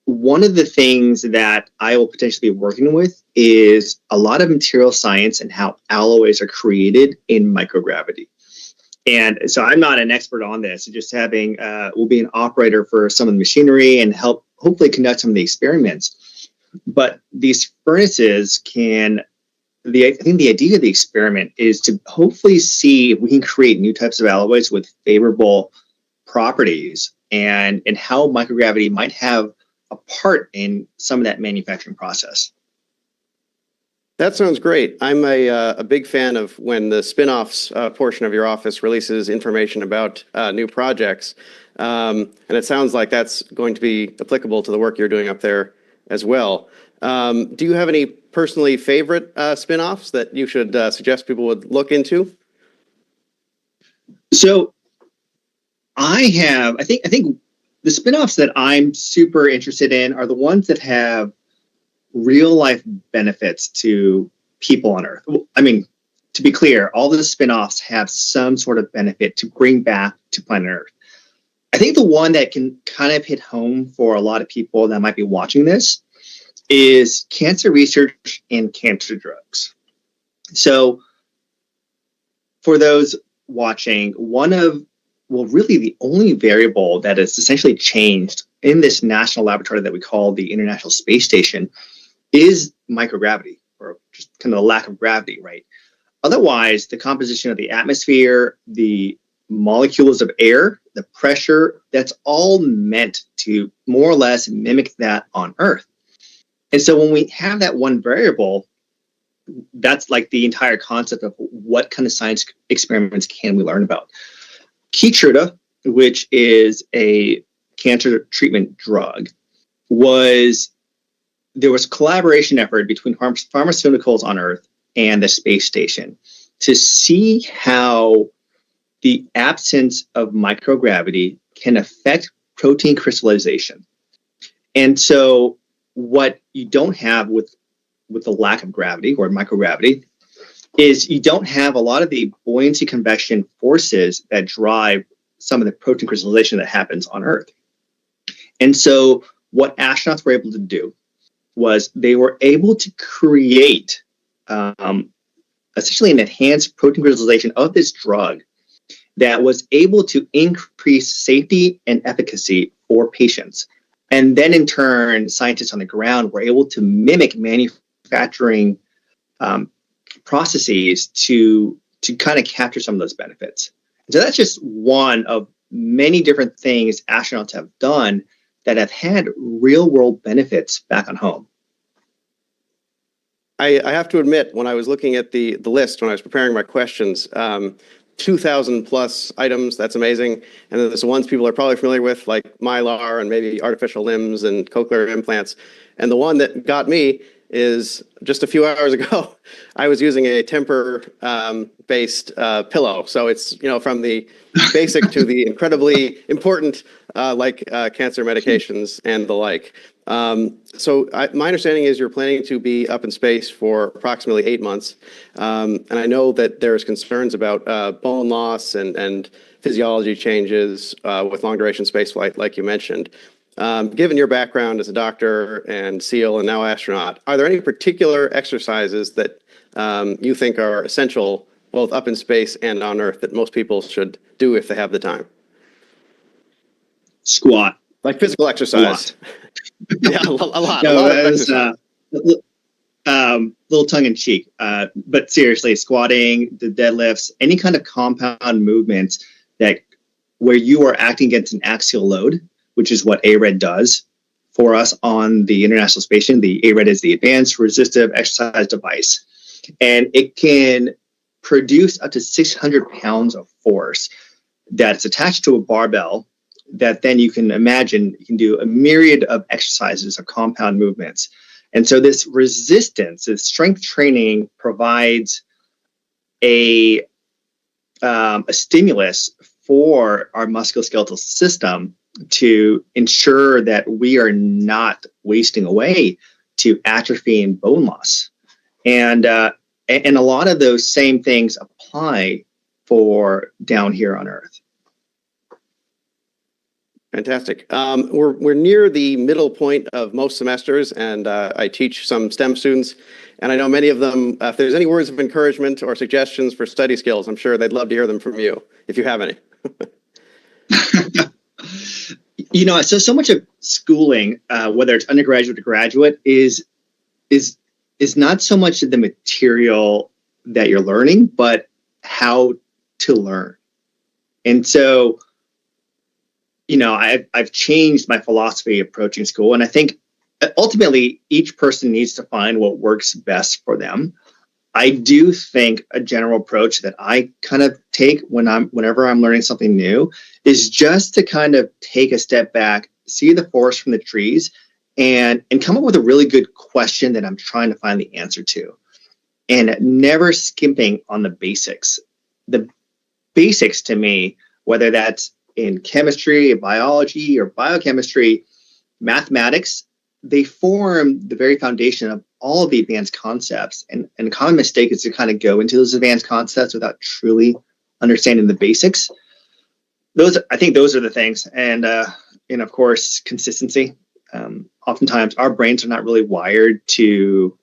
one of the things that I will potentially be working with is a lot of material science and how alloys are created in microgravity. And so I'm not an expert on this. Just we'll be an operator for some of the machinery and help hopefully conduct some of the experiments. But these furnaces I think the idea of the experiment is to hopefully see if we can create new types of alloys with favorable properties and how microgravity might have a part in some of that manufacturing process. That sounds great. I'm a big fan of when the spin-offs portion of your office releases information about new projects. And it sounds like that's going to be applicable to the work you're doing up there as well. Do you have any personally favorite spin-offs that you should suggest people would look into? So I think the spin-offs that I'm super interested in are the ones that have real life benefits to people on Earth. I mean, to be clear, all the spin-offs have some sort of benefit to bring back to planet Earth. I think the one that can kind of hit home for a lot of people that might be watching this is cancer research and cancer drugs. So for those watching really the only variable that is essentially changed in this national laboratory that we call the International Space Station is microgravity, or just kind of the lack of gravity, right? Otherwise, the composition of the atmosphere, the molecules of air, the pressure, that's all meant to more or less mimic that on Earth. And so when we have that one variable, that's like the entire concept of what kind of science experiments can we learn about. Keytruda, which is a cancer treatment drug, there was a collaboration effort between pharmaceuticals on Earth and the space station to see how the absence of microgravity can affect protein crystallization. And so what you don't have with the lack of gravity or microgravity is you don't have a lot of the buoyancy convection forces that drive some of the protein crystallization that happens on Earth. And so what astronauts were able to do was they were able to create essentially an enhanced protein crystallization of this drug that was able to increase safety and efficacy for patients. And then in turn, scientists on the ground were able to mimic manufacturing processes to kind of capture some of those benefits. So that's just one of many different things astronauts have done that have had real world benefits back on home. I have to admit, when I was looking at the list, when I was preparing my questions, 2,000 plus items, that's amazing. And then there's the ones people are probably familiar with, like Mylar and maybe artificial limbs and cochlear implants. And the one that got me is just a few hours ago, I was using a Tempur-based pillow. So it's, from the basic to the incredibly important, like cancer medications and the like. So my understanding is you're planning to be up in space for approximately 8 months. And I know that there's concerns about bone loss and physiology changes with long-duration spaceflight, like you mentioned. Given your background as a doctor and SEAL and now astronaut, are there any particular exercises that you think are essential both up in space and on Earth that most people should do if they have the time? Squat. Like physical exercise. Yeah, a lot. No, of exercise. Little tongue in cheek, but seriously, squatting, the deadlifts, any kind of compound movements where you are acting against an axial load, which is what ARED does for us on the International Space Station. The ARED is the Advanced Resistive Exercise Device, and it can produce up to 600 pounds of force that's attached to a barbell that then you can imagine you can do a myriad of exercises of compound movements. And so this resistance, this strength training provides a stimulus for our musculoskeletal system to ensure that we are not wasting away to atrophy and bone loss. And a lot of those same things apply for down here on Earth. Fantastic. We're near the middle point of most semesters, and I teach some STEM students, and I know many of them, if there's any words of encouragement or suggestions for study skills, I'm sure they'd love to hear them from you, if you have any. So much of schooling, whether it's undergraduate or graduate, is not so much the material that you're learning, but how to learn. And so, I've changed my philosophy approaching school, and I think ultimately each person needs to find what works best for them. I do think a general approach that I kind of take whenever I'm learning something new is just to kind of take a step back, see the forest from the trees, and come up with a really good question that I'm trying to find the answer to, and never skimping on the basics. The basics to me, whether that's in chemistry, biology, or biochemistry, mathematics, they form the very foundation of all of the advanced concepts. And a common mistake is to kind of go into those advanced concepts without truly understanding the basics. I think those are the things. And of course, consistency. Oftentimes, our brains are not really wired to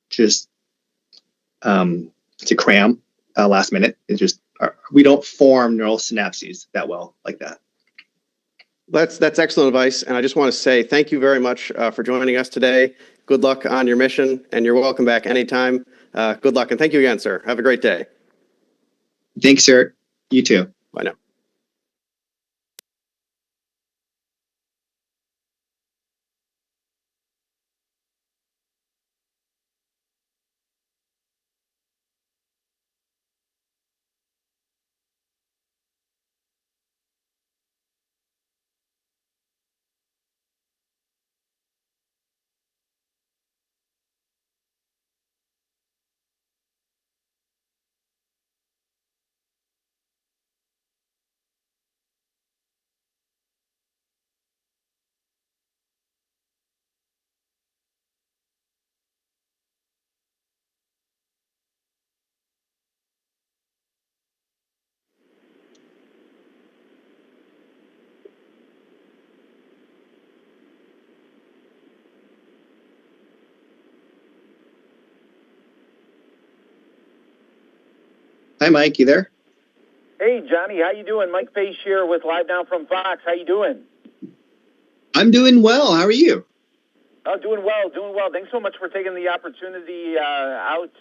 just to cram last minute. It's just we don't form neural synapses that well like that. That's excellent advice, and I just want to say thank you very much for joining us today. Good luck on your mission, and you're welcome back anytime. Good luck, and thank you again, sir. Have a great day. Thanks, sir. You too. Bye now. Hi, Mike. You there? Hey, Johnny. How you doing? Mike Pace here with Live Now from Fox. How you doing? I'm doing well. How are you? Oh, doing well, doing well. Thanks so much for taking the opportunity out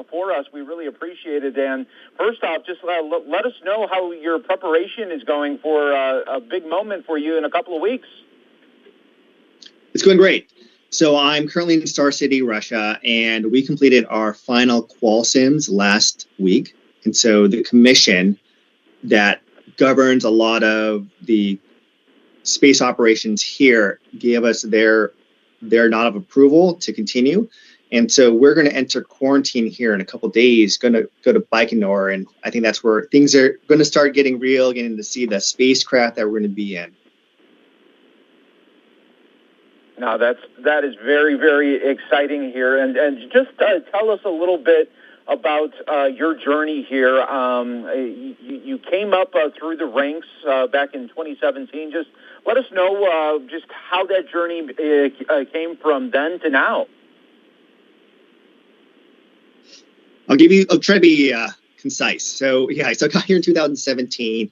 for us. We really appreciate it. And first off, just let us know how your preparation is going for a big moment for you in a couple of weeks. It's going great. So I'm currently in Star City, Russia, and we completed our final qual sims last week. And so the commission that governs a lot of the space operations here gave us their nod of approval to continue. And so we're going to enter quarantine here in a couple of days, going to go to Baikonur, and I think that's where things are going to start getting real, getting to see the spacecraft that we're going to be in. Now, that is very, very exciting here. And just tell us a little bit about your journey here. You came up through the ranks back in 2017. Just let us know just how that journey came from then to now. I'll try to be concise. So I got here in 2017,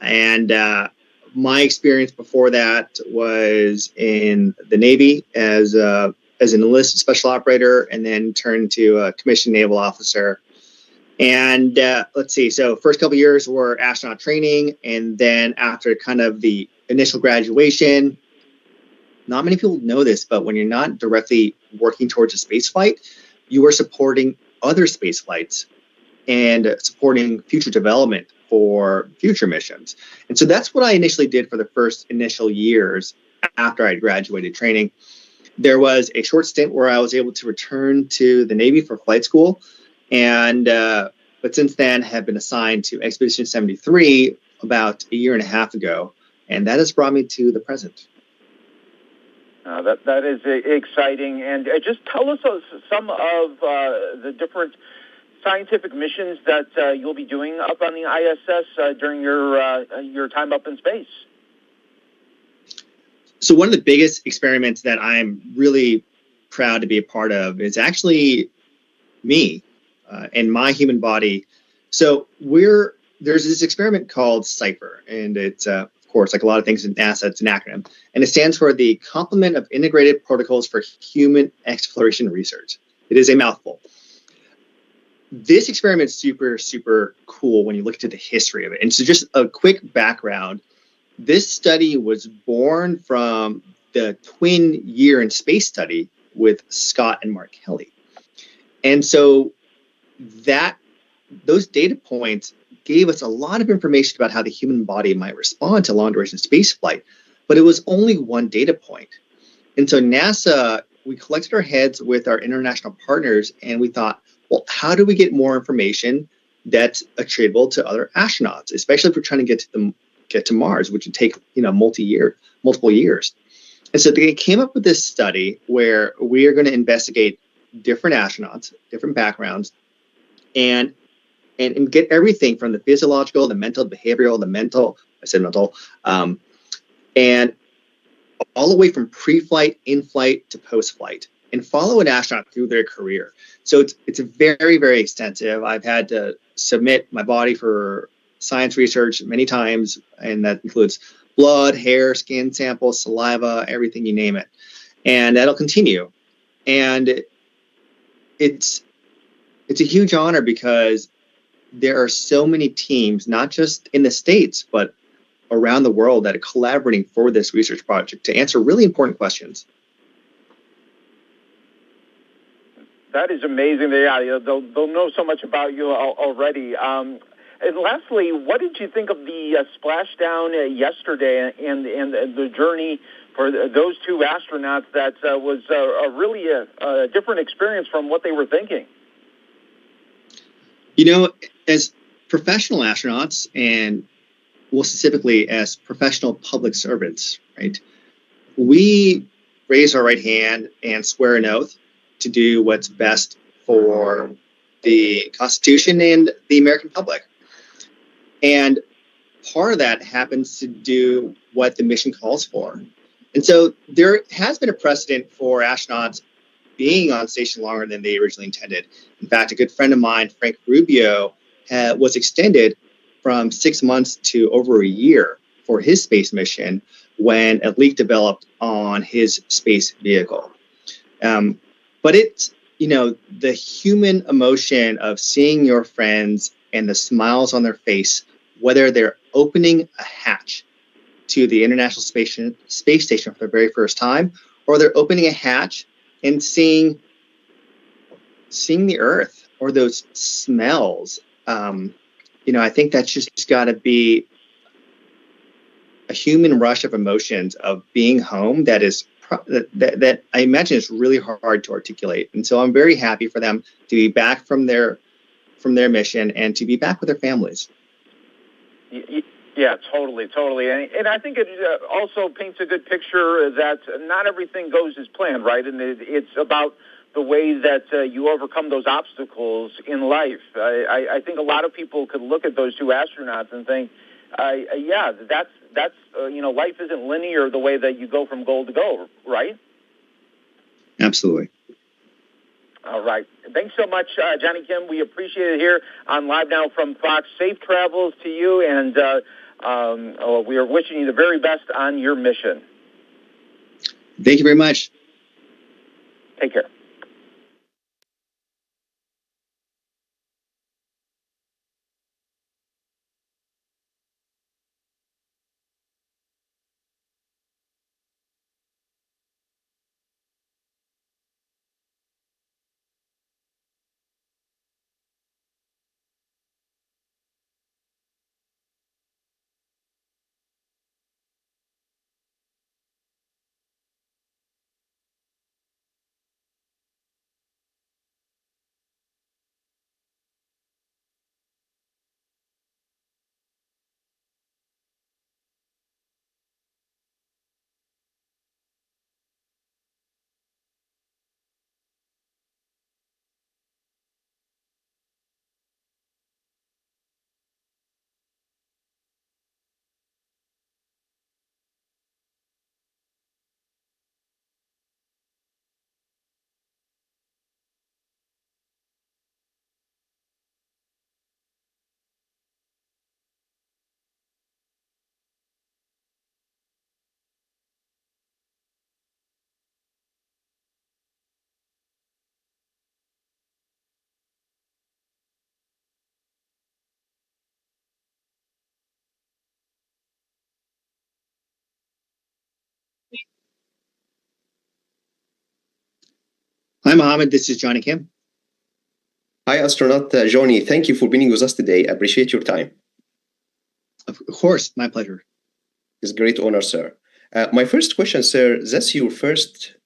and my experience before that was in the Navy as an enlisted special operator, and then turned to a commissioned naval officer. And let's see, so first couple of years were astronaut training, and then after kind of the initial graduation, not many people know this, but when you're not directly working towards a space flight, you are supporting other space flights and supporting future development for future missions. And so that's what I initially did for the first initial years after I graduated training. There was a short stint where I was able to return to the Navy for flight school, and but since then have been assigned to Expedition 73 about a year and a half ago, and that has brought me to the present. That is exciting. And just tell us some of the different scientific missions that you'll be doing up on the ISS during your time up in space. So one of the biggest experiments that I'm really proud to be a part of is actually me and my human body. So there's this experiment called CIPHER, and it's of course, like a lot of things in NASA, it's an acronym, and it stands for the Complement of Integrated Protocols for Human Exploration Research. It is a mouthful. This experiment is super, super cool when you look into the history of it. And so just a quick background, this study was born from the twin year in space study with Scott and Mark Kelly. And so those data points gave us a lot of information about how the human body might respond to long-duration space flight, but it was only one data point. And so NASA, we collected our heads with our international partners, and we thought, well, how do we get more information that's attributable to other astronauts, especially if we're trying to get to Mars, which would take multiple years. And so they came up with this study where we are going to investigate different astronauts, different backgrounds, and get everything from the physiological, the mental, behavioral, and all the way from pre-flight, in-flight to post-flight. and follow an astronaut through their career. So it's very, very extensive. I've had to submit my body for science research many times, and that includes blood, hair, skin samples, saliva, everything, you name it. And that'll continue. And it's a huge honor because there are so many teams, not just in the States, but around the world that are collaborating for this research project to answer really important questions. That is amazing. They'll know so much about you already. And lastly, what did you think of the splashdown yesterday and the journey for those two astronauts? That was really a different experience from what they were thinking. You know, as professional astronauts, and well, specifically as professional public servants, right, we raise our right hand and swear an oath to do what's best for the Constitution and the American public. And part of that happens to do what the mission calls for. And so there has been a precedent for astronauts being on station longer than they originally intended. In fact, a good friend of mine, Frank Rubio, was extended from 6 months to over a year for his space mission when a leak developed on his space vehicle. But it's, you know, the human emotion of seeing your friends and the smiles on their face, whether they're opening a hatch to the International Space Station for the very first time, or they're opening a hatch and seeing the Earth or those smells. You know, I think that's just got to be a human rush of emotions of being home that is that I imagine is really hard to articulate. And so I'm very happy for them to be back from their mission and to be back with their families. Yeah, totally. And I think it also paints a good picture that not everything goes as planned, right? And it's about the way that you overcome those obstacles in life. I think a lot of people could look at those two astronauts and think, yeah, that's you know, life isn't linear the way that you go from goal to goal, right? Absolutely. All right. Thanks so much, Johnny Kim. We appreciate it here on Live Now from Fox. Safe travels to you, and we are wishing you the very best on your mission. Thank you very much. Take care. Hi, Mohammed. This is Johnny Kim. Hi, astronaut Johnny. Thank you for being with us today. Appreciate your time. Of course, my pleasure. It's a great honor, sir. My first question, sir, that's your first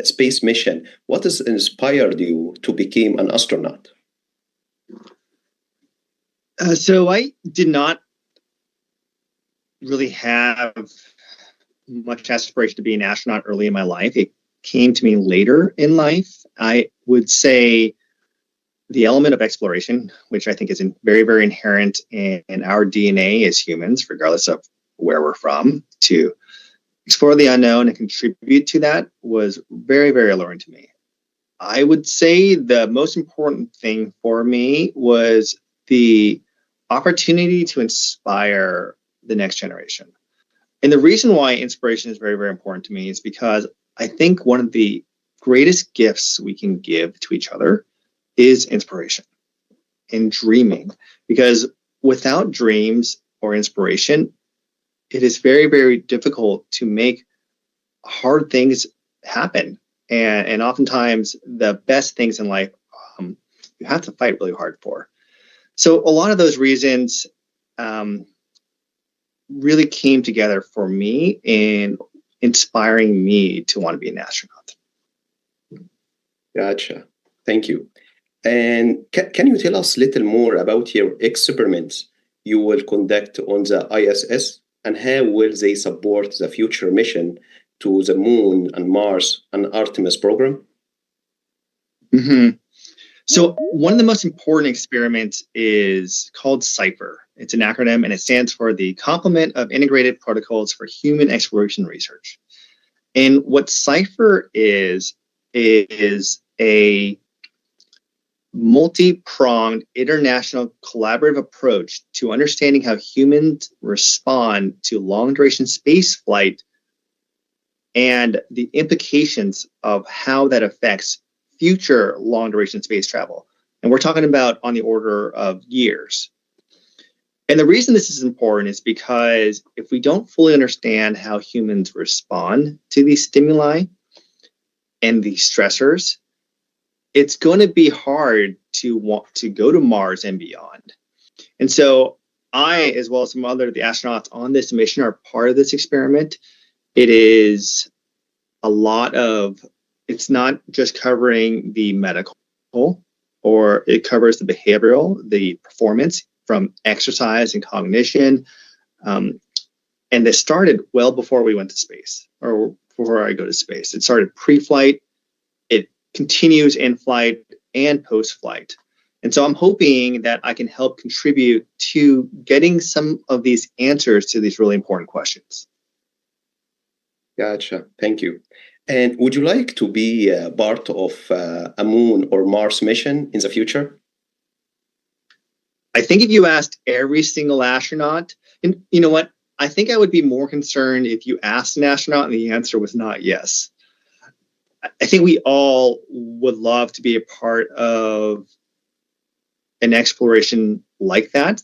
space mission. What has inspired you to become an astronaut? So I did not really have much aspiration to be an astronaut early in my life. It came to me later in life. I would say the element of exploration, which I think is very, very inherent in our DNA as humans, regardless of where we're from, to explore the unknown and contribute to that was very, very alluring to me. I would say the most important thing for me was the opportunity to inspire the next generation. And the reason why inspiration is very, very important to me is because I think one of the greatest gifts we can give to each other is inspiration and dreaming. Because without dreams or inspiration, it is very, very difficult to make hard things happen. And oftentimes the best things in life, you have to fight really hard for. So a lot of those reasons really came together for me in inspiring me to want to be an astronaut. Gotcha. Thank you. And can you tell us a little more about your experiments you will conduct on the ISS, and how will they support the future mission to the Moon and Mars and Artemis program? Mm-hmm. So one of the most important experiments is called CIPHER. It's an acronym, and it stands for the Complement of Integrated Protocols for Human Exploration Research. And what CIPHER is a multi-pronged international collaborative approach to understanding how humans respond to long-duration space flight and the implications of how that affects future long-duration space travel. And we're talking about on the order of years. And the reason this is important is because if we don't fully understand how humans respond to these stimuli and these stressors, it's going to be hard to want to go to Mars and beyond. And so I, as well as some other the astronauts on this mission, are part of this experiment. It is a lot of, it's not just covering the medical, or it covers the behavioral, the performance from exercise and cognition. And this started well before we went to space, or before I go to space. It started pre-flight, it continues in flight and post-flight. And so I'm hoping that I can help contribute to getting some of these answers to these really important questions. Gotcha. Thank you. And would you like to be part of a Moon or Mars mission in the future? I think if you asked every single astronaut, and you know what, I think I would be more concerned if you asked an astronaut and the answer was not yes. I think we all would love to be a part of an exploration like that.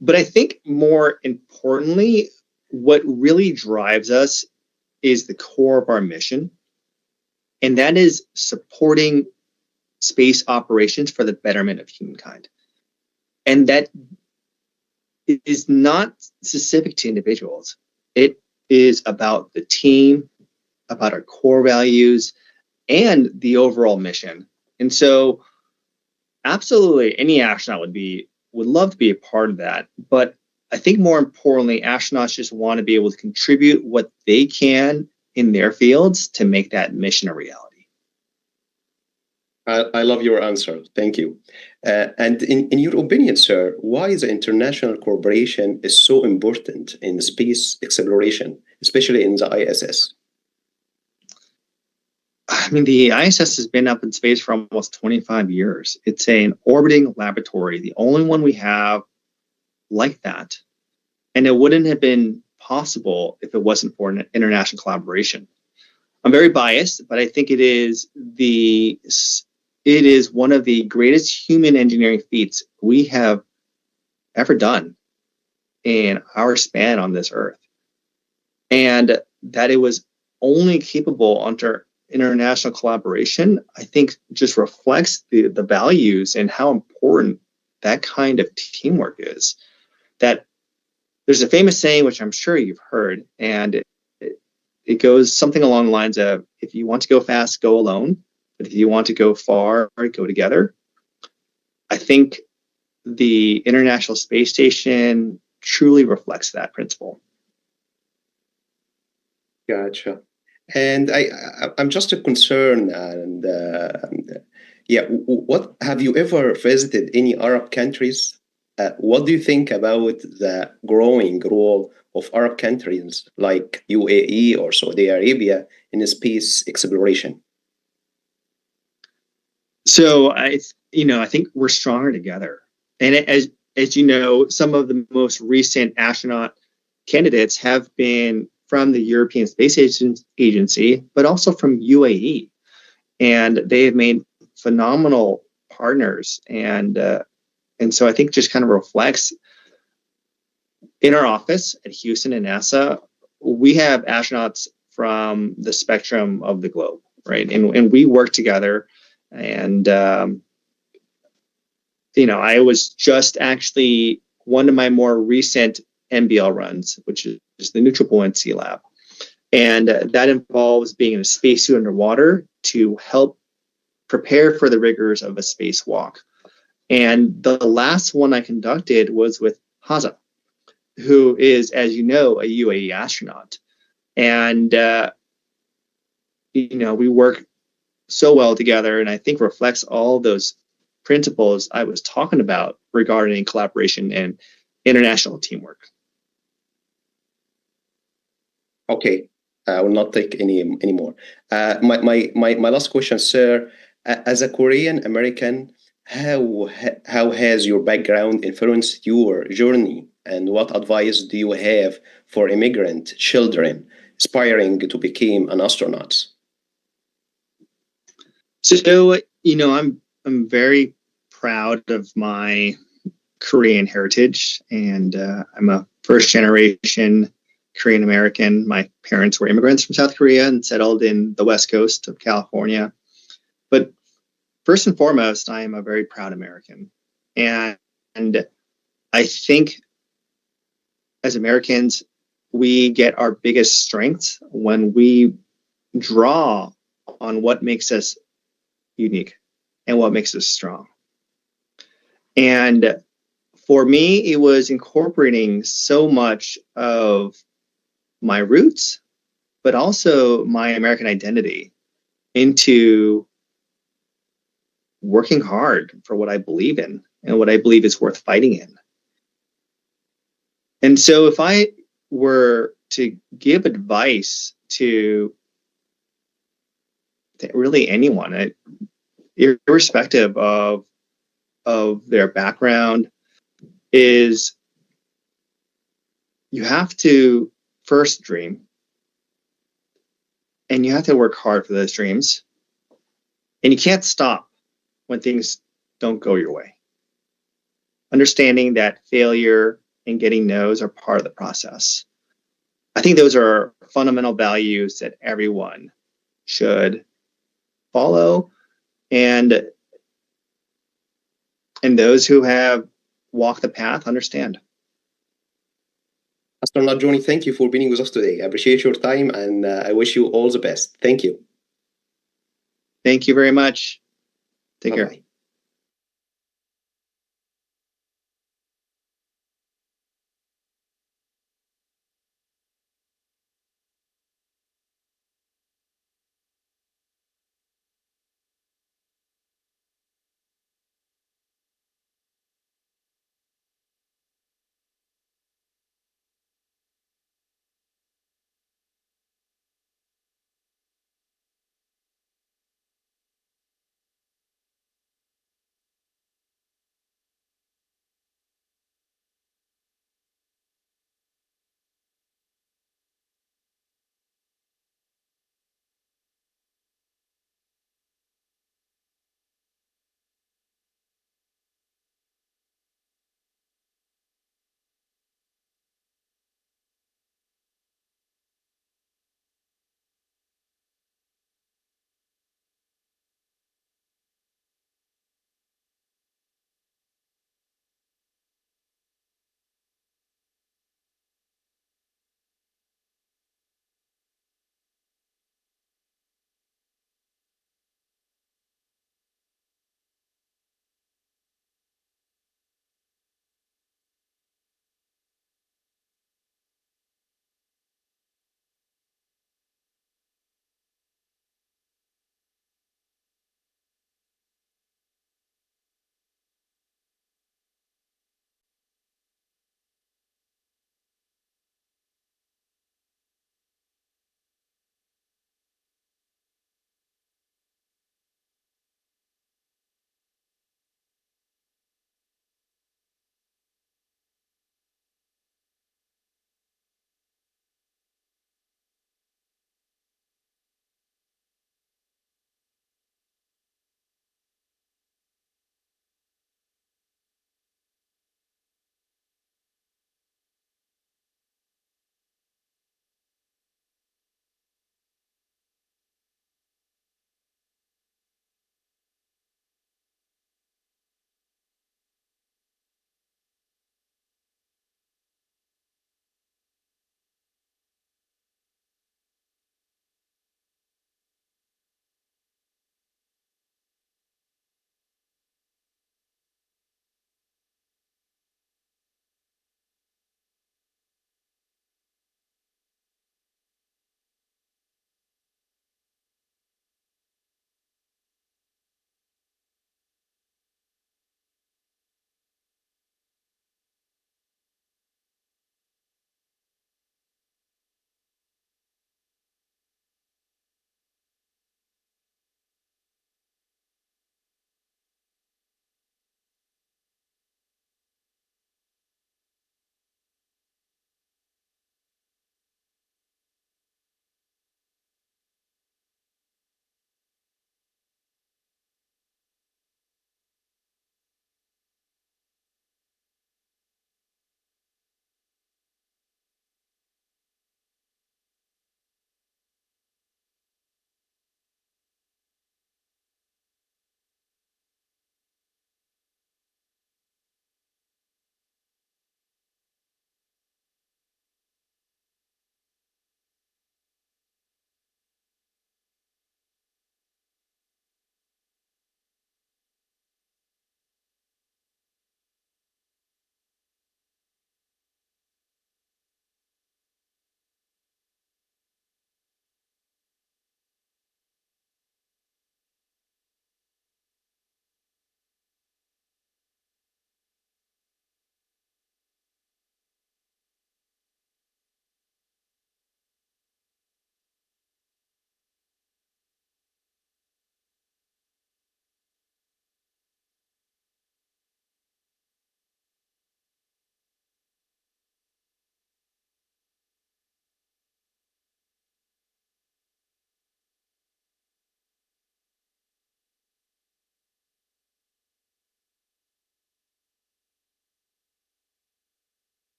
But I think more importantly, what really drives us is the core of our mission, and that is supporting space operations for the betterment of humankind. And that is not specific to individuals. It is about the team, about our core values, and the overall mission. And so absolutely any astronaut would love to be a part of that. But I think more importantly, astronauts just want to be able to contribute what they can in their fields to make that mission a reality. I love your answer. Thank you. And in your opinion, sir, why the international cooperation is so important in space exploration, especially in the ISS? I mean, the ISS has been up in space for almost 25 years. It's an orbiting laboratory, the only one we have like that. And it wouldn't have been possible if it wasn't for an international collaboration. I'm very biased, but I think it is one of the greatest human engineering feats we have ever done in our span on this earth. And that it was only capable under international collaboration, I think just reflects the values and how important that kind of teamwork is. That there's a famous saying, which I'm sure you've heard, and it goes something along the lines of, if you want to go fast, go alone. But if you want to go far, go together. I think the International Space Station truly reflects that principle. Gotcha. And I'm just concerned. And what have you ever visited any Arab countries? What do you think about the growing role of Arab countries like UAE or Saudi Arabia in space exploration? So I think we're stronger together. And as you know, some of the most recent astronaut candidates have been from the European Space Agency, but also from UAE, and they have made phenomenal partners. And so I think just kind of reflects in our office at Houston and NASA, we have astronauts from the spectrum of the globe, right? And we work together. And I was just actually one of my more recent MBL runs, which is the Neutral Buoyancy Lab. And that involves being in a spacesuit underwater to help prepare for the rigors of a spacewalk. And the last one I conducted was with Haza, who is, as you know, a UAE astronaut. And, we work so well together, and I think reflects all those principles I was talking about regarding collaboration and international teamwork. Okay, I will not take any more. My last question, sir. As a Korean American, how has your background influenced your journey, and what advice do you have for immigrant children aspiring to become an astronaut? So, I'm very proud of my Korean heritage, and I'm a first generation Korean American. My parents were immigrants from South Korea and settled in the West Coast of California. But first and foremost, I am a very proud American. And I think as Americans, we get our biggest strengths when we draw on what makes us unique and what makes us strong. And for me, it was incorporating so much of my roots, but also my American identity into working hard for what I believe in and what I believe is worth fighting in. And so if I were to give advice to really anyone, irrespective of their background, is you have to first dream, and you have to work hard for those dreams, and you can't stop when things don't go your way. Understanding that failure and getting no's are part of the process. I think those are fundamental values that everyone should follow, and those who have walked the path understand. Astronaut Johnny, thank you for being with us today. I appreciate your time, and I wish you all the best. Thank you. Thank you very much. Take care.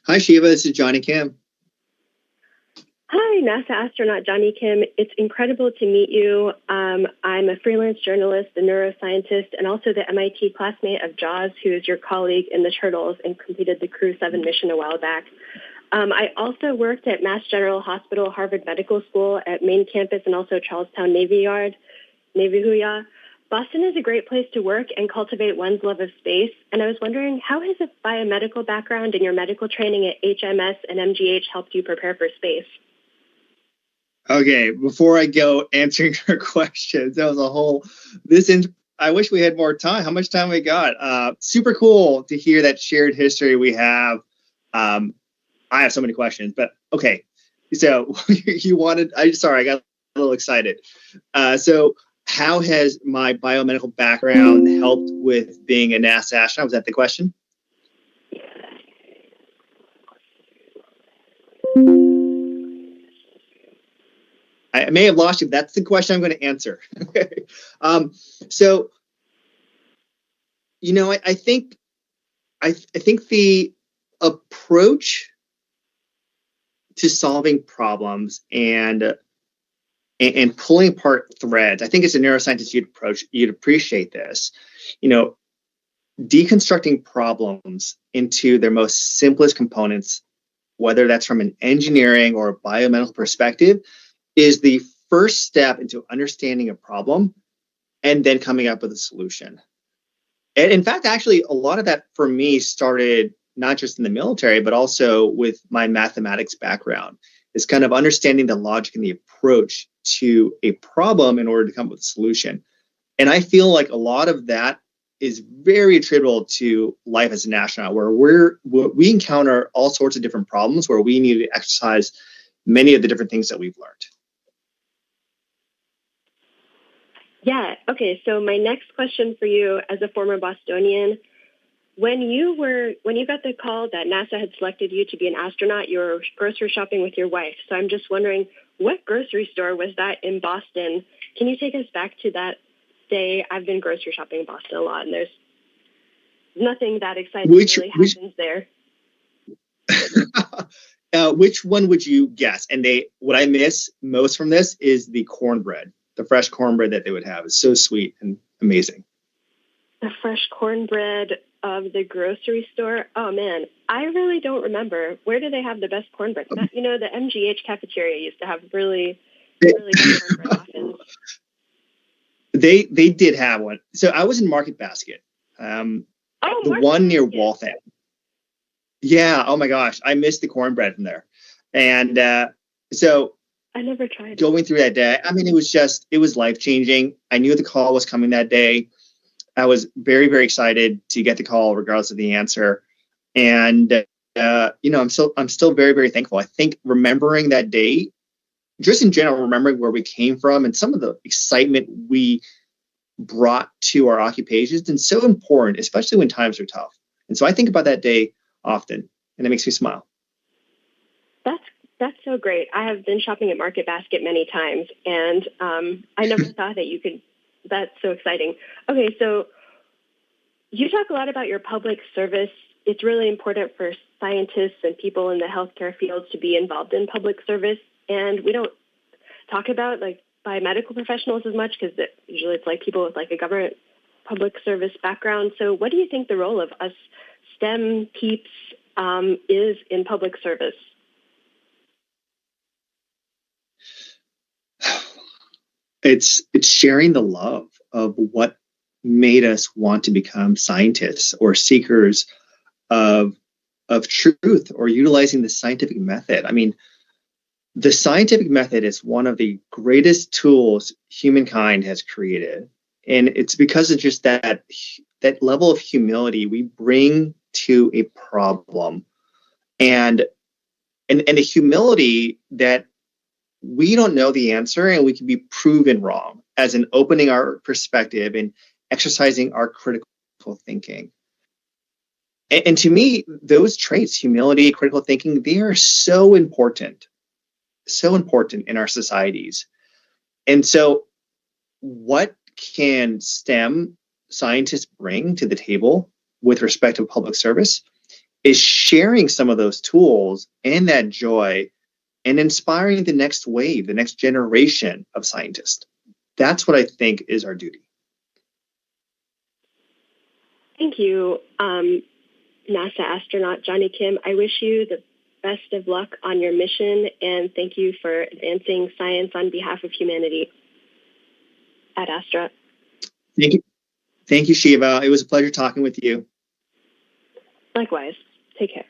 Hi, Shiva. This is Johnny Kim. Hi, NASA astronaut Johnny Kim. It's incredible to meet you. I'm a freelance journalist, a neuroscientist, and also the MIT classmate of Jaws, who is your colleague in the Turtles and completed the Crew 7 mission a while back. I also worked at Mass General Hospital, Harvard Medical School, at main campus, and also Charlestown Navy Yard, Navy Huya. Boston is a great place to work and cultivate one's love of space. And I was wondering, how has a biomedical background and your medical training at HMS and MGH helped you prepare for space? Okay, before I go answering your questions, that was a whole, I wish we had more time. How much time we got? Super cool to hear that shared history we have. I have so many questions, but okay. So you wanted, sorry, I got a little excited. So how has my biomedical background helped with being a NASA astronaut? Was that the question? I may have lost you. That's the question I'm going to answer. So, you know, I think the approach to solving problems and pulling apart threads, I think as a neuroscientist, you'd appreciate this. You know, deconstructing problems into their most simplest components, whether that's from an engineering or a biomedical perspective, is the first step into understanding a problem and then coming up with a solution. And in fact, actually, a lot of that for me started not just in the military, but also with my mathematics background. Is kind of understanding the logic and the approach to a problem in order to come up with a solution. And I feel like a lot of that is very attributable to life as an astronaut, where we encounter all sorts of different problems where we need to exercise many of the different things that we've learned. Yeah. Okay. So my next question for you, as a former Bostonian, when you got the call that NASA had selected you to be an astronaut, you were grocery shopping with your wife. So I'm just wondering, what grocery store was that in Boston? Can you take us back to that day? I've been grocery shopping in Boston a lot, and there's nothing that exciting really happens there. Which one would you guess? And what I miss most from this is the cornbread. The fresh cornbread that they would have is so sweet and amazing. The fresh cornbread of the grocery store? Oh, man, I really don't remember. Where do they have the best cornbread? You know, the MGH cafeteria used to have really good cornbread often. They did have one. So I was in Market Basket. The one near Waltham. Yeah, oh my gosh, I missed the cornbread from there. And so I never tried going through that day. I mean, it was life-changing. I knew the call was coming that day. I was very, very excited to get the call regardless of the answer. And, you know, I'm still very, very thankful. I think remembering that day, just in general, remembering where we came from and some of the excitement we brought to our occupations is so important, especially when times are tough. And so I think about that day often, and it makes me smile. That's so great. I have been shopping at Market Basket many times, and I never thought that you could. That's so exciting. Okay, so you talk a lot about your public service. It's really important for scientists and people in the healthcare fields to be involved in public service, and we don't talk about like biomedical professionals as much because usually it's like people with like a government public service background. So what do you think the role of us STEM peeps is in public service? It's sharing the love of what made us want to become scientists or seekers of truth or utilizing the scientific method. I mean, the scientific method is one of the greatest tools humankind has created. And it's because of just that level of humility we bring to a problem and the humility that we don't know the answer and we can be proven wrong, as in opening our perspective and exercising our critical thinking. And to me, those traits, humility, critical thinking, they are so important in our societies. And so what can STEM scientists bring to the table with respect to public service is sharing some of those tools and that joy and inspiring the next wave, the next generation of scientists. That's what I think is our duty. Thank you, NASA astronaut Johnny Kim. I wish you the best of luck on your mission, and thank you for advancing science on behalf of humanity at Astra. Thank you. Thank you, Shiva. It was a pleasure talking with you. Likewise. Take care.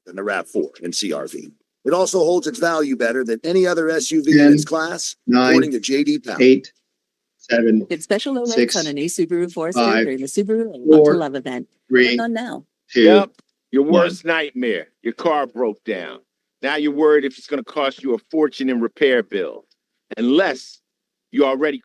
Than the RAV4 and CRV. It also holds its value better than any other SUV in its class, according to JD Power. 8, 7, Get special low rates on a new Subaru Forester 5, during the Subaru and 4, Want to Love event. 3, Going on now. 2, Yep, your 1. worst nightmare. Your car broke down. Now you're worried if it's going to cost you a fortune in repair bills, unless you already.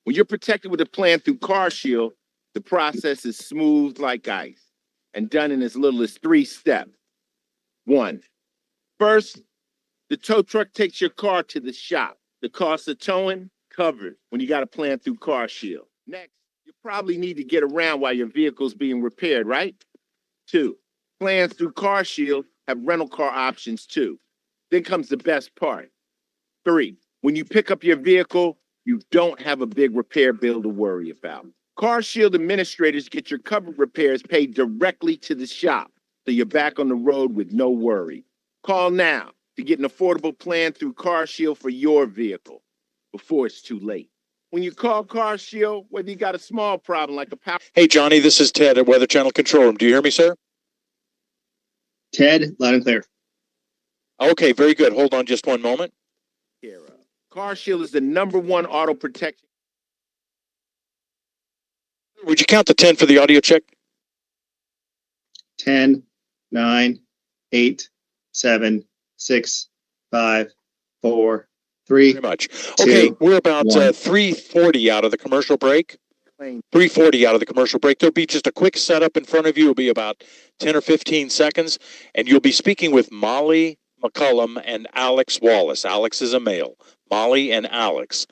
When you're protected with a plan through Car Shield, the process is smooth like ice and done in as little as 3 steps. 1. First, the tow truck takes your car to the shop. The cost of towing covered when you got a plan through Car Shield. Next, you probably need to get around while your vehicle's being repaired, right? 2. Plans through Car Shield have rental car options too. Then comes the best part. 3. When you pick up your vehicle, you don't have a big repair bill to worry about. Car Shield administrators get your covered repairs paid directly to the shop, so you're back on the road with no worry. Call now to get an affordable plan through Car Shield for your vehicle before it's too late. When you call Car Shield, whether you got a small problem like a power... Hey, Johnny, this is Ted at Weather Channel Control Room. Do you hear me, sir? Ted, loud and clear. Okay, very good. Hold on just one moment. Car Shield is the #1 auto protection. Would you count to 10 for the audio check? 10, 9, 8, 7, 6, 5, 4, 3. Very much. Okay, we're about 3:40 out of the commercial break. 3:40 out of the commercial break. There'll be just a quick setup in front of you. It'll be about 10 or 15 seconds, and you'll be speaking with Molly McCullum and Alex Wallace. Alex is a male. Molly and Alex.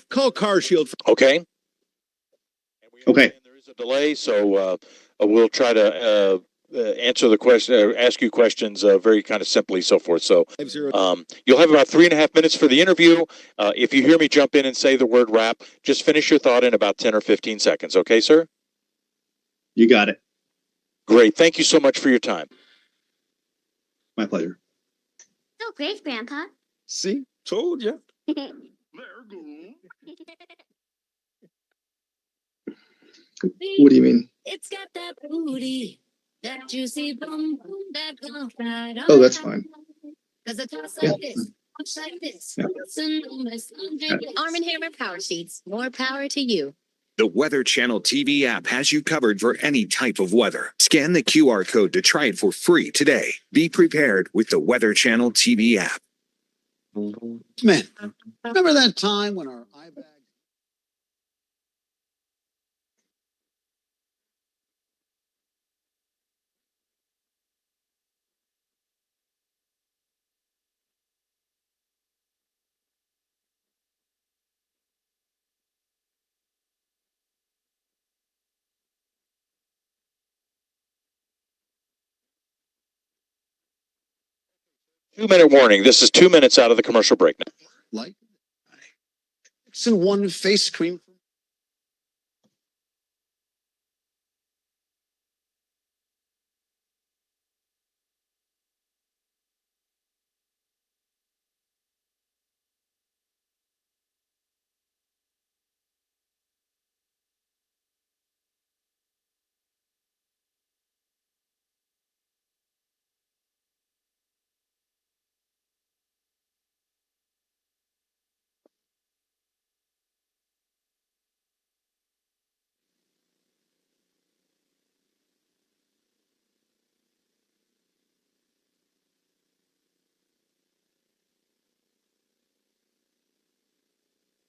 Call Car Shield. Okay. Okay. There is a delay, so we'll try to answer the question, ask you questions very kind of simply, so forth. So you'll have about 3.5 minutes for the interview. If you hear me jump in and say the word wrap, just finish your thought in about 10 or 15 seconds. Okay, sir? You got it. Great. Thank you so much for your time. My pleasure. Oh, great, Grandpa. See? Told you. What do you mean? It's got that booty, that juicy bum, that gon' ride on. Oh, that's fine. Cause it talks Yeah. like this, looks like this. Yeah. Arm & Hammer Power Sheets. More power to you. The Weather Channel TV app has you covered for any type of weather. Scan the QR code to try it for free today. Be prepared with the Weather Channel TV app. Man, remember that time when our iBag... 2-minute warning. This is 2 minutes out of the commercial break now. Like, it's in one face cream.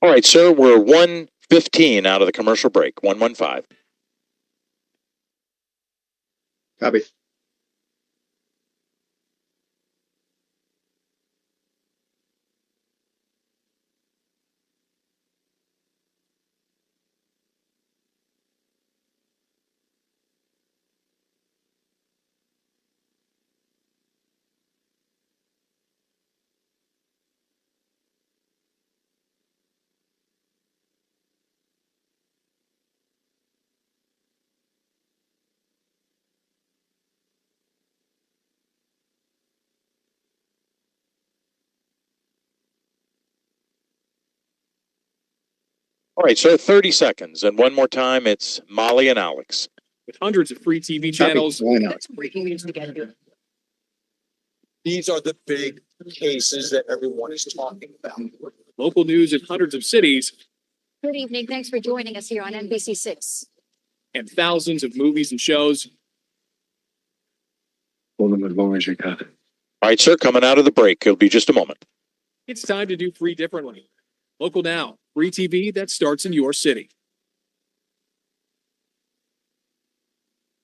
All right, sir, we're 1:15 out of the commercial break. 1:15. Copy. All right, sir, 30 seconds. And one more time, it's Molly and Alex. With hundreds of free TV channels. These are the big cases that everyone is talking about. Local news in hundreds of cities. Good evening. Thanks for joining us here on NBC6. And thousands of movies and shows. All right, sir, coming out of the break. It'll be just a moment. It's time to do free differently. Local Now, free TV that starts in your city.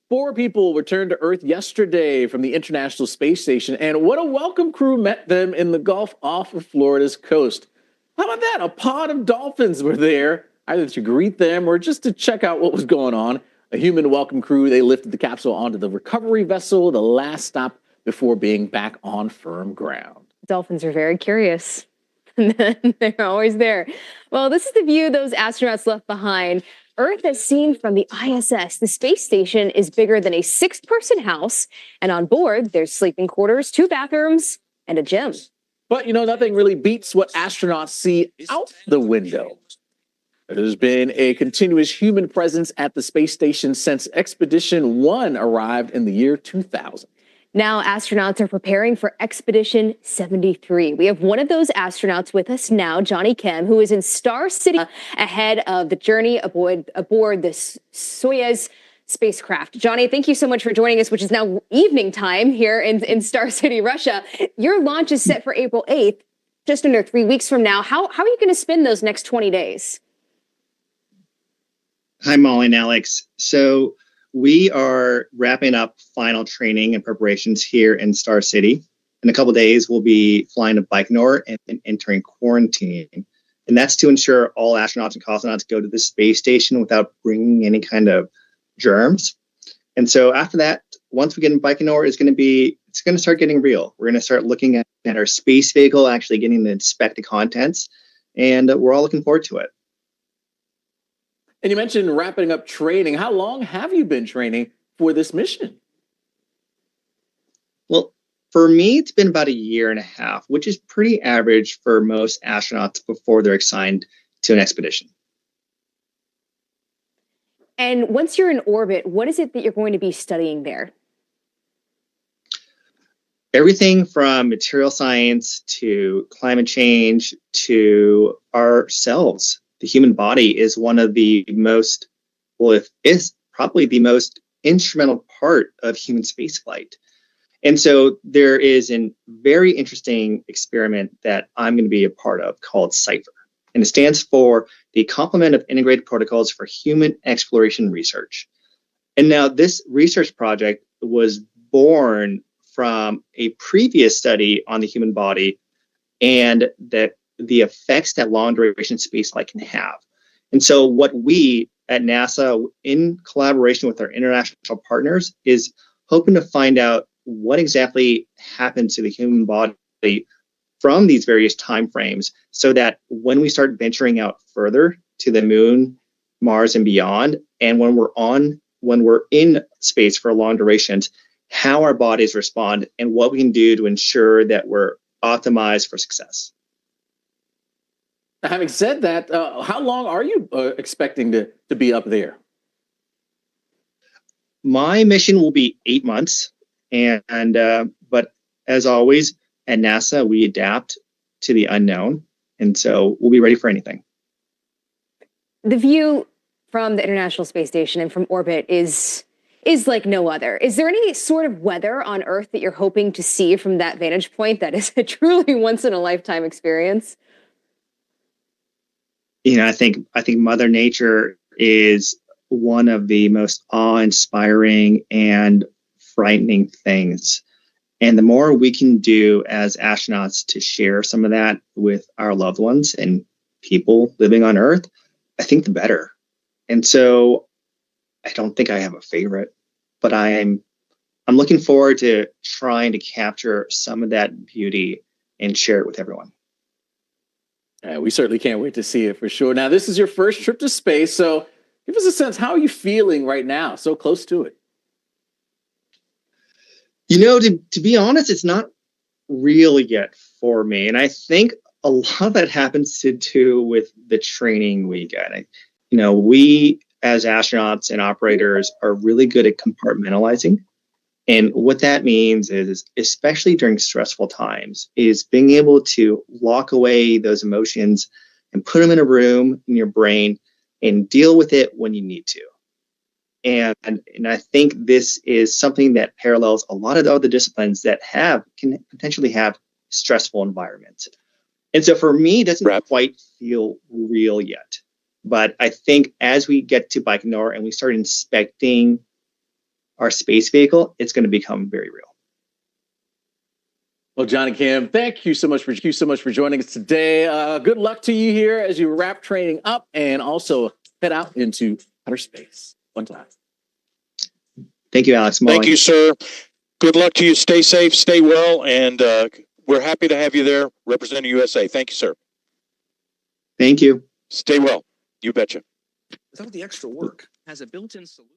4 people returned to Earth yesterday from the International Space Station, and what a welcome crew met them in the Gulf off of Florida's coast. How about that? A pod of dolphins were there, either to greet them or just to check out what was going on. A human welcome crew, they lifted the capsule onto the recovery vessel, the last stop before being back on firm ground. Dolphins are very curious. They're always there. Well, this is the view those astronauts left behind. Earth as seen from the ISS. The space station is bigger than a 6-person house, and on board, there's sleeping quarters, 2 bathrooms, and a gym. But, nothing really beats what astronauts see out the window. There's been a continuous human presence at the space station since Expedition 1 arrived in the year 2000. Now astronauts are preparing for Expedition 73. We have one of those astronauts with us now, Johnny Kim, who is in Star City ahead of the journey aboard the Soyuz spacecraft. Johnny, thank you so much for joining us, which is now evening time here in Star City, Russia. Your launch is set for April 8th, just under 3 weeks from now. How are you going to spend those next 20 days? Hi, Molly and Alex. So we are wrapping up final training and preparations here in Star City. In a couple of days, we'll be flying to Baikonur and entering quarantine. And that's to ensure all astronauts and cosmonauts go to the space station without bringing any kind of germs. And so after that, once we get in Baikonur, it's going to start getting real. We're going to start looking at our space vehicle, actually getting to inspect the contents. And we're all looking forward to it. And you mentioned wrapping up training. How long have you been training for this mission? Well, for me, it's been about 1.5 years, which is pretty average for most astronauts before they're assigned to an expedition. And once you're in orbit, what is it that you're going to be studying there? Everything from material science to climate change to ourselves. The human body is one of the most, is probably the most instrumental part of human spaceflight. And so there is a very interesting experiment that I'm going to be a part of called CIPHER. And it stands for the Complement of Integrated Protocols for Human Exploration Research. And now this research project was born from a previous study on the human body and the effects that long duration spaceflight can have. And so what we at NASA, in collaboration with our international partners, is hoping to find out what exactly happens to the human body from these various time frames, so that when we start venturing out further to the moon, Mars, and beyond, and when we're in space for long durations, how our bodies respond and what we can do to ensure that we're optimized for success. Having said that, how long are you expecting to be up there? My mission will be 8 months, but as always at NASA, we adapt to the unknown, and so we'll be ready for anything. The view from the International Space Station and from orbit is like no other. Is there any sort of weather on Earth that you're hoping to see from that vantage point that is a truly once in a lifetime experience? I think Mother Nature is one of the most awe-inspiring and frightening things. And the more we can do as astronauts to share some of that with our loved ones and people living on Earth, I think the better. And so I don't think I have a favorite, but I'm looking forward to trying to capture some of that beauty and share it with everyone. We certainly can't wait to see it for sure. Now, this is your first trip to space, so give us a sense. How are you feeling right now, so close to it? To be honest, it's not really yet for me. And I think a lot of that happens to do with the training we get. We as astronauts and operators are really good at compartmentalizing. And what that means is, especially during stressful times, is being able to lock away those emotions and put them in a room in your brain and deal with it when you need to. And I think this is something that parallels a lot of the other disciplines that can potentially have stressful environments. And so for me, it doesn't quite feel real yet. But I think as we get to Baikonur and we start inspecting our space vehicle, it's going to become very real. Well, Johnny Kim, thank you so much for joining us today. Good luck to you here as you wrap training up and also head out into outer space. One time. Thank you, Alex. Thank you, sir. Good luck to you. Stay safe, stay well, and we're happy to have you there representing USA. Thank you, sir. Thank you. Stay well. You betcha. Without the extra work, has a built-in solution.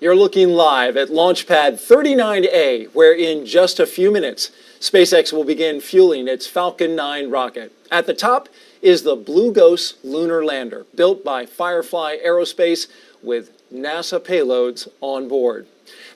You're looking live at Launchpad 39A, where in just a few minutes, SpaceX will begin fueling its Falcon 9 rocket. At the top is the Blue Ghost lunar lander, built by Firefly Aerospace with NASA payloads on board.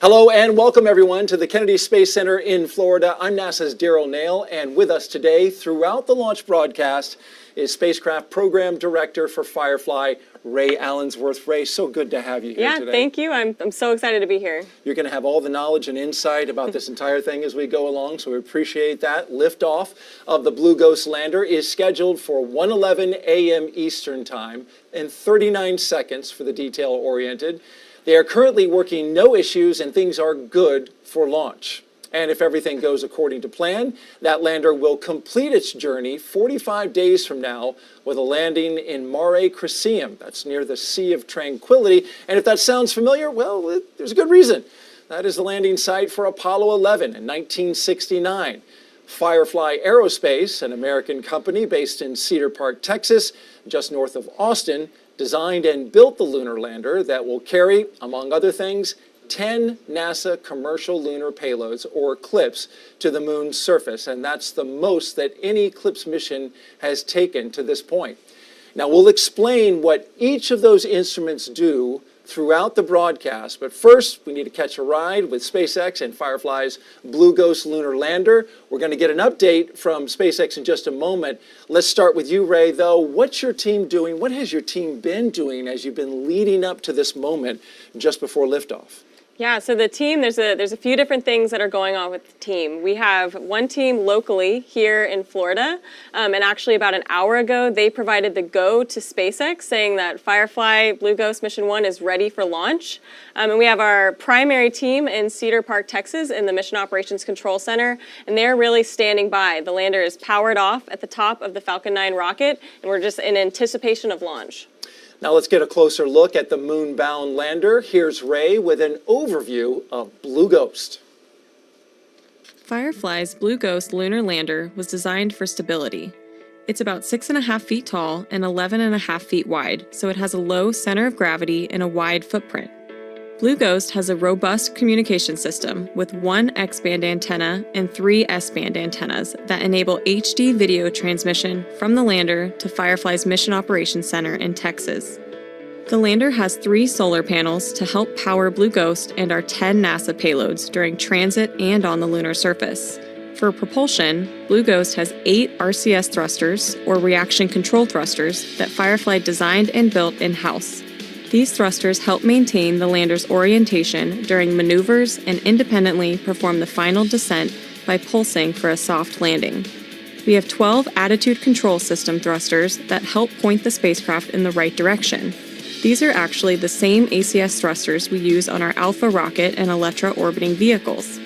Hello and welcome everyone to the Kennedy Space Center in Florida. I'm NASA's Daryl Nail, and with us today throughout the launch broadcast is Spacecraft Program Director for Firefly, Ray Allensworth. Ray, so good to have you here today. Yeah, thank you. I'm so excited to be here. You're going to have all the knowledge and insight about this entire thing as we go along, so we appreciate that. Liftoff of the Blue Ghost lander is scheduled for 1:11 a.m. Eastern Time and 39 seconds for the detail-oriented. They are currently working no issues and things are good for launch. And if everything goes according to plan, that lander will complete its journey 45 days from now with a landing in Mare Crisium. That's near the Sea of Tranquility. And if that sounds familiar, well, there's a good reason. That is the landing site for Apollo 11 in 1969. Firefly Aerospace, an American company based in Cedar Park, Texas, just north of Austin, designed and built the lunar lander that will carry, among other things, 10 NASA commercial lunar payloads, or CLPS, to the moon's surface, and that's the most that any CLPS mission has taken to this point. Now, we'll explain what each of those instruments do throughout the broadcast, but first we need to catch a ride with SpaceX and Firefly's Blue Ghost lunar lander. We're going to get an update from SpaceX in just a moment. Let's start with you, Ray, though. What's your team doing? What has your team been doing as you've been leading up to this moment just before liftoff? Yeah, so the team, there's a few different things that are going on with the team. We have one team locally here in Florida, and actually about an hour ago, they provided the go to SpaceX, saying that Firefly Blue Ghost Mission 1 is ready for launch. And we have our primary team in Cedar Park, Texas, in the Mission Operations Control Center, and they're really standing by. The lander is powered off at the top of the Falcon 9 rocket, and we're just in anticipation of launch. Now let's get a closer look at the moon-bound lander. Here's Ray with an overview of Blue Ghost. Firefly's Blue Ghost lunar lander was designed for stability. It's about 6.5 feet tall and 11.5 feet wide, so it has a low center of gravity and a wide footprint. Blue Ghost has a robust communication system with 1 X-band antenna and 3 S-band antennas that enable HD video transmission from the lander to Firefly's Mission Operations Center in Texas. The lander has 3 solar panels to help power Blue Ghost and our 10 NASA payloads during transit and on the lunar surface. For propulsion, Blue Ghost has 8 RCS thrusters, or reaction control thrusters, that Firefly designed and built in-house. These thrusters help maintain the lander's orientation during maneuvers and independently perform the final descent by pulsing for a soft landing. We have 12 attitude control system thrusters that help point the spacecraft in the right direction. These are actually the same ACS thrusters we use on our Alpha rocket and Electra orbiting vehicles.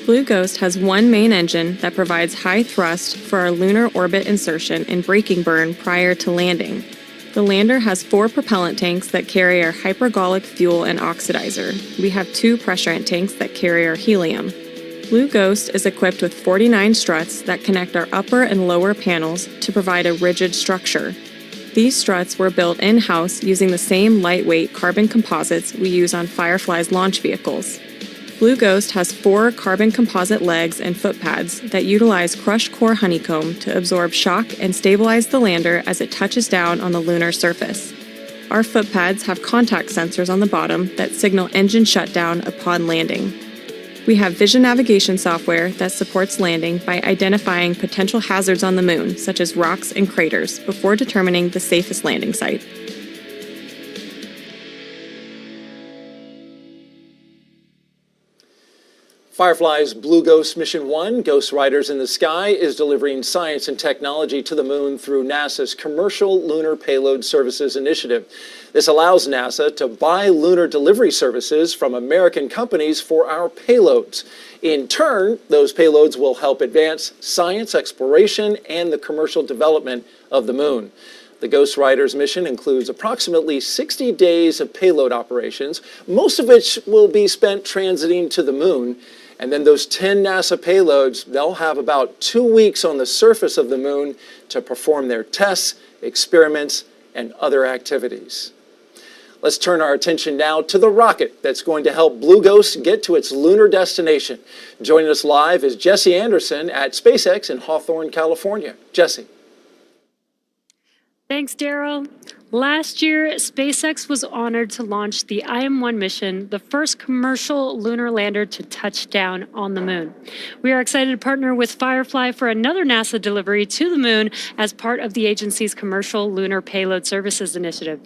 Blue Ghost has 1 main engine that provides high thrust for our lunar orbit insertion and braking burn prior to landing. The lander has 4 propellant tanks that carry our hypergolic fuel and oxidizer. We have 2 pressurant tanks that carry our helium. Blue Ghost is equipped with 49 struts that connect our upper and lower panels to provide a rigid structure. These struts were built in-house using the same lightweight carbon composites we use on Firefly's launch vehicles. Blue Ghost has 4 carbon composite legs and foot pads that utilize crushed core honeycomb to absorb shock and stabilize the lander as it touches down on the lunar surface. Our foot pads have contact sensors on the bottom that signal engine shutdown upon landing. We have vision navigation software that supports landing by identifying potential hazards on the moon, such as rocks and craters, before determining the safest landing site. Firefly's Blue Ghost Mission 1, Ghost Riders in the Sky, is delivering science and technology to the moon through NASA's Commercial Lunar Payload Services Initiative. This allows NASA to buy lunar delivery services from American companies for our payloads. In turn, those payloads will help advance science exploration and the commercial development of the moon. The Ghost Riders mission includes approximately 60 days of payload operations, most of which will be spent transiting to the moon. And then those 10 NASA payloads, they'll have about 2 weeks on the surface of the moon to perform their tests, experiments, and other activities. Let's turn our attention now to the rocket that's going to help Blue Ghost get to its lunar destination. Joining us live is Jesse Anderson at SpaceX in Hawthorne, California. Jesse. Thanks, Daryl. Last year, SpaceX was honored to launch the IM-1 mission, the first commercial lunar lander to touch down on the moon. We are excited to partner with Firefly for another NASA delivery to the moon as part of the agency's Commercial Lunar Payload Services Initiative.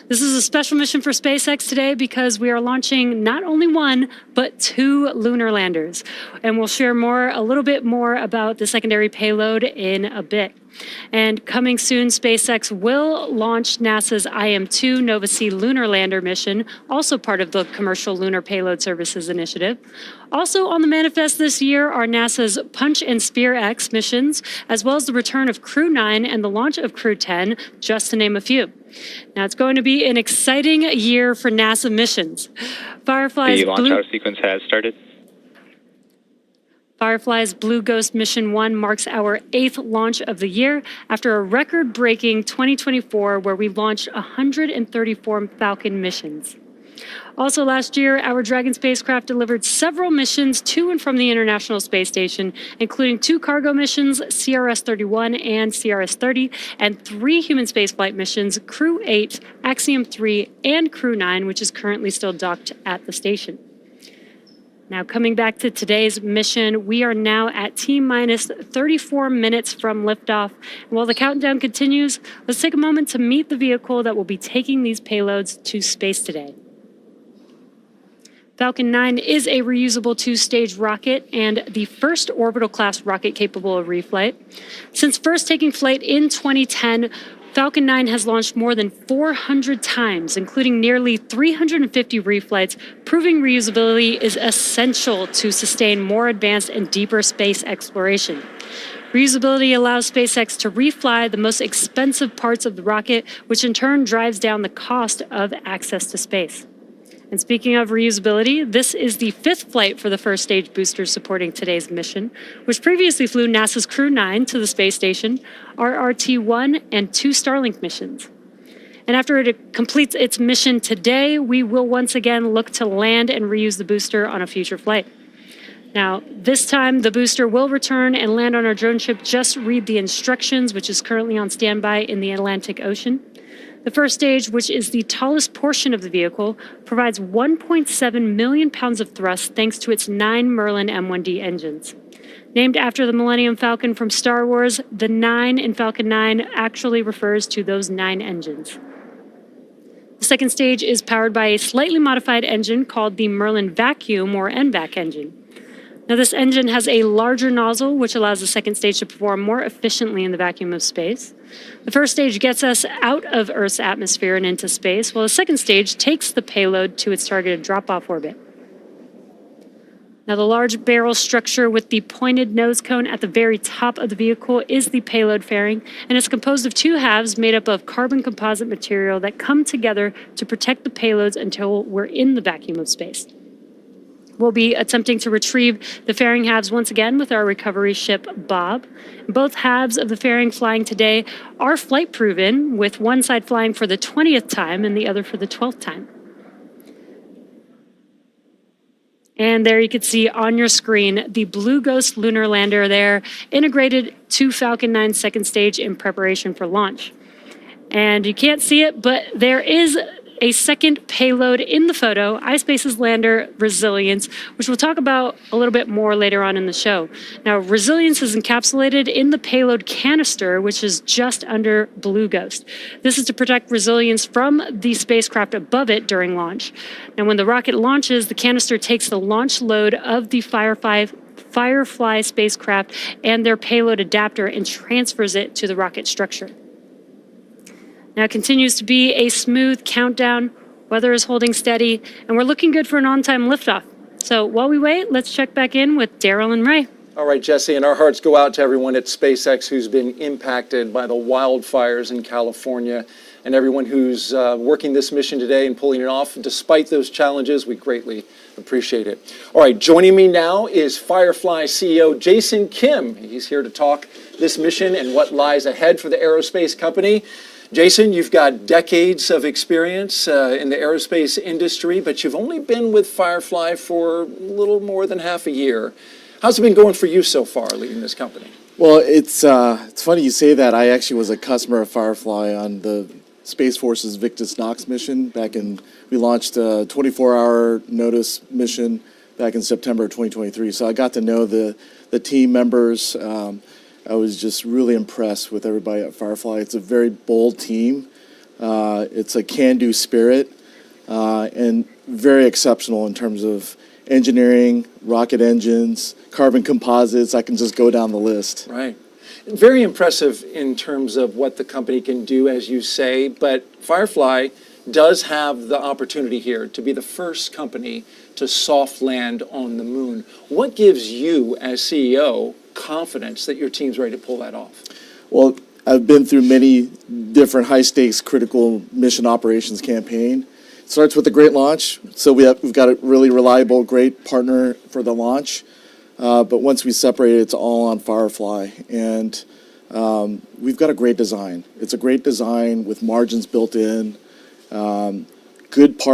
This is a special mission for SpaceX today because we are launching not only 1, but 2 lunar landers. And we'll share a little bit more about the secondary payload in a bit. And coming soon, SpaceX will launch NASA's IM-2 Nova-C lunar lander mission, also part of the Commercial Lunar Payload Services Initiative. Also on the manifest this year are NASA's Punch and Spear X missions, as well as the return of Crew 9 and the launch of Crew 10, just to name a few. Now, it's going to be an exciting year for NASA missions. Firefly's The launch out sequence has started. Firefly's Blue Ghost Mission 1 marks our 8th launch of the year after a record-breaking 2024 where we launched 134 Falcon missions. Also last year, our Dragon spacecraft delivered several missions to and from the International Space Station, including 2 cargo missions, CRS-31 and CRS-30, and 3 human spaceflight missions, Crew 8, Axiom 3, and Crew 9, which is currently still docked at the station. Now, coming back to today's mission, we are now at T-minus 34 minutes from liftoff. And while the countdown continues, let's take a moment to meet the vehicle that will be taking these payloads to space today. Falcon 9 is a reusable 2-stage rocket and the first orbital-class rocket capable of reflight. Since first taking flight in 2010, Falcon 9 has launched more than 400 times, including nearly 350 reflights, proving reusability is essential to sustain more advanced and deeper space exploration. Reusability allows SpaceX to refly the most expensive parts of the rocket, which in turn drives down the cost of access to space. And speaking of reusability, this is the 5th flight for the first stage boosters supporting today's mission, which previously flew NASA's Crew 9 to the space station, RRT-1, and 2 Starlink missions. And after it completes its mission today, we will once again look to land and reuse the booster on a future flight. Now, this time the booster will return and land on our drone ship. Just read the instructions, which is currently on standby in the Atlantic Ocean. The first stage, which is the tallest portion of the vehicle, provides 1.7 million pounds of thrust thanks to its 9 Merlin M1D engines. Named after the Millennium Falcon from Star Wars, the 9 in Falcon 9 actually refers to those 9 engines. The second stage is powered by a slightly modified engine called the Merlin Vacuum or NVAC engine. Now, this engine has a larger nozzle, which allows the second stage to perform more efficiently in the vacuum of space. The first stage gets us out of Earth's atmosphere and into space, while the second stage takes the payload to its targeted drop-off orbit. Now, the large barrel structure with the pointed nose cone at the very top of the vehicle is the payload fairing, and it's composed of 2 halves made up of carbon composite material that come together to protect the payloads until we're in the vacuum of space. We'll be attempting to retrieve the fairing halves once again with our recovery ship, Bob. Both halves of the fairing flying today are flight proven, with one side flying for the 20th time and the other for the 12th time. And there you can see on your screen the Blue Ghost lunar lander there, integrated to Falcon 9's second stage in preparation for launch. And you can't see it, but there is a second payload in the photo, iSpace's lander Resilience, which we'll talk about a little bit more later on in the show. Now, Resilience is encapsulated in the payload canister, which is just under Blue Ghost. This is to protect Resilience from the spacecraft above it during launch. Now, when the rocket launches, the canister takes the launch load of the Firefly spacecraft and their payload adapter and transfers it to the rocket structure. Now it continues to be a smooth countdown, weather is holding steady, and we're looking good for an on-time liftoff. So while we wait, let's check back in with Daryl and Ray. All right, Jesse, and our hearts go out to everyone at SpaceX who's been impacted by the wildfires in California, and everyone who's working this mission today and pulling it off. Despite those challenges, we greatly appreciate it. All right, joining me now is Firefly CEO Jason Kim. He's here to talk this mission and what lies ahead for the aerospace company. Jason, you've got decades of experience in the aerospace industry, but you've only been with Firefly for a little more than half a year. How's it been going for you so far, leading this company? Well, it's funny you say that. I actually was a customer of Firefly on the Space Force's Victus Nox mission we launched a 24-hour notice mission back in September of 2023. So I got to know the team members. I was just really impressed with everybody at Firefly. It's a very bold team. It's a can-do spirit, and very exceptional in terms of engineering, rocket engines, carbon composites. I can just go down the list. Right. very impressive in terms of what the company can do, as you say, but Firefly does have the opportunity here to be the first company to soft land on the moon. What gives you, as CEO, confidence that your team's ready to pull that off? Well, I've been through many different high-stakes critical mission operations campaign. It starts with a great launch, so we've got a really reliable, great partner for the launch. But once we separate it, it's all on Firefly, and we've got a great design. It's a great design with margins built in, good parts.